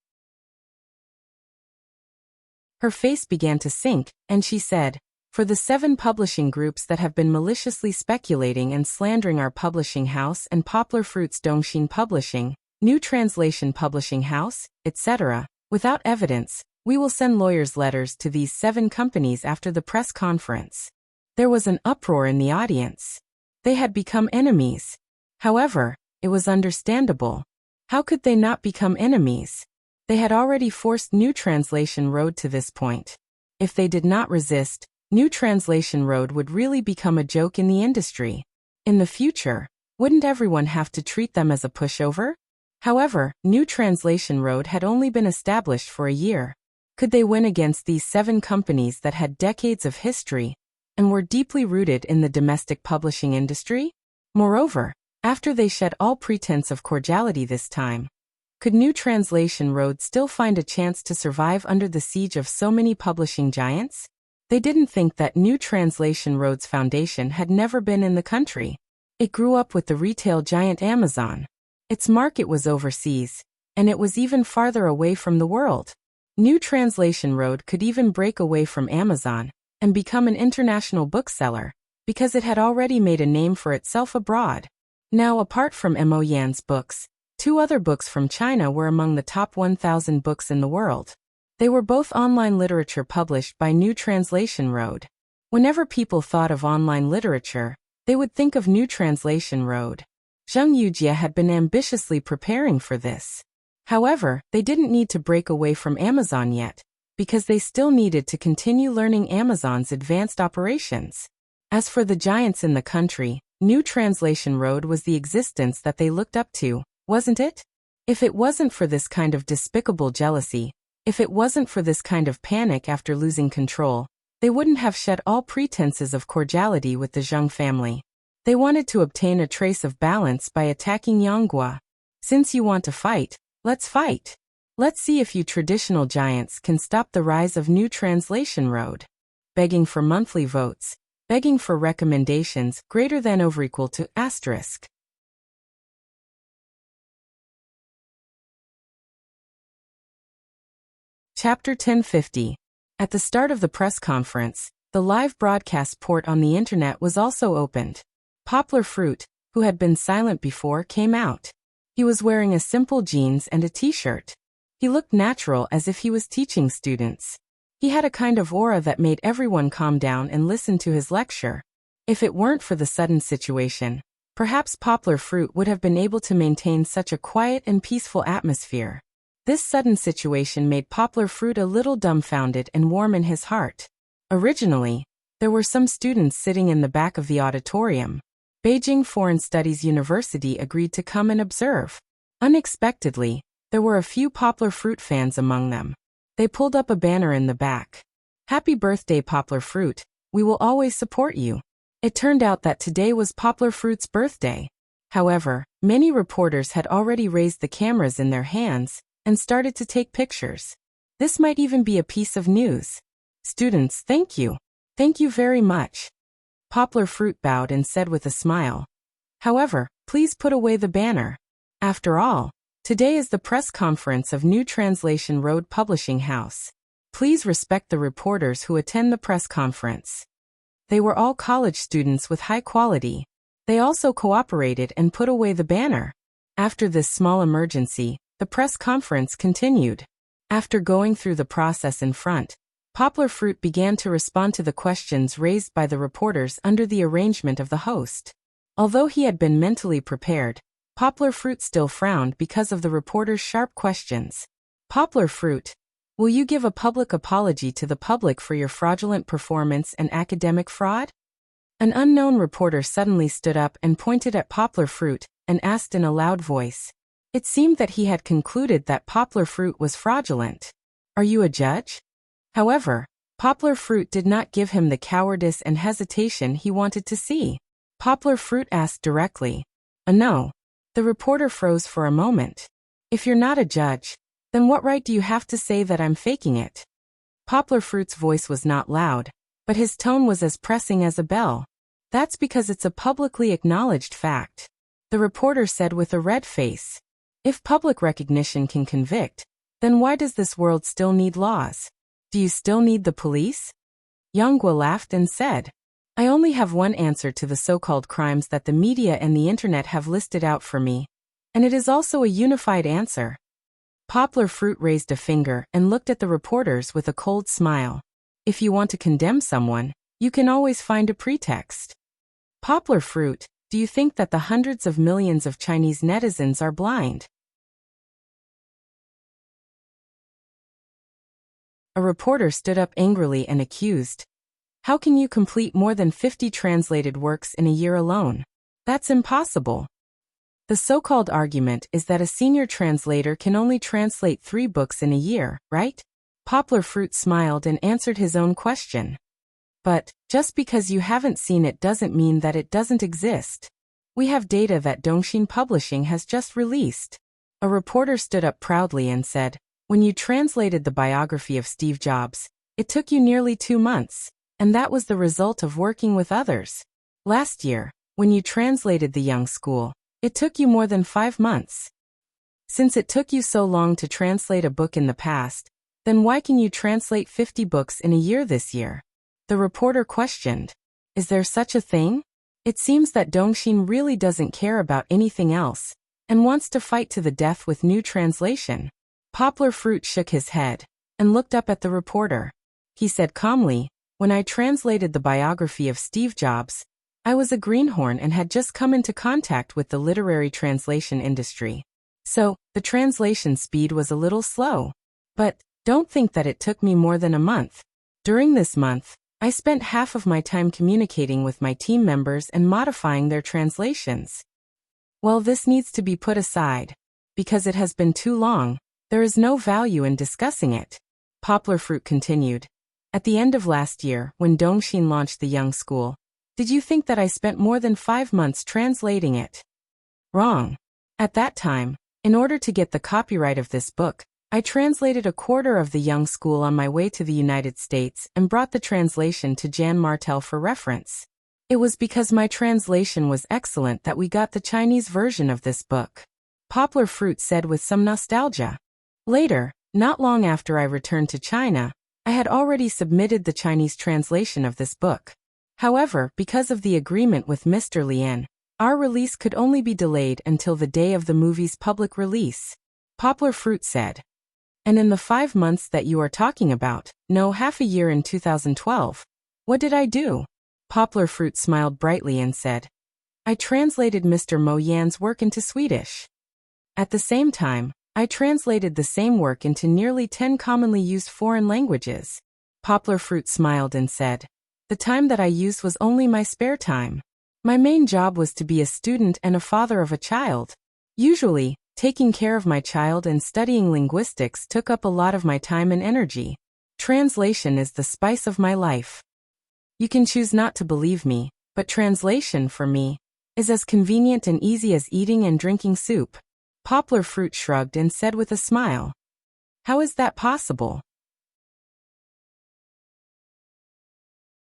Her face began to sink, and she said, "For the 7 publishing groups that have been maliciously speculating and slandering our publishing house and Poplar Fruit's Dongxin Publishing, New Translation Publishing House, etc., without evidence, we will send lawyers' letters to these 7 companies after the press conference." There was an uproar in the audience. They had become enemies. However, it was understandable. How could they not become enemies? They had already forced New Translation Road to this point. If they did not resist, New Translation Road would really become a joke in the industry. In the future, wouldn't everyone have to treat them as a pushover? However, New Translation Road had only been established for a year. Could they win against these 7 companies that had decades of history and were deeply rooted in the domestic publishing industry? Moreover, after they shed all pretense of cordiality this time, could New Translation Road still find a chance to survive under the siege of so many publishing giants? They didn't think that New Translation Road's foundation had never been in the country. It grew up with the retail giant Amazon. Its market was overseas, and it was even farther away from the world. New Translation Road could even break away from Amazon and become an international bookseller, because it had already made a name for itself abroad. Now, apart from Mo Yan's books, 2 other books from China were among the top 1,000 books in the world. They were both online literature published by New Translation Road. Whenever people thought of online literature, they would think of New Translation Road. Zheng Yujie had been ambitiously preparing for this. However, they didn't need to break away from Amazon yet, because they still needed to continue learning Amazon's advanced operations. As for the giants in the country, New Translation Road was the existence that they looked up to, wasn't it? If it wasn't for this kind of despicable jealousy, if it wasn't for this kind of panic after losing control, they wouldn't have shed all pretenses of cordiality with the Zheng family. They wanted to obtain a trace of balance by attacking Yanghua. Since you want to fight, let's fight. Let's see if you traditional giants can stop the rise of New Translation Road. Begging for monthly votes, begging for recommendations greater than or equal to *. Chapter 1050. At the start of the press conference, the live broadcast port on the internet was also opened. Poplar Fruit, who had been silent before, came out. He was wearing a simple jeans and a t-shirt. He looked natural, as if he was teaching students. He had a kind of aura that made everyone calm down and listen to his lecture. If it weren't for the sudden situation, perhaps Poplar Fruit would have been able to maintain such a quiet and peaceful atmosphere. This sudden situation made Poplar Fruit a little dumbfounded and warm in his heart. Originally, there were some students sitting in the back of the auditorium. Beijing Foreign Studies University agreed to come and observe. Unexpectedly, there were a few Poplar Fruit fans among them. They pulled up a banner in the back. "Happy birthday, Poplar Fruit, we will always support you." It turned out that today was Poplar Fruit's birthday. However, many reporters had already raised the cameras in their hands and started to take pictures. This might even be a piece of news. "Students, thank you. Thank you very much." Poplar Fruit bowed and said with a smile. "However, please put away the banner. After all, today is the press conference of New Translation Road Publishing House. Please respect the reporters who attend the press conference." They were all college students with high quality. They also cooperated and put away the banner. After this small emergency, the press conference continued. After going through the process in front, Poplar Fruit began to respond to the questions raised by the reporters under the arrangement of the host. Although he had been mentally prepared, Poplar Fruit still frowned because of the reporters' sharp questions. "Poplar Fruit, will you give a public apology to the public for your fraudulent performance and academic fraud?" An unknown reporter suddenly stood up and pointed at Poplar Fruit and asked in a loud voice. It seemed that he had concluded that Poplar Fruit was fraudulent. "Are you a judge?" However, Poplar Fruit did not give him the cowardice and hesitation he wanted to see. Poplar Fruit asked directly. No." The reporter froze for a moment. "If you're not a judge, then what right do you have to say that I'm faking it?" Poplar Fruit's voice was not loud, but his tone was as pressing as a bell. "That's because it's a publicly acknowledged fact," the reporter said with a red face. "If public recognition can convict, then why does this world still need laws? Do you still need the police?" Yanghua laughed and said, "I only have one answer to the so-called crimes that the media and the internet have listed out for me, and it is also a unified answer." Poplar Fruit raised a finger and looked at the reporters with a cold smile. "If you want to condemn someone, you can always find a pretext." "Poplar Fruit, do you think that the hundreds of millions of Chinese netizens are blind?" A reporter stood up angrily and accused. "How can you complete more than 50 translated works in a year alone? That's impossible." The so-called argument is that a senior translator can only translate 3 books in a year, right? Poplar Fruit smiled and answered his own question. "But, just because you haven't seen it doesn't mean that it doesn't exist. We have data that Dongxin Publishing has just released." A reporter stood up proudly and said, "When you translated the biography of Steve Jobs, it took you nearly 2 months, and that was the result of working with others. Last year, when you translated The Young School, It took you more than 5 months. Since it took you so long to translate a book in the past, then why can you translate 50 books in a year this year? The reporter questioned. Is there such a thing? It seems that Dongxin really doesn't care about anything else, and wants to fight to the death with new translation. Poplar Fruit shook his head, and looked up at the reporter. He said calmly, when I translated the biography of Steve Jobs, I was a greenhorn and had just come into contact with the literary translation industry. So, the translation speed was a little slow. But, don't think that it took me more than a month. During this month, I spent half of my time communicating with my team members and modifying their translations. Well, this needs to be put aside. Because it has been too long, there is no value in discussing it. Poplar Fruit continued. At the end of last year, when Dongxin launched the Young School, did you think that I spent more than 5 months translating it? Wrong. At that time, in order to get the copyright of this book, I translated a quarter of the Young School on my way to the United States and brought the translation to Jan Martel for reference. It was because my translation was excellent that we got the Chinese version of this book. Poplar Fruit said with some nostalgia. Later, not long after I returned to China, I had already submitted the Chinese translation of this book. However, because of the agreement with Mr. Lian, our release could only be delayed until the day of the movie's public release. Poplar Fruit said. And in the 5 months that you are talking about, no, half a year in 2012, what did I do? Poplar Fruit smiled brightly and said, I translated Mr. Mo Yan's work into Swedish. At the same time, I translated the same work into nearly 10 commonly used foreign languages. Poplar Fruit smiled and said, the time that I used was only my spare time. My main job was to be a student and a father of a child. Usually, taking care of my child and studying linguistics took up a lot of my time and energy. Translation is the spice of my life. You can choose not to believe me, but translation, for me, is as convenient and easy as eating and drinking soup. Poplar Fruit shrugged and said with a smile. How is that possible?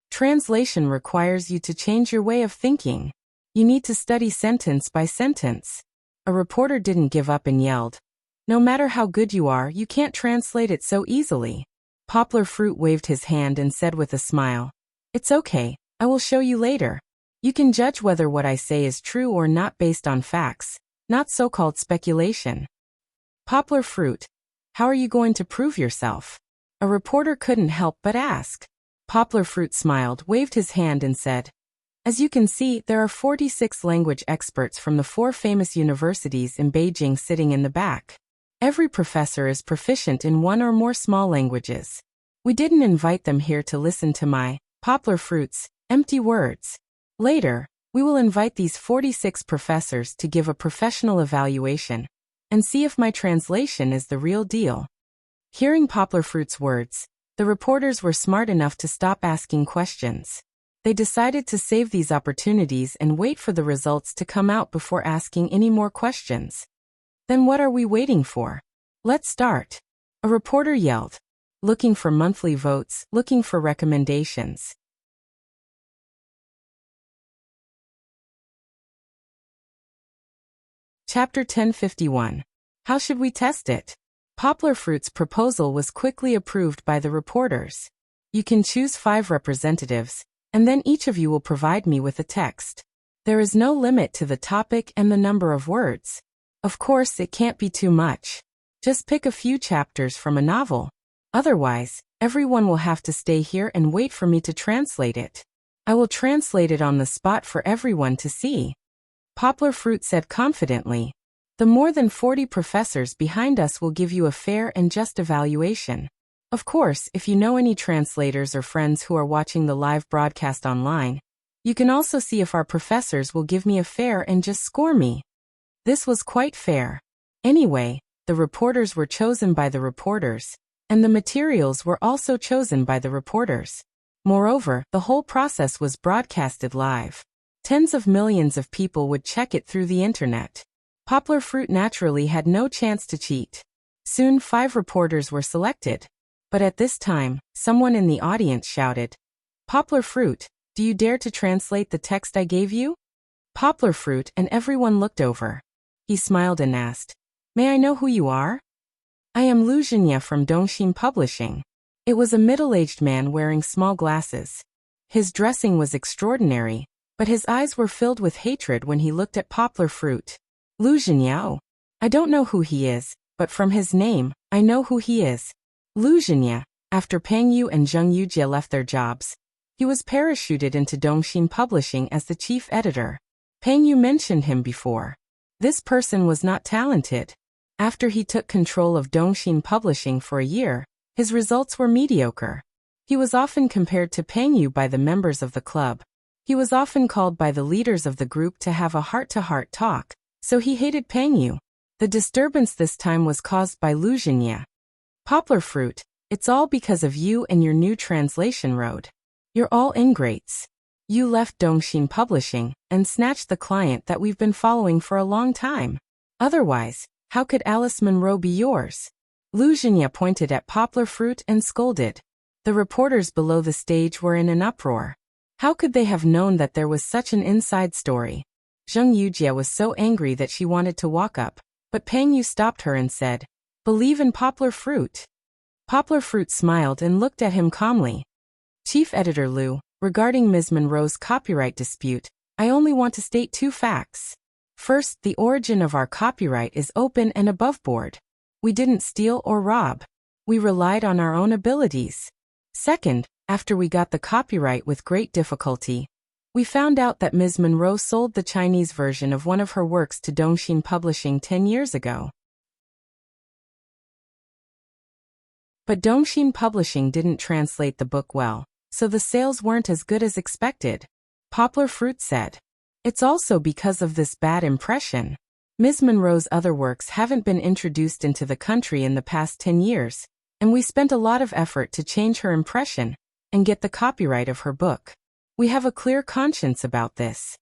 Translation requires you to change your way of thinking. You need to study sentence by sentence. A reporter didn't give up and yelled, no matter how good you are, you can't translate it so easily. Poplar Fruit waved his hand and said with a smile, it's okay, I will show you later. You can judge whether what I say is true or not based on facts, not so-called speculation. Poplar Fruit, how are you going to prove yourself? A reporter couldn't help but ask. Poplar Fruit smiled, waved his hand and said, as you can see, there are 46 language experts from the 4 famous universities in Beijing sitting in the back. Every professor is proficient in one or more small languages. We didn't invite them here to listen to my, Poplar Fruit's, empty words. Later, we will invite these 46 professors to give a professional evaluation and see if my translation is the real deal. Hearing Poplar Fruit's words, the reporters were smart enough to stop asking questions. They decided to save these opportunities and wait for the results to come out before asking any more questions. Then what are we waiting for? Let's start. A reporter yelled. Looking for monthly votes, looking for recommendations. Chapter 1051. How should we test it? Poplar Fruit's proposal was quickly approved by the reporters. You can choose 5 representatives, and then each of you will provide me with a text. There is no limit to the topic and the number of words. Of course, it can't be too much. Just pick a few chapters from a novel. Otherwise, everyone will have to stay here and wait for me to translate it. I will translate it on the spot for everyone to see. Poplar Fruit said confidently. The more than 40 professors behind us will give you a fair and just evaluation. Of course, if you know any translators or friends who are watching the live broadcast online, you can also see if our professors will give me a fair and just score me. This was quite fair. Anyway, the reporters were chosen by the reporters, and the materials were also chosen by the reporters. Moreover, the whole process was broadcasted live. Tens of millions of people would check it through the internet. Poplar Fruit naturally had no chance to cheat. Soon 5 reporters were selected. But at this time, someone in the audience shouted, Poplar Fruit, do you dare to translate the text I gave you? Poplar fruit, and everyone looked over. He smiled and asked, "May I know who you are?" "I am Lu Zhenya from Dongxin Publishing." It was a middle-aged man wearing small glasses. His dressing was extraordinary, but his eyes were filled with hatred when he looked at Poplar fruit. "Lu Zhenya? I don't know who he is, but from his name, I know who he is. Lu Zhenya." After Peng Yu and Zheng Yujie left their jobs, he was parachuted into Dongxin Publishing as the chief editor. Peng Yu mentioned him before. This person was not talented. After he took control of Dongxin Publishing for a year, his results were mediocre. He was often compared to Peng Yu by the members of the club. He was often called by the leaders of the group to have a heart-to-heart talk, so he hated Peng Yu. The disturbance this time was caused by Lu Zhenya. "Poplar fruit, it's all because of you and your new translation road. You're all ingrates. You left Dongxin Publishing and snatched the client that we've been following for a long time. Otherwise, how could Alice Munro be yours?" Lu Zhenya pointed at Poplar fruit and scolded. The reporters below the stage were in an uproar. How could they have known that there was such an inside story? Zheng Yujie was so angry that she wanted to walk up, but Peng Yu stopped her and said, "Believe in Poplar fruit." Poplar fruit smiled and looked at him calmly. "Chief Editor Lu, regarding Ms. Monroe's copyright dispute, I only want to state 2 facts. First, the origin of our copyright is open and above board. We didn't steal or rob. We relied on our own abilities. Second, after we got the copyright with great difficulty, we found out that Ms. Monroe sold the Chinese version of one of her works to Dongxin Publishing 10 years ago. But Dongxin Publishing didn't translate the book well, so the sales weren't as good as expected," Poplar fruit said. "It's also because of this bad impression. Ms. Monroe's other works haven't been introduced into the country in the past 10 years, and we spent a lot of effort to change her impression and get the copyright of her book. We have a clear conscience about this.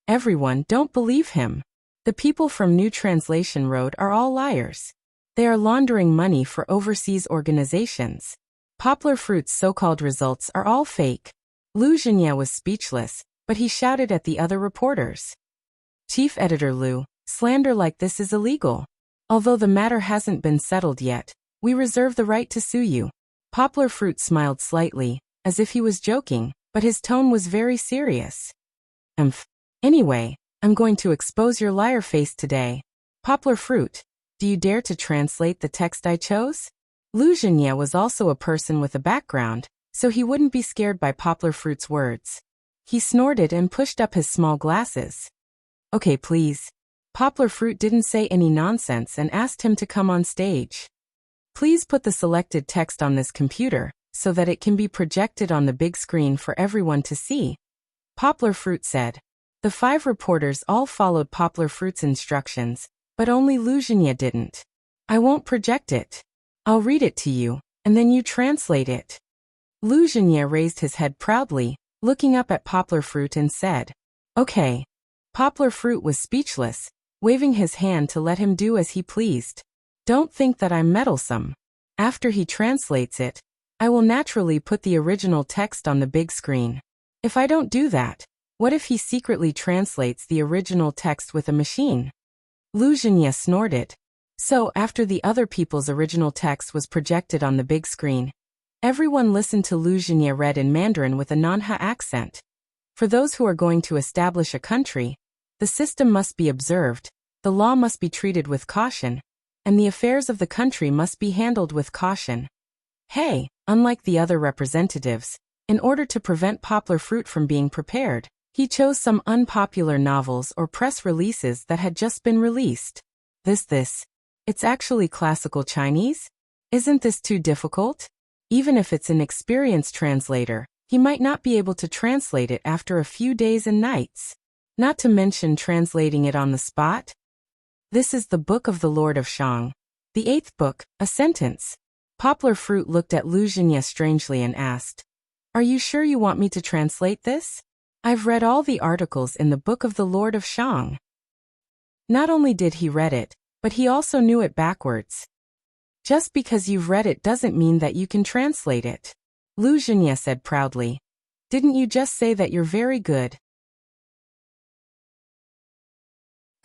Everyone, don't believe him. The people from New Translation Road are all liars. They are laundering money for overseas organizations. Poplar fruit's so-called results are all fake." Lu Zhenya was speechless, but he shouted at the other reporters. "Chief Editor Lu, slander like this is illegal. Although the matter hasn't been settled yet, we reserve the right to sue you." Poplar fruit smiled slightly, as if he was joking, but his tone was very serious. Anyway, I'm going to expose your liar face today. Poplar fruit, do you dare to translate the text I chose?" Lu Zhenya was also a person with a background, so he wouldn't be scared by Poplar fruit's words. He snorted and pushed up his small glasses. "Okay, please." Poplar fruit didn't say any nonsense and asked him to come on stage. "Please put the selected text on this computer, so that it can be projected on the big screen for everyone to see," Poplar fruit said. The 5 reporters all followed Poplar fruit's instructions, but only Lu Zhenya didn't. "I won't project it. I'll read it to you, and then you translate it." Lu Zhenya raised his head proudly, looking up at Poplar fruit and said, "Okay." Poplar fruit was speechless, waving his hand to let him do as he pleased. "Don't think that I'm meddlesome. After he translates it, I will naturally put the original text on the big screen. If I don't do that, what if he secretly translates the original text with a machine?" Lu Zhenya snorted. So after the other people's original text was projected on the big screen, everyone listened to Lu Zhenya read in Mandarin with a non-Ha accent. For those who are going to establish a country, the system must be observed, the law must be treated with caution, and the affairs of the country must be handled with caution. Hey, unlike the other representatives, in order to prevent Poplar fruit from being prepared, he chose some unpopular novels or press releases that had just been released. It's actually classical Chinese? Isn't this too difficult? Even if it's an experienced translator, he might not be able to translate it after a few days and nights. Not to mention translating it on the spot. This is the Book of the Lord of Shang. The 8th book, a sentence. Poplar fruit looked at Lu Zhenya strangely and asked, "Are you sure you want me to translate this? I've read all the articles in the Book of the Lord of Shang." Not only did he read it, but he also knew it backwards. "Just because you've read it doesn't mean that you can translate it," Lu Zhenya said proudly. "Didn't you just say that you're very good?"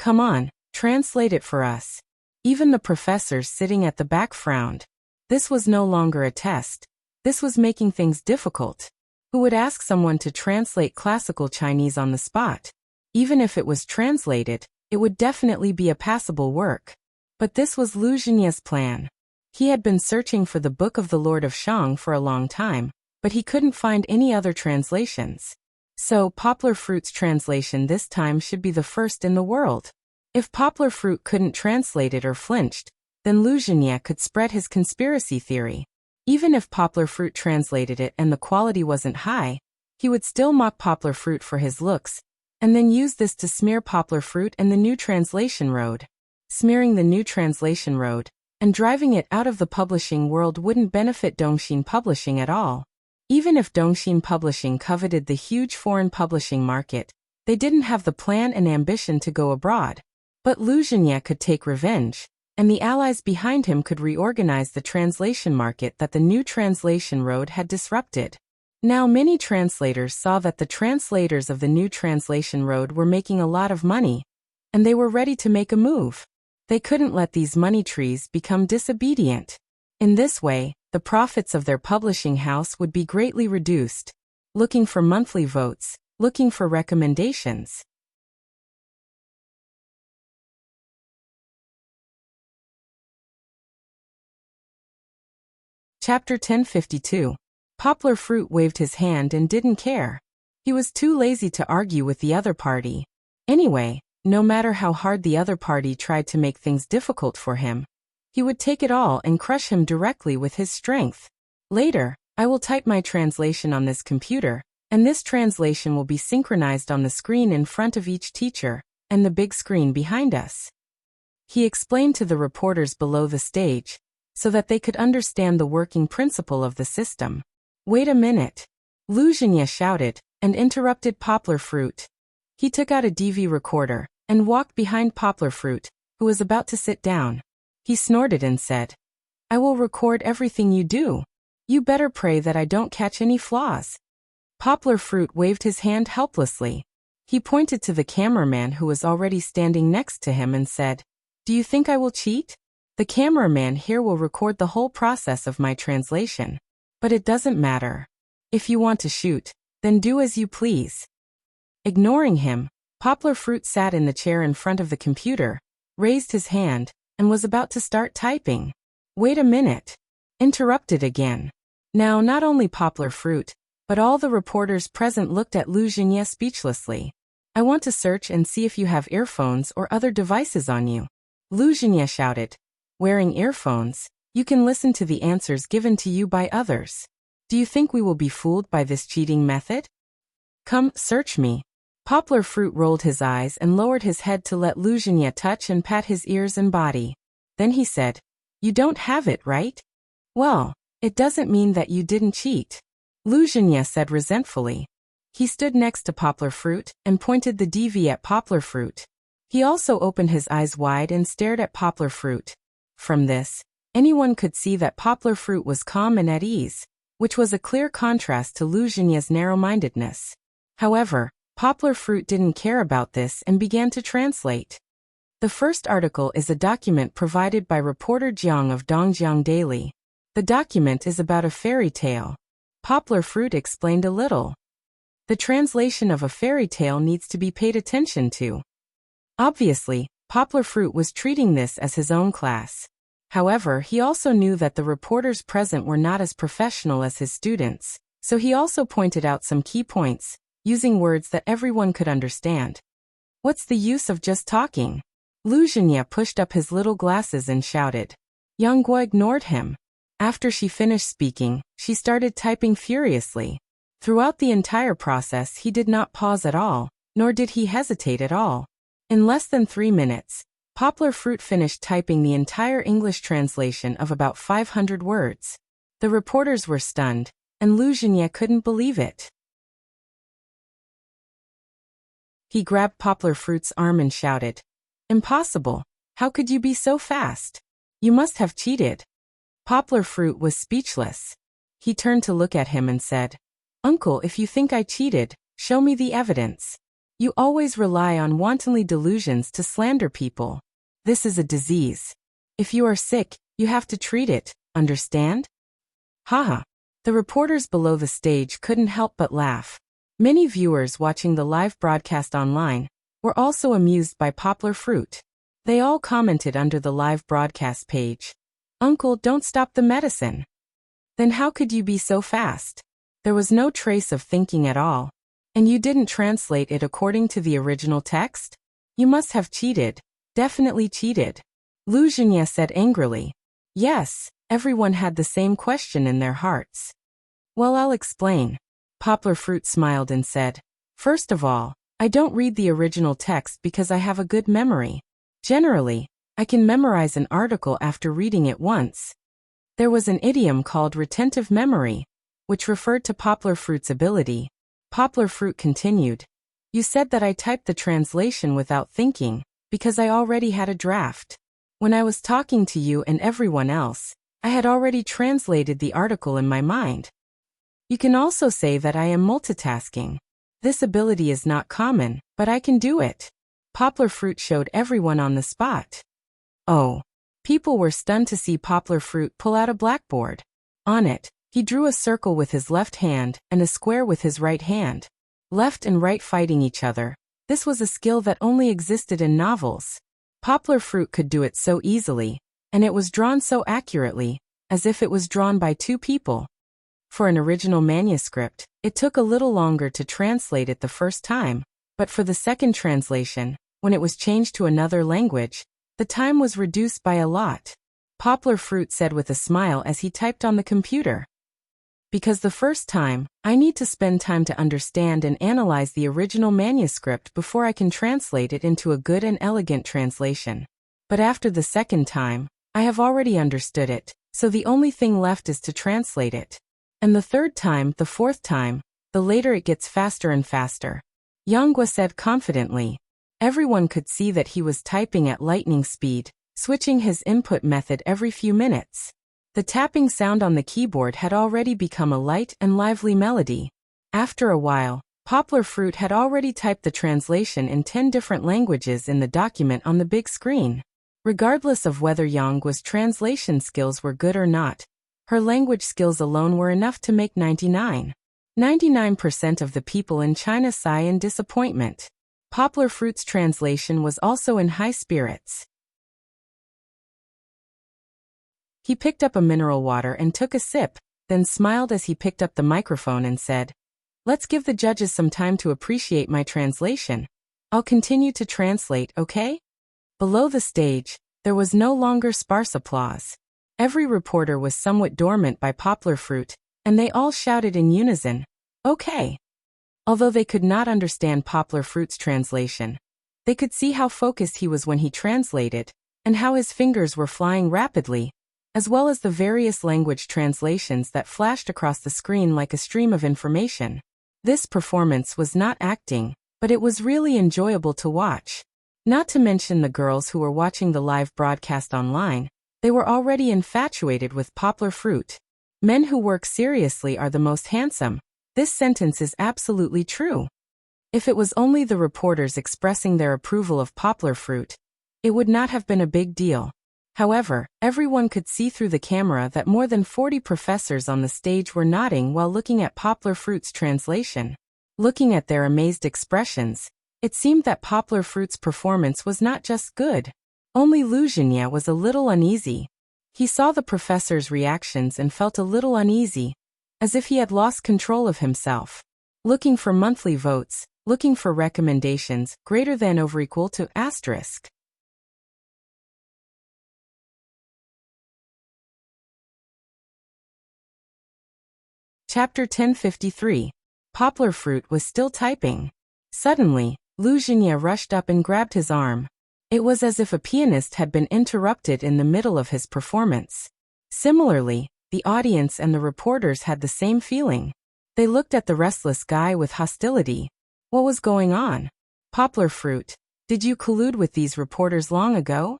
Come on, translate it for us. Even the professors sitting at the back frowned. This was no longer a test. This was making things difficult. Who would ask someone to translate classical Chinese on the spot? Even if it was translated, it would definitely be a passable work. But this was Lu Xunye's plan. He had been searching for the Book of the Lord of Shang for a long time, but he couldn't find any other translations. So, Poplar Fruit's translation this time should be the first in the world. If Poplar Fruit couldn't translate it or flinched, then Lu Xunye could spread his conspiracy theory. Even if Poplar Fruit translated it and the quality wasn't high, he would still mock Poplar Fruit for his looks, and then use this to smear Poplar Fruit and the New Translation Road. Smearing the New Translation Road and driving it out of the publishing world wouldn't benefit Dongxin Publishing at all. Even if Dongxin Publishing coveted the huge foreign publishing market, they didn't have the plan and ambition to go abroad. But Lu Xunye could take revenge, and the allies behind him could reorganize the translation market that the New Translation Road had disrupted. Now many translators saw that the translators of the New Translation Road were making a lot of money, and they were ready to make a move. They couldn't let these money trees become disobedient. In this way, the profits of their publishing house would be greatly reduced. Looking for monthly votes, looking for recommendations. Chapter 1052. Poplar Fruit waved his hand and didn't care. He was too lazy to argue with the other party. Anyway, no matter how hard the other party tried to make things difficult for him, he would take it all and crush him directly with his strength. Later, I will type my translation on this computer, and this translation will be synchronized on the screen in front of each teacher, and the big screen behind us. He explained to the reporters below the stage, so that they could understand the working principle of the system. Wait a minute. Lu Xunye shouted, and interrupted Poplar Fruit. He took out a DV recorder, and walked behind Poplar Fruit, who was about to sit down. He snorted and said, "I will record everything you do. You better pray that I don't catch any flaws." Poplar Fruit waved his hand helplessly. He pointed to the cameraman who was already standing next to him and said, "Do you think I will cheat? The cameraman here will record the whole process of my translation. But it doesn't matter. If you want to shoot, then do as you please." Ignoring him, Poplar Fruit sat in the chair in front of the computer, raised his hand, and was about to start typing. "Wait a minute." Interrupted again. Now not only Poplar Fruit, but all the reporters present looked at Lu Xunye speechlessly. "I want to search and see if you have earphones or other devices on you." Lu Xunye shouted. "Wearing earphones, you can listen to the answers given to you by others. Do you think we will be fooled by this cheating method? Come, search me." Poplar Fruit rolled his eyes and lowered his head to let Lu Xunye touch and pat his ears and body. Then he said, "You don't have it, right? Well, it doesn't mean that you didn't cheat," Lu Xunye said resentfully. He stood next to Poplar Fruit and pointed the DV at Poplar Fruit. He also opened his eyes wide and stared at Poplar Fruit. From this, anyone could see that Poplar Fruit was calm and at ease, which was a clear contrast to Lu Xunye's narrow-mindedness. However, Poplar Fruit didn't care about this and began to translate. The first article is a document provided by reporter Jiang of Dongjiang Daily. The document is about a fairy tale. Poplar Fruit explained a little. The translation of a fairy tale needs to be paid attention to. Obviously, Poplar Fruit was treating this as his own class. However, he also knew that the reporters present were not as professional as his students, so he also pointed out some key points, using words that everyone could understand. "What's the use of just talking?" Lu Xunye pushed up his little glasses and shouted. Yang Guo ignored him. After she finished speaking, she started typing furiously. Throughout the entire process he did not pause at all, nor did he hesitate at all. In less than 3 minutes, Poplar Fruit finished typing the entire English translation of about 500 words. The reporters were stunned, and Lu Xunye couldn't believe it. He grabbed Poplar Fruit's arm and shouted, "Impossible! How could you be so fast? You must have cheated." Poplar Fruit was speechless. He turned to look at him and said, "Uncle, if you think I cheated, show me the evidence." You always rely on wantonly delusions to slander people. This is a disease. If you are sick, you have to treat it, understand? Haha. The reporters below the stage couldn't help but laugh. Many viewers watching the live broadcast online were also amused by Poplar Fruit. They all commented under the live broadcast page, "Uncle, don't stop the medicine." Then how could you be so fast? There was no trace of thinking at all. And you didn't translate it according to the original text? You must have cheated. Definitely cheated. Lu Zhenya said angrily. Yes, everyone had the same question in their hearts. Well, I'll explain. Poplar Fruit smiled and said, "First of all, I don't read the original text because I have a good memory. Generally, I can memorize an article after reading it once." There was an idiom called retentive memory, which referred to Poplar Fruit's ability. Poplar Fruit continued, "You said that I typed the translation without thinking, because I already had a draft. When I was talking to you and everyone else, I had already translated the article in my mind. You can also say that I am multitasking. This ability is not common, but I can do it." Poplar Fruit showed everyone on the spot. Oh. People were stunned to see Poplar Fruit pull out a blackboard. On it, he drew a circle with his left hand and a square with his right hand. Left and right fighting each other. This was a skill that only existed in novels. Poplar Fruit could do it so easily, and it was drawn so accurately, as if it was drawn by two people. For an original manuscript, it took a little longer to translate it the first time, but for the second translation, when it was changed to another language, the time was reduced by a lot. Poplar Fruit said with a smile as he typed on the computer. Because the first time, I need to spend time to understand and analyze the original manuscript before I can translate it into a good and elegant translation. But after the second time, I have already understood it, so the only thing left is to translate it. And the third time, the fourth time, the later it gets faster and faster. Yanghua said confidently. Everyone could see that he was typing at lightning speed, switching his input method every few minutes. The tapping sound on the keyboard had already become a light and lively melody. After a while, Poplar Fruit had already typed the translation in 10 different languages in the document on the big screen. Regardless of whether Yanghua's translation skills were good or not, her language skills alone were enough to make 99% of the people in China sigh in disappointment. Poplar Fruit's translation was also in high spirits. He picked up a mineral water and took a sip, then smiled as he picked up the microphone and said, "Let's give the judges some time to appreciate my translation. I'll continue to translate, okay?" Below the stage, there was no longer sparse applause. Every reporter was somewhat dormant by Poplar Fruit, and they all shouted in unison, "Okay." Although they could not understand Poplar Fruit's translation, they could see how focused he was when he translated, and how his fingers were flying rapidly, as well as the various language translations that flashed across the screen like a stream of information. This performance was not acting, but it was really enjoyable to watch. Not to mention the girls who were watching the live broadcast online, they were already infatuated with Poplar Fruit. Men who work seriously are the most handsome. This sentence is absolutely true. If it was only the reporters expressing their approval of Poplar Fruit, it would not have been a big deal. However, everyone could see through the camera that more than 40 professors on the stage were nodding while looking at Poplar Fruit's translation. Looking at their amazed expressions, it seemed that Poplar Fruit's performance was not just good. Only Lu Zhenya was a little uneasy. He saw the professors' reactions and felt a little uneasy, as if he had lost control of himself. Looking for monthly votes, looking for recommendations greater than or equal to asterisk. Chapter 1053. Poplar Fruit was still typing. Suddenly, Lu Zhenya rushed up and grabbed his arm. It was as if a pianist had been interrupted in the middle of his performance. Similarly, the audience and the reporters had the same feeling. They looked at the restless guy with hostility. What was going on? Poplar Fruit, did you collude with these reporters long ago?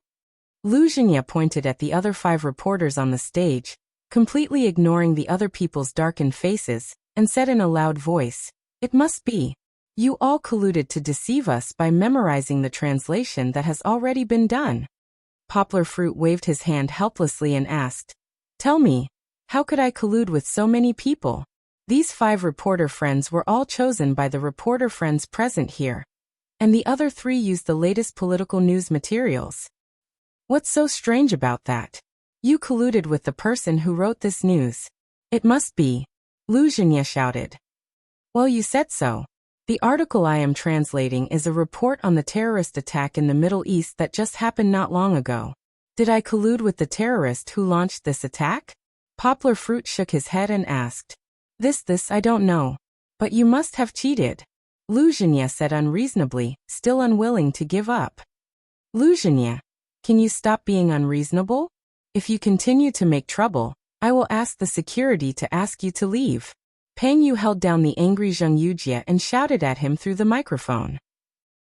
Lu Zhenya pointed at the other 5 reporters on the stage, completely ignoring the other people's darkened faces, and said in a loud voice, "It must be. You all colluded to deceive us by memorizing the translation that has already been done. Poplar Fruit waved his hand helplessly and asked, "Tell me, how could I collude with so many people? These 5 reporter friends were all chosen by the reporter friends present here, and the other 3 used the latest political news materials. What's so strange about that? You colluded with the person who wrote this news. It must be." Lu Zhenya shouted. "Well, you said so. The article I am translating is a report on the terrorist attack in the Middle East that just happened not long ago. Did I collude with the terrorist who launched this attack?" Poplar Fruit shook his head and asked. This I don't know. But you must have cheated," Lu Zhenya said unreasonably, still unwilling to give up. "Lu Zhenya, can you stop being unreasonable? If you continue to make trouble, I will ask the security to ask you to leave." Pang Yu held down the angry Zheng Yujie and shouted at him through the microphone.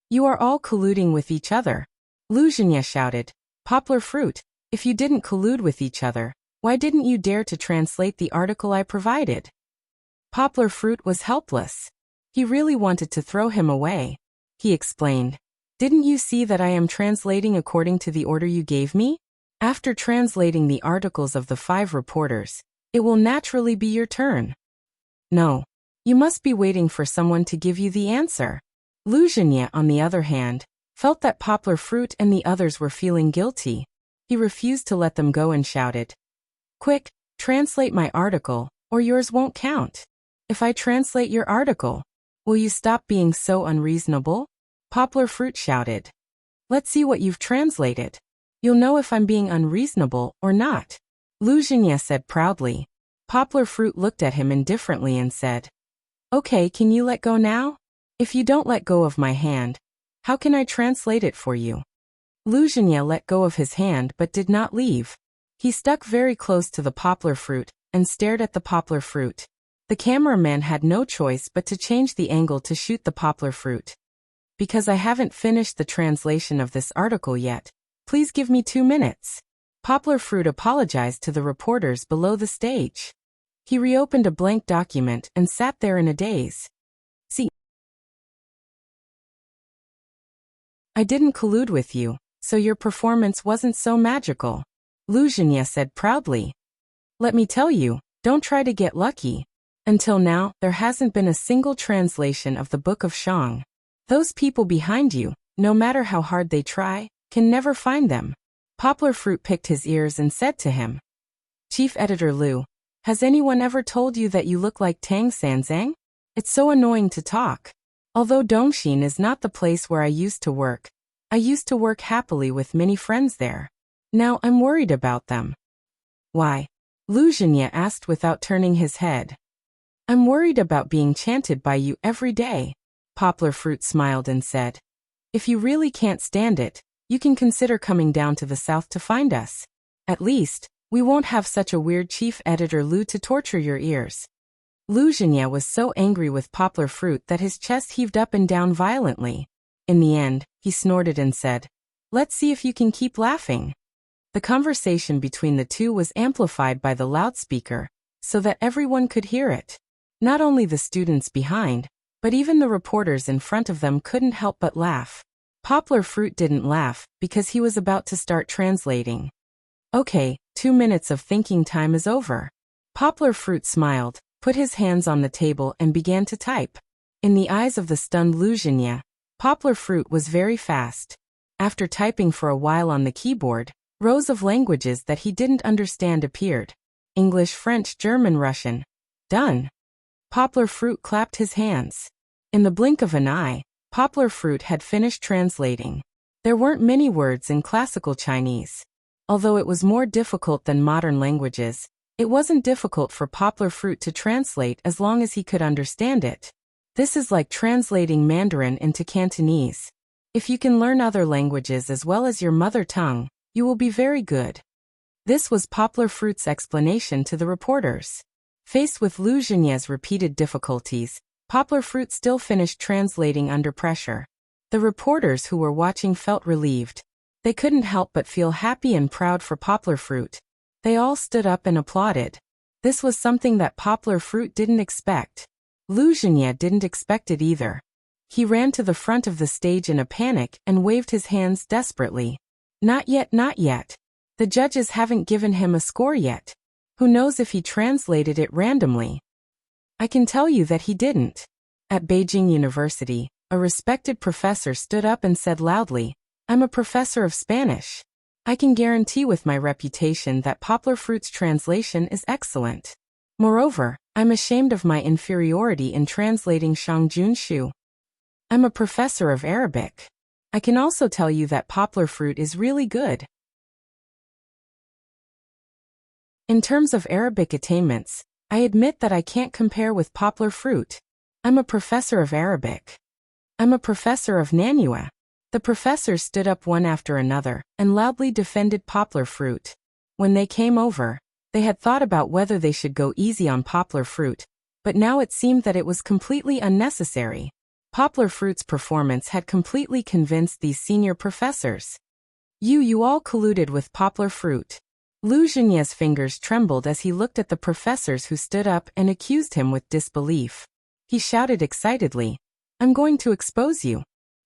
"You are all colluding with each other," Lu Zhenya shouted. "Poplar Fruit, if you didn't collude with each other, why didn't you dare to translate the article I provided?" Poplar Fruit was helpless. He really wanted to throw him away. He explained, "Didn't you see that I am translating according to the order you gave me? After translating the articles of the 5 reporters, it will naturally be your turn." "No. You must be waiting for someone to give you the answer." Lu Zhenya, on the other hand, felt that Poplar Fruit and the others were feeling guilty. He refused to let them go and shouted, "Quick, translate my article, or yours won't count. If I translate your article, will you stop being so unreasonable?" Poplar Fruit shouted. "Let's see what you've translated. You'll know if I'm being unreasonable or not," Lu Zhenya said proudly. Poplar Fruit looked at him indifferently and said, "Okay, can you let go now? If you don't let go of my hand, how can I translate it for you?" Lu Zhenya let go of his hand but did not leave. He stuck very close to the Poplar Fruit and stared at the Poplar Fruit. The cameraman had no choice but to change the angle to shoot the Poplar Fruit. "Because I haven't finished the translation of this article yet, please give me 2 minutes." Poplar Fruit apologized to the reporters below the stage. He reopened a blank document and sat there in a daze. "See, I didn't collude with you, so your performance wasn't so magical," Lu Zhenya said proudly. "Let me tell you, don't try to get lucky. Until now, there hasn't been a single translation of the Book of Shang. Those people behind you, no matter how hard they try, can never find them." Poplar Fruit picked his ears and said to him, "Chief Editor Lu, has anyone ever told you that you look like Tang Sanzang? It's so annoying to talk. Although Dongxin is not the place where I used to work, I used to work happily with many friends there. Now I'm worried about them." "Why?" Lu Zhenya asked without turning his head. "I'm worried about being chanted by you every day." Poplar Fruit smiled and said, "If you really can't stand it, you can consider coming down to the south to find us. At least, we won't have such a weird Chief Editor Lu to torture your ears." Lu Zhenya was so angry with Poplar Fruit that his chest heaved up and down violently. In the end, he snorted and said, "Let's see if you can keep laughing." The conversation between the two was amplified by the loudspeaker, so that everyone could hear it. Not only the students behind, but even the reporters in front of them couldn't help but laugh. Poplar Fruit didn't laugh because he was about to start translating. "Okay, 2 minutes of thinking time is over." Poplar Fruit smiled, put his hands on the table and began to type. In the eyes of the stunned Lu Zhenya, Poplar Fruit was very fast. After typing for a while on the keyboard, rows of languages that he didn't understand appeared. English, French, German, Russian. Done. Poplar Fruit clapped his hands. In the blink of an eye, Poplar Fruit had finished translating. There weren't many words in classical Chinese. Although it was more difficult than modern languages, it wasn't difficult for Poplar Fruit to translate as long as he could understand it. This is like translating Mandarin into Cantonese. If you can learn other languages as well as your mother tongue, you will be very good. This was Poplar Fruit's explanation to the reporters. Faced with Lu Zhenya's repeated difficulties, Poplar Fruit still finished translating under pressure. The reporters who were watching felt relieved. They couldn't help but feel happy and proud for Poplar Fruit. They all stood up and applauded. This was something that Poplar Fruit didn't expect. Lu Zhenya didn't expect it either. He ran to the front of the stage in a panic and waved his hands desperately. Not yet, not yet. The judges haven't given him a score yet. Who knows if he translated it randomly? I can tell you that he didn't. At Beijing University, a respected professor stood up and said loudly, I'm a professor of Spanish. I can guarantee with my reputation that Poplar Fruit's translation is excellent. Moreover, I'm ashamed of my inferiority in translating Shangjun Shu. I'm a professor of Arabic. I can also tell you that Poplar Fruit is really good. In terms of Arabic attainments, I admit that I can't compare with Poplar Fruit. I'm a professor of Arabic. I'm a professor of Nanua. The professors stood up one after another and loudly defended Poplar Fruit. When they came over, they had thought about whether they should go easy on Poplar Fruit, but now it seemed that it was completely unnecessary. Poplar Fruit's performance had completely convinced these senior professors. You all colluded with Poplar Fruit. Lu Zhenye's fingers trembled as he looked at the professors who stood up and accused him with disbelief. He shouted excitedly, I'm going to expose you.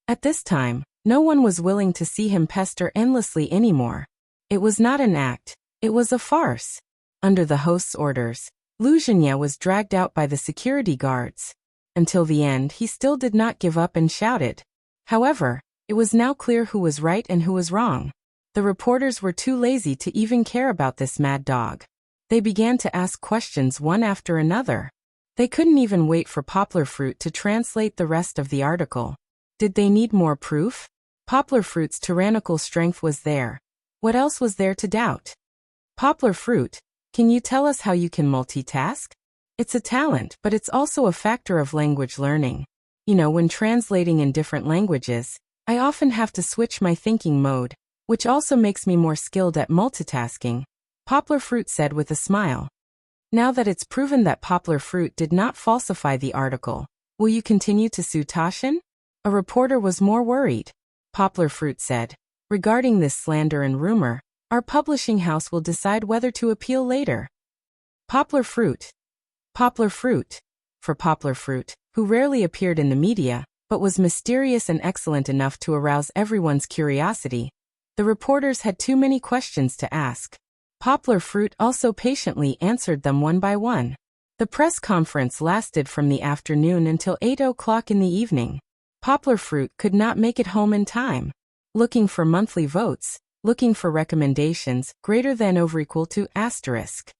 At this time, no one was willing to see him pester endlessly anymore. It was not an act, it was a farce. Under the host's orders, Lu Zhenye was dragged out by the security guards. Until the end, he still did not give up and shouted. However, it was now clear who was right and who was wrong. The reporters were too lazy to even care about this mad dog. They began to ask questions one after another. They couldn't even wait for Poplar Fruit to translate the rest of the article. Did they need more proof? Poplar Fruit's tyrannical strength was there. What else was there to doubt? Poplar Fruit, can you tell us how you can multitask? It's a talent, but it's also a factor of language learning. You know, when translating in different languages, I often have to switch my thinking mode, which also makes me more skilled at multitasking, Poplar Fruit said with a smile. Now that it's proven that Poplar Fruit did not falsify the article, will you continue to sue Taschen? A reporter was more worried. Poplar Fruit said, regarding this slander and rumor, our publishing house will decide whether to appeal later. Poplar Fruit. Poplar Fruit. For Poplar Fruit, who rarely appeared in the media, but was mysterious and excellent enough to arouse everyone's curiosity, the reporters had too many questions to ask. Poplar Fruit also patiently answered them one by one. The press conference lasted from the afternoon until 8 o'clock in the evening. Poplar Fruit could not make it home in time. Looking for monthly votes, looking for recommendations greater than or equal to asterisk.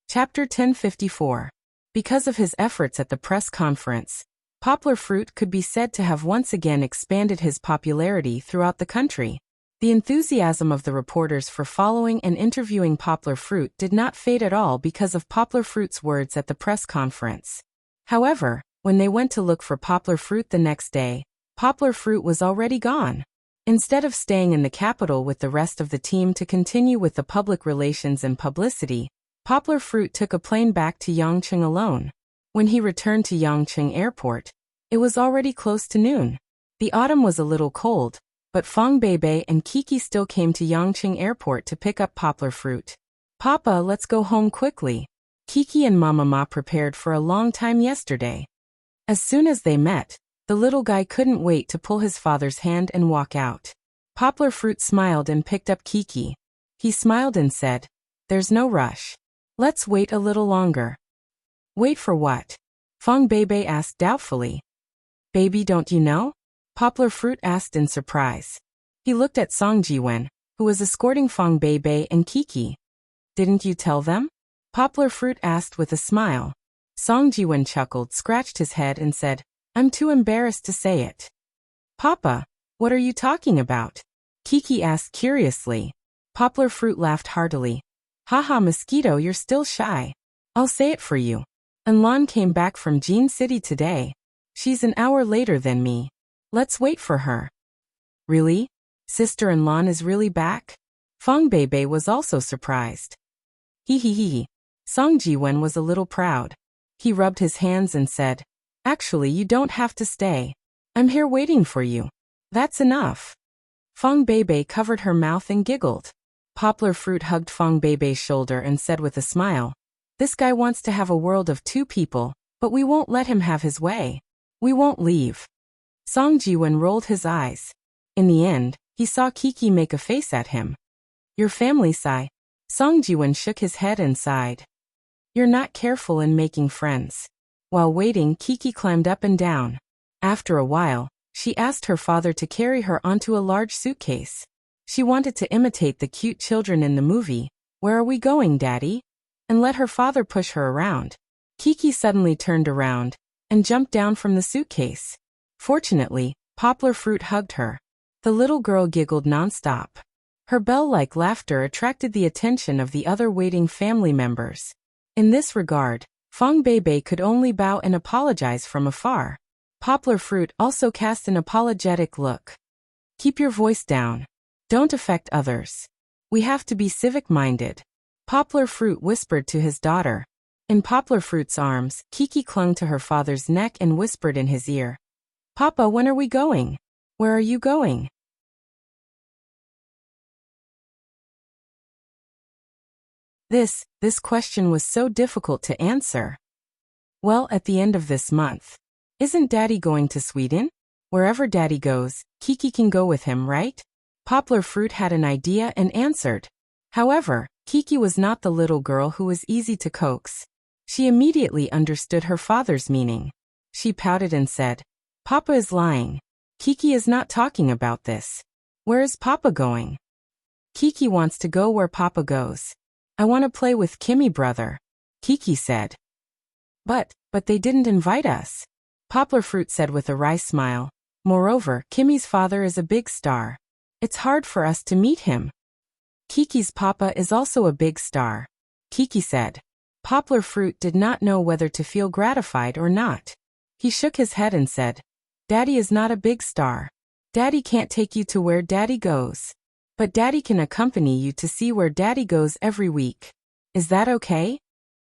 Chapter 1054. Because of his efforts at the press conference, Poplar Fruit could be said to have once again expanded his popularity throughout the country. The enthusiasm of the reporters for following and interviewing Poplar Fruit did not fade at all because of Poplar Fruit's words at the press conference. However, when they went to look for Poplar Fruit the next day, Poplar Fruit was already gone. Instead of staying in the capital with the rest of the team to continue with the public relations and publicity, Poplar Fruit took a plane back to Yangcheng alone. When he returned to Yangcheng Airport, it was already close to noon. The autumn was a little cold, but Fang Beibei and Kiki still came to Yangcheng Airport to pick up Poplar Fruit. Papa, let's go home quickly. Kiki and Mama Ma prepared for a long time yesterday. As soon as they met, the little guy couldn't wait to pull his father's hand and walk out. Poplar Fruit smiled and picked up Kiki. He smiled and said, there's no rush. Let's wait a little longer. Wait for what? Fang Beibei asked doubtfully. Baby, don't you know? Poplar Fruit asked in surprise. He looked at Song Jiwen, who was escorting Fang Beibei and Kiki. Didn't you tell them? Poplar Fruit asked with a smile. Song Jiwen chuckled, scratched his head and said, I'm too embarrassed to say it. Papa, what are you talking about? Kiki asked curiously. Poplar Fruit laughed heartily. Haha, Mosquito, you're still shy. I'll say it for you. Enlon came back from Jean City today. She's an hour later than me. Let's wait for her. Really? Sister Enlon is really back? Fang Beibei was also surprised. Hee. Song Jiwen was a little proud. He rubbed his hands and said, actually, you don't have to stay. I'm here waiting for you. That's enough. Fang Beibei covered her mouth and giggled. Poplar Fruit hugged Fang Beibei's shoulder and said with a smile, This guy wants to have a world of two people, but we won't let him have his way. We won't leave. Song Ji-won rolled his eyes. In the end, he saw Kiki make a face at him. Your family sigh. Song Ji-won shook his head and sighed. You're not careful in making friends. While waiting, Kiki climbed up and down. After a while, she asked her father to carry her onto a large suitcase. She wanted to imitate the cute children in the movie, "Where are we going, Daddy?" and let her father push her around. Kiki suddenly turned around and jumped down from the suitcase. Fortunately, Poplar Fruit hugged her. The little girl giggled nonstop. Her bell-like laughter attracted the attention of the other waiting family members. In this regard, Fong Beibei could only bow and apologize from afar. Poplar Fruit also cast an apologetic look. Keep your voice down. Don't affect others. We have to be civic-minded. Poplar Fruit whispered to his daughter. In Poplar Fruit's arms, Kiki clung to her father's neck and whispered in his ear. Papa, when are we going? Where are you going? This question was so difficult to answer. Well, at the end of this month. Isn't Daddy going to Sweden? Wherever Daddy goes, Kiki can go with him, right? Poplar Fruit had an idea and answered. However, Kiki was not the little girl who was easy to coax. She immediately understood her father's meaning. She pouted and said, Papa is lying. Kiki is not talking about this. Where is Papa going? Kiki wants to go where Papa goes. I want to play with Kimmy, brother. Kiki said. But they didn't invite us. Poplar Fruit said with a wry smile. Moreover, Kimmy's father is a big star. It's hard for us to meet him. Kiki's papa is also a big star. Kiki said. Poplar Fruit did not know whether to feel gratified or not. He shook his head and said, Daddy is not a big star. Daddy can't take you to where Daddy goes. But Daddy can accompany you to see where Daddy goes every week. Is that okay?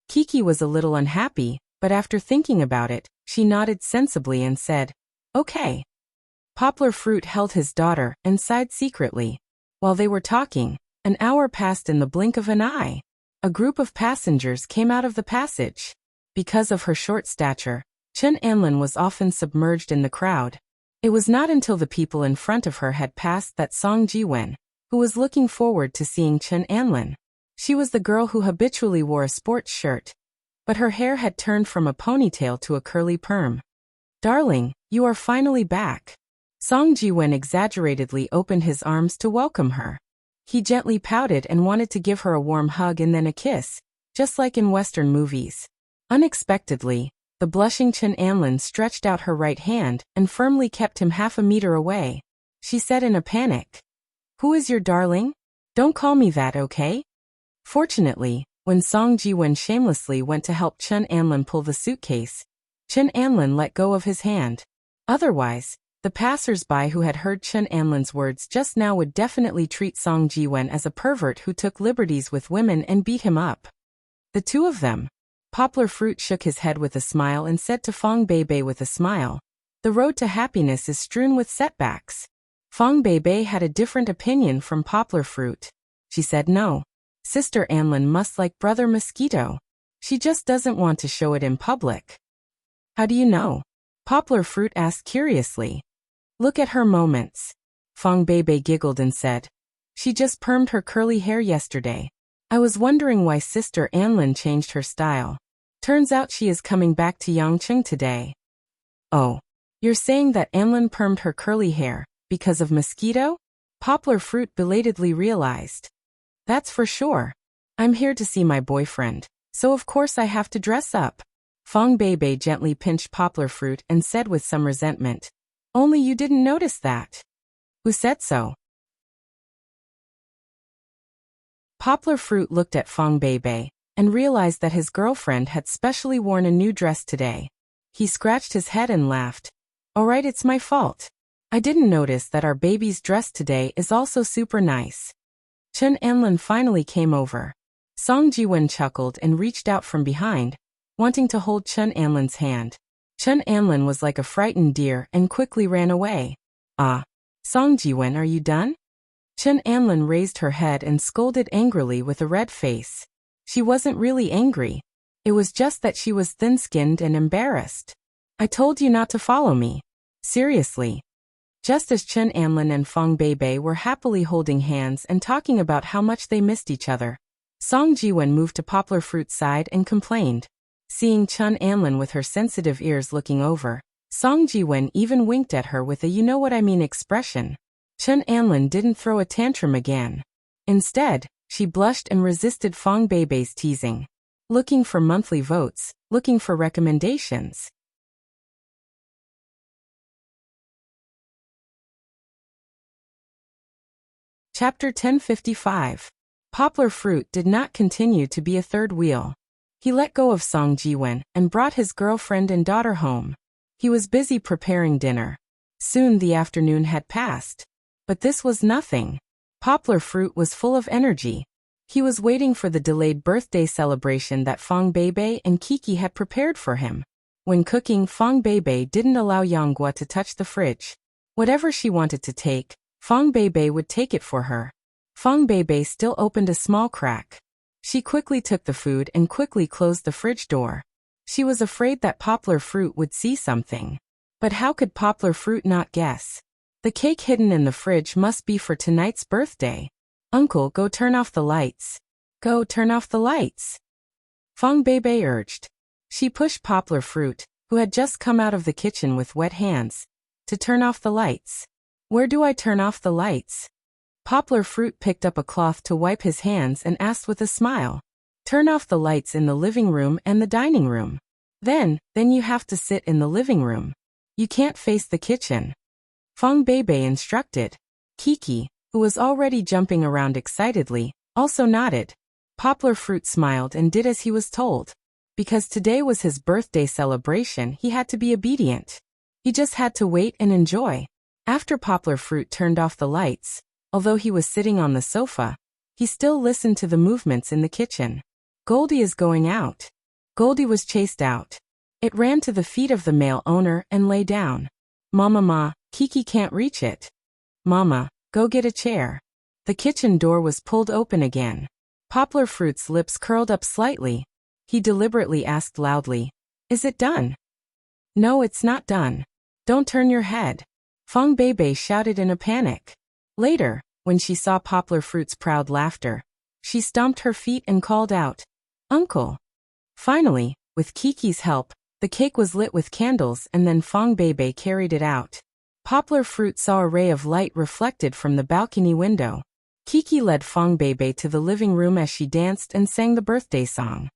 Kiki was a little unhappy, but after thinking about it, she nodded sensibly and said, Okay. Poplar Fruit held his daughter and sighed secretly. While they were talking, an hour passed in the blink of an eye. A group of passengers came out of the passage. Because of her short stature, Chen Anlin was often submerged in the crowd. It was not until the people in front of her had passed that Song Ji-wen, who was looking forward to seeing Chen Anlin. She was the girl who habitually wore a sports shirt, but her hair had turned from a ponytail to a curly perm. Darling, you are finally back. Song Ji-wen exaggeratedly opened his arms to welcome her. He gently pouted and wanted to give her a warm hug and then a kiss, just like in Western movies. Unexpectedly, the blushing Chen Anlin stretched out her right hand and firmly kept him half a meter away. She said in a panic, Who is your darling? Don't call me that, okay? Fortunately, when Song Ji-wen shamelessly went to help Chen Anlin pull the suitcase, Chen Anlin let go of his hand. Otherwise, the passers-by who had heard Chen Anlin's words just now would definitely treat Song Ji-wen as a pervert who took liberties with women and beat him up. The two of them. Poplar Fruit shook his head with a smile and said to Fong Beibei with a smile, The road to happiness is strewn with setbacks. Fong Beibei had a different opinion from Poplar Fruit. She said no. Sister Anlin must like Brother Mosquito. She just doesn't want to show it in public. How do you know? Poplar Fruit asked curiously. Look at her moments. Fong Beibei giggled and said, She just permed her curly hair yesterday. I was wondering why Sister Anlin changed her style. Turns out she is coming back to Yangcheng today. Oh, you're saying that Anlin permed her curly hair because of Mosquito? Poplar Fruit belatedly realized. That's for sure. I'm here to see my boyfriend, so of course I have to dress up. Fong Beibei gently pinched Poplar Fruit and said with some resentment, Only you didn't notice that. Who said so? Poplar Fruit looked at Fong Beibei and realized that his girlfriend had specially worn a new dress today. He scratched his head and laughed. Alright, it's my fault. I didn't notice that our baby's dress today is also super nice. Chen Anlin finally came over. Song Ji-wen chuckled and reached out from behind, wanting to hold Chen Anlin's hand. Chen Anlin was like a frightened deer and quickly ran away. Song Ji-wen, are you done? Chen Anlin raised her head and scolded angrily with a red face. She wasn't really angry, It was just that she was thin-skinned and embarrassed. I told you not to follow me. Seriously. Just as Chen Anlin and Fong Beibei were happily holding hands and talking about how much they missed each other, Song Jiwen moved to Poplar Fruit's side and complained. Seeing Chen Anlin with her sensitive ears looking over, Song Jiwen even winked at her with a you-know-what-I-mean expression. Chen Anlin didn't throw a tantrum again. Instead, she blushed and resisted Fong Beibei's teasing. Looking for monthly votes, looking for recommendations. Chapter 1055. Poplar Fruit did not continue to be a third wheel. He let go of Song Jiwen and brought his girlfriend and daughter home. He was busy preparing dinner. Soon the afternoon had passed. But this was nothing. Poplar Fruit was full of energy. He was waiting for the delayed birthday celebration that Fong Beibei and Kiki had prepared for him. When cooking, Fong Beibei didn't allow Yanghua to touch the fridge. Whatever she wanted to take, Fong Beibei would take it for her. Fong Beibei still opened a small crack. She quickly took the food and quickly closed the fridge door. She was afraid that Poplar Fruit would see something. But how could Poplar Fruit not guess? The cake hidden in the fridge must be for tonight's birthday. Uncle, go turn off the lights. Go turn off the lights. Fong Beibei urged. She pushed Poplar Fruit, who had just come out of the kitchen with wet hands, to turn off the lights. Where do I turn off the lights? Poplar Fruit picked up a cloth to wipe his hands and asked with a smile. Turn off the lights in the living room and the dining room. Then you have to sit in the living room. You can't face the kitchen. Fong Beibei instructed. Kiki, who was already jumping around excitedly, also nodded. Poplar Fruit smiled and did as he was told. Because today was his birthday celebration, he had to be obedient. He just had to wait and enjoy. After Poplar Fruit turned off the lights, although he was sitting on the sofa, he still listened to the movements in the kitchen. Goldie is going out. Goldie was chased out. It ran to the feet of the male owner and lay down. Ma, Kiki can't reach it. Mama, go get a chair. The kitchen door was pulled open again. Poplar Fruit's lips curled up slightly. He deliberately asked loudly, Is it done? No, it's not done. Don't turn your head. Fong Beibei shouted in a panic. Later, when she saw Poplar Fruit's proud laughter, she stomped her feet and called out, Uncle. Finally, with Kiki's help, the cake was lit with candles and then Fong Beibei carried it out. Poplar Fruit saw a ray of light reflected from the balcony window. Kiki led Fong Beibei to the living room as she danced and sang the birthday song.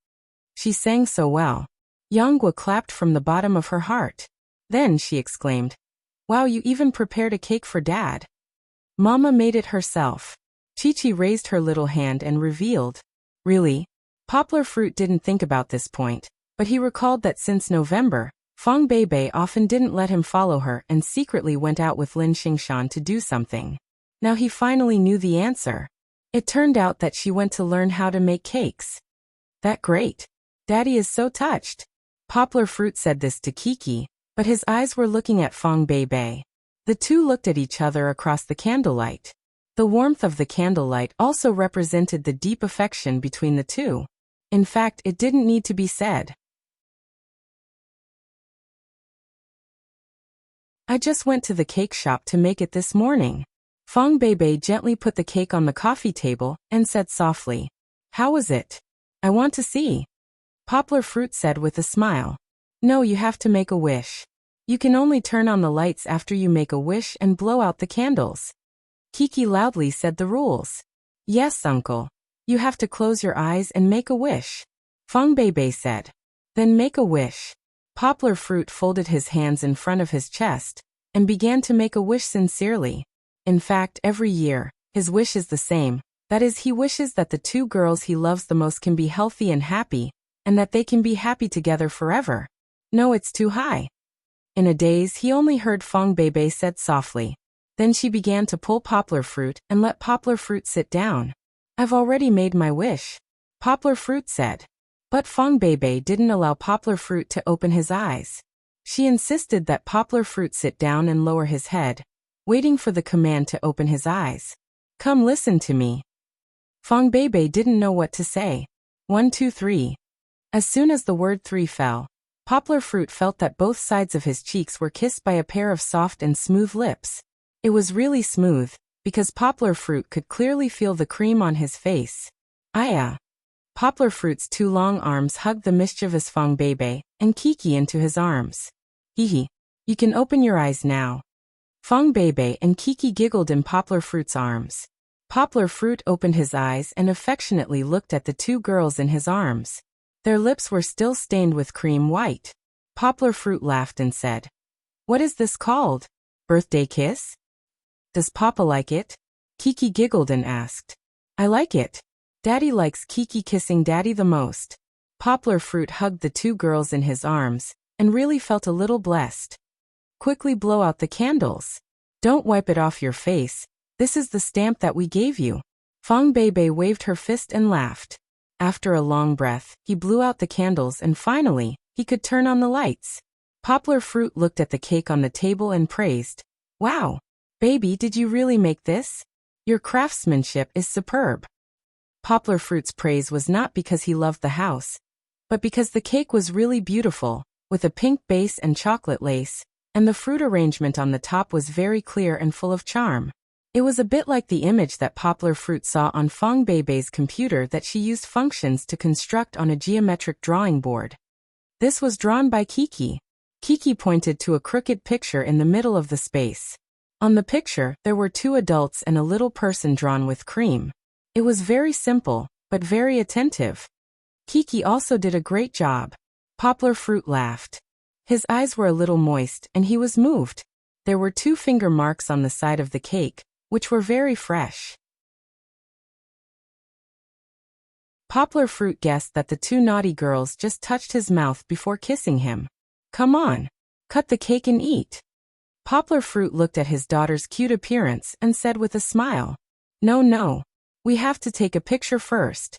She sang so well. Yanghua clapped from the bottom of her heart. Then she exclaimed, Wow, you even prepared a cake for Dad. Mama made it herself. Chi-Chi raised her little hand and revealed. Really? Poplar Fruit didn't think about this point, but he recalled that since November, Fong Beibei often didn't let him follow her and secretly went out with Lin Xingshan to do something. Now he finally knew the answer. It turned out that she went to learn how to make cakes. That great. Daddy is so touched. Poplar Fruit said this to Kiki, but his eyes were looking at Fong Beibei. The two looked at each other across the candlelight. The warmth of the candlelight also represented the deep affection between the two. In fact, it didn't need to be said. I just went to the cake shop to make it this morning. Fong Beibei gently put the cake on the coffee table and said softly, How was it? I want to see. Poplar Fruit said with a smile. No, you have to make a wish. You can only turn on the lights after you make a wish and blow out the candles. Kiki loudly said the rules. Yes, uncle. You have to close your eyes and make a wish. Fong Beibei said. Then make a wish. Poplar Fruit folded his hands in front of his chest and began to make a wish sincerely. In fact, every year, his wish is the same. That is, he wishes that the two girls he loves the most can be healthy and happy, and that they can be happy together forever. No, it's too high. In a daze, he only heard Fong Beibei said softly. Then she began to pull Poplar Fruit and let Poplar Fruit sit down. I've already made my wish. Poplar Fruit said. But Fong Beibei didn't allow Poplar Fruit to open his eyes. She insisted that Poplar Fruit sit down and lower his head, waiting for the command to open his eyes. Come listen to me. Fong Beibei didn't know what to say. 1, 2, 3. As soon as the word 3 fell, Poplar Fruit felt that both sides of his cheeks were kissed by a pair of soft and smooth lips. It was really smooth, because Poplar Fruit could clearly feel the cream on his face. Poplar Fruit's 2 long arms hugged the mischievous Fong Bebe and Kiki into his arms. Hee. You can open your eyes now. Fong Bebe and Kiki giggled in Poplar Fruit's arms. Poplar Fruit opened his eyes and affectionately looked at the 2 girls in his arms. Their lips were still stained with cream white. Poplar Fruit laughed and said, "What is this called? Birthday kiss? Does Papa like it?" Kiki giggled and asked, "I like it. Daddy likes Kiki kissing Daddy the most." Poplar Fruit hugged the 2 girls in his arms and really felt a little blessed. "Quickly blow out the candles. Don't wipe it off your face. This is the stamp that we gave you." Fong Bebe waved her fist and laughed. After a long breath, he blew out the candles and finally, he could turn on the lights. Poplar Fruit looked at the cake on the table and praised, "Wow, baby, did you really make this? Your craftsmanship is superb." Poplar Fruit's praise was not because he loved the house, but because the cake was really beautiful, with a pink base and chocolate lace, and the fruit arrangement on the top was very clear and full of charm. It was a bit like the image that Poplar Fruit saw on Fong Bebe's computer that she used functions to construct on a geometric drawing board. This was drawn by Kiki. Kiki pointed to a crooked picture in the middle of the space. On the picture, there were 2 adults and a little person drawn with cream. It was very simple, but very attentive. Kiki also did a great job. Poplar Fruit laughed. His eyes were a little moist and he was moved. There were 2 finger marks on the side of the cake, which were very fresh. Poplar Fruit guessed that the 2 naughty girls just touched his mouth before kissing him. "Come on, cut the cake and eat." Poplar Fruit looked at his daughter's cute appearance and said with a smile, No, we have to take a picture first."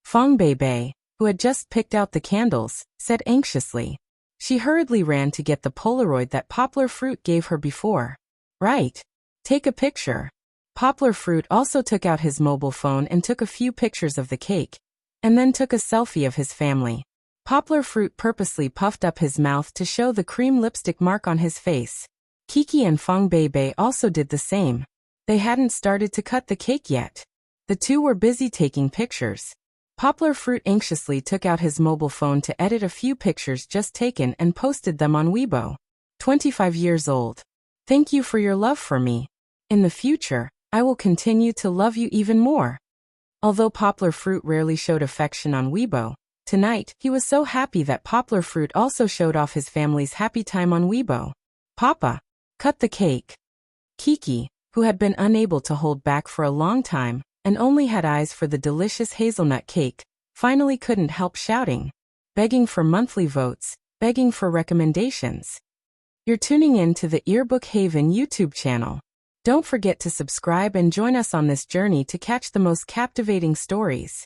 Fong Bebe, who had just picked out the candles, said anxiously. She hurriedly ran to get the Polaroid that Poplar Fruit gave her before. "Right. Take a picture." Poplar Fruit also took out his mobile phone and took a few pictures of the cake, and then took a selfie of his family. Poplar Fruit purposely puffed up his mouth to show the cream lipstick mark on his face. Kiki and Fong Bebe also did the same. They hadn't started to cut the cake yet. The 2 were busy taking pictures. Poplar Fruit anxiously took out his mobile phone to edit a few pictures just taken and posted them on Weibo. 25 years old. Thank you for your love for me. In the future, I will continue to love you even more. Although Poplar Fruit rarely showed affection on Weibo, tonight he was so happy that Poplar Fruit also showed off his family's happy time on Weibo. "Papa, cut the cake." Kiki, who had been unable to hold back for a long time and only had eyes for the delicious hazelnut cake, finally couldn't help shouting, begging for monthly votes, begging for recommendations. You're tuning in to the Earbook Haven YouTube channel. Don't forget to subscribe and join us on this journey to catch the most captivating stories.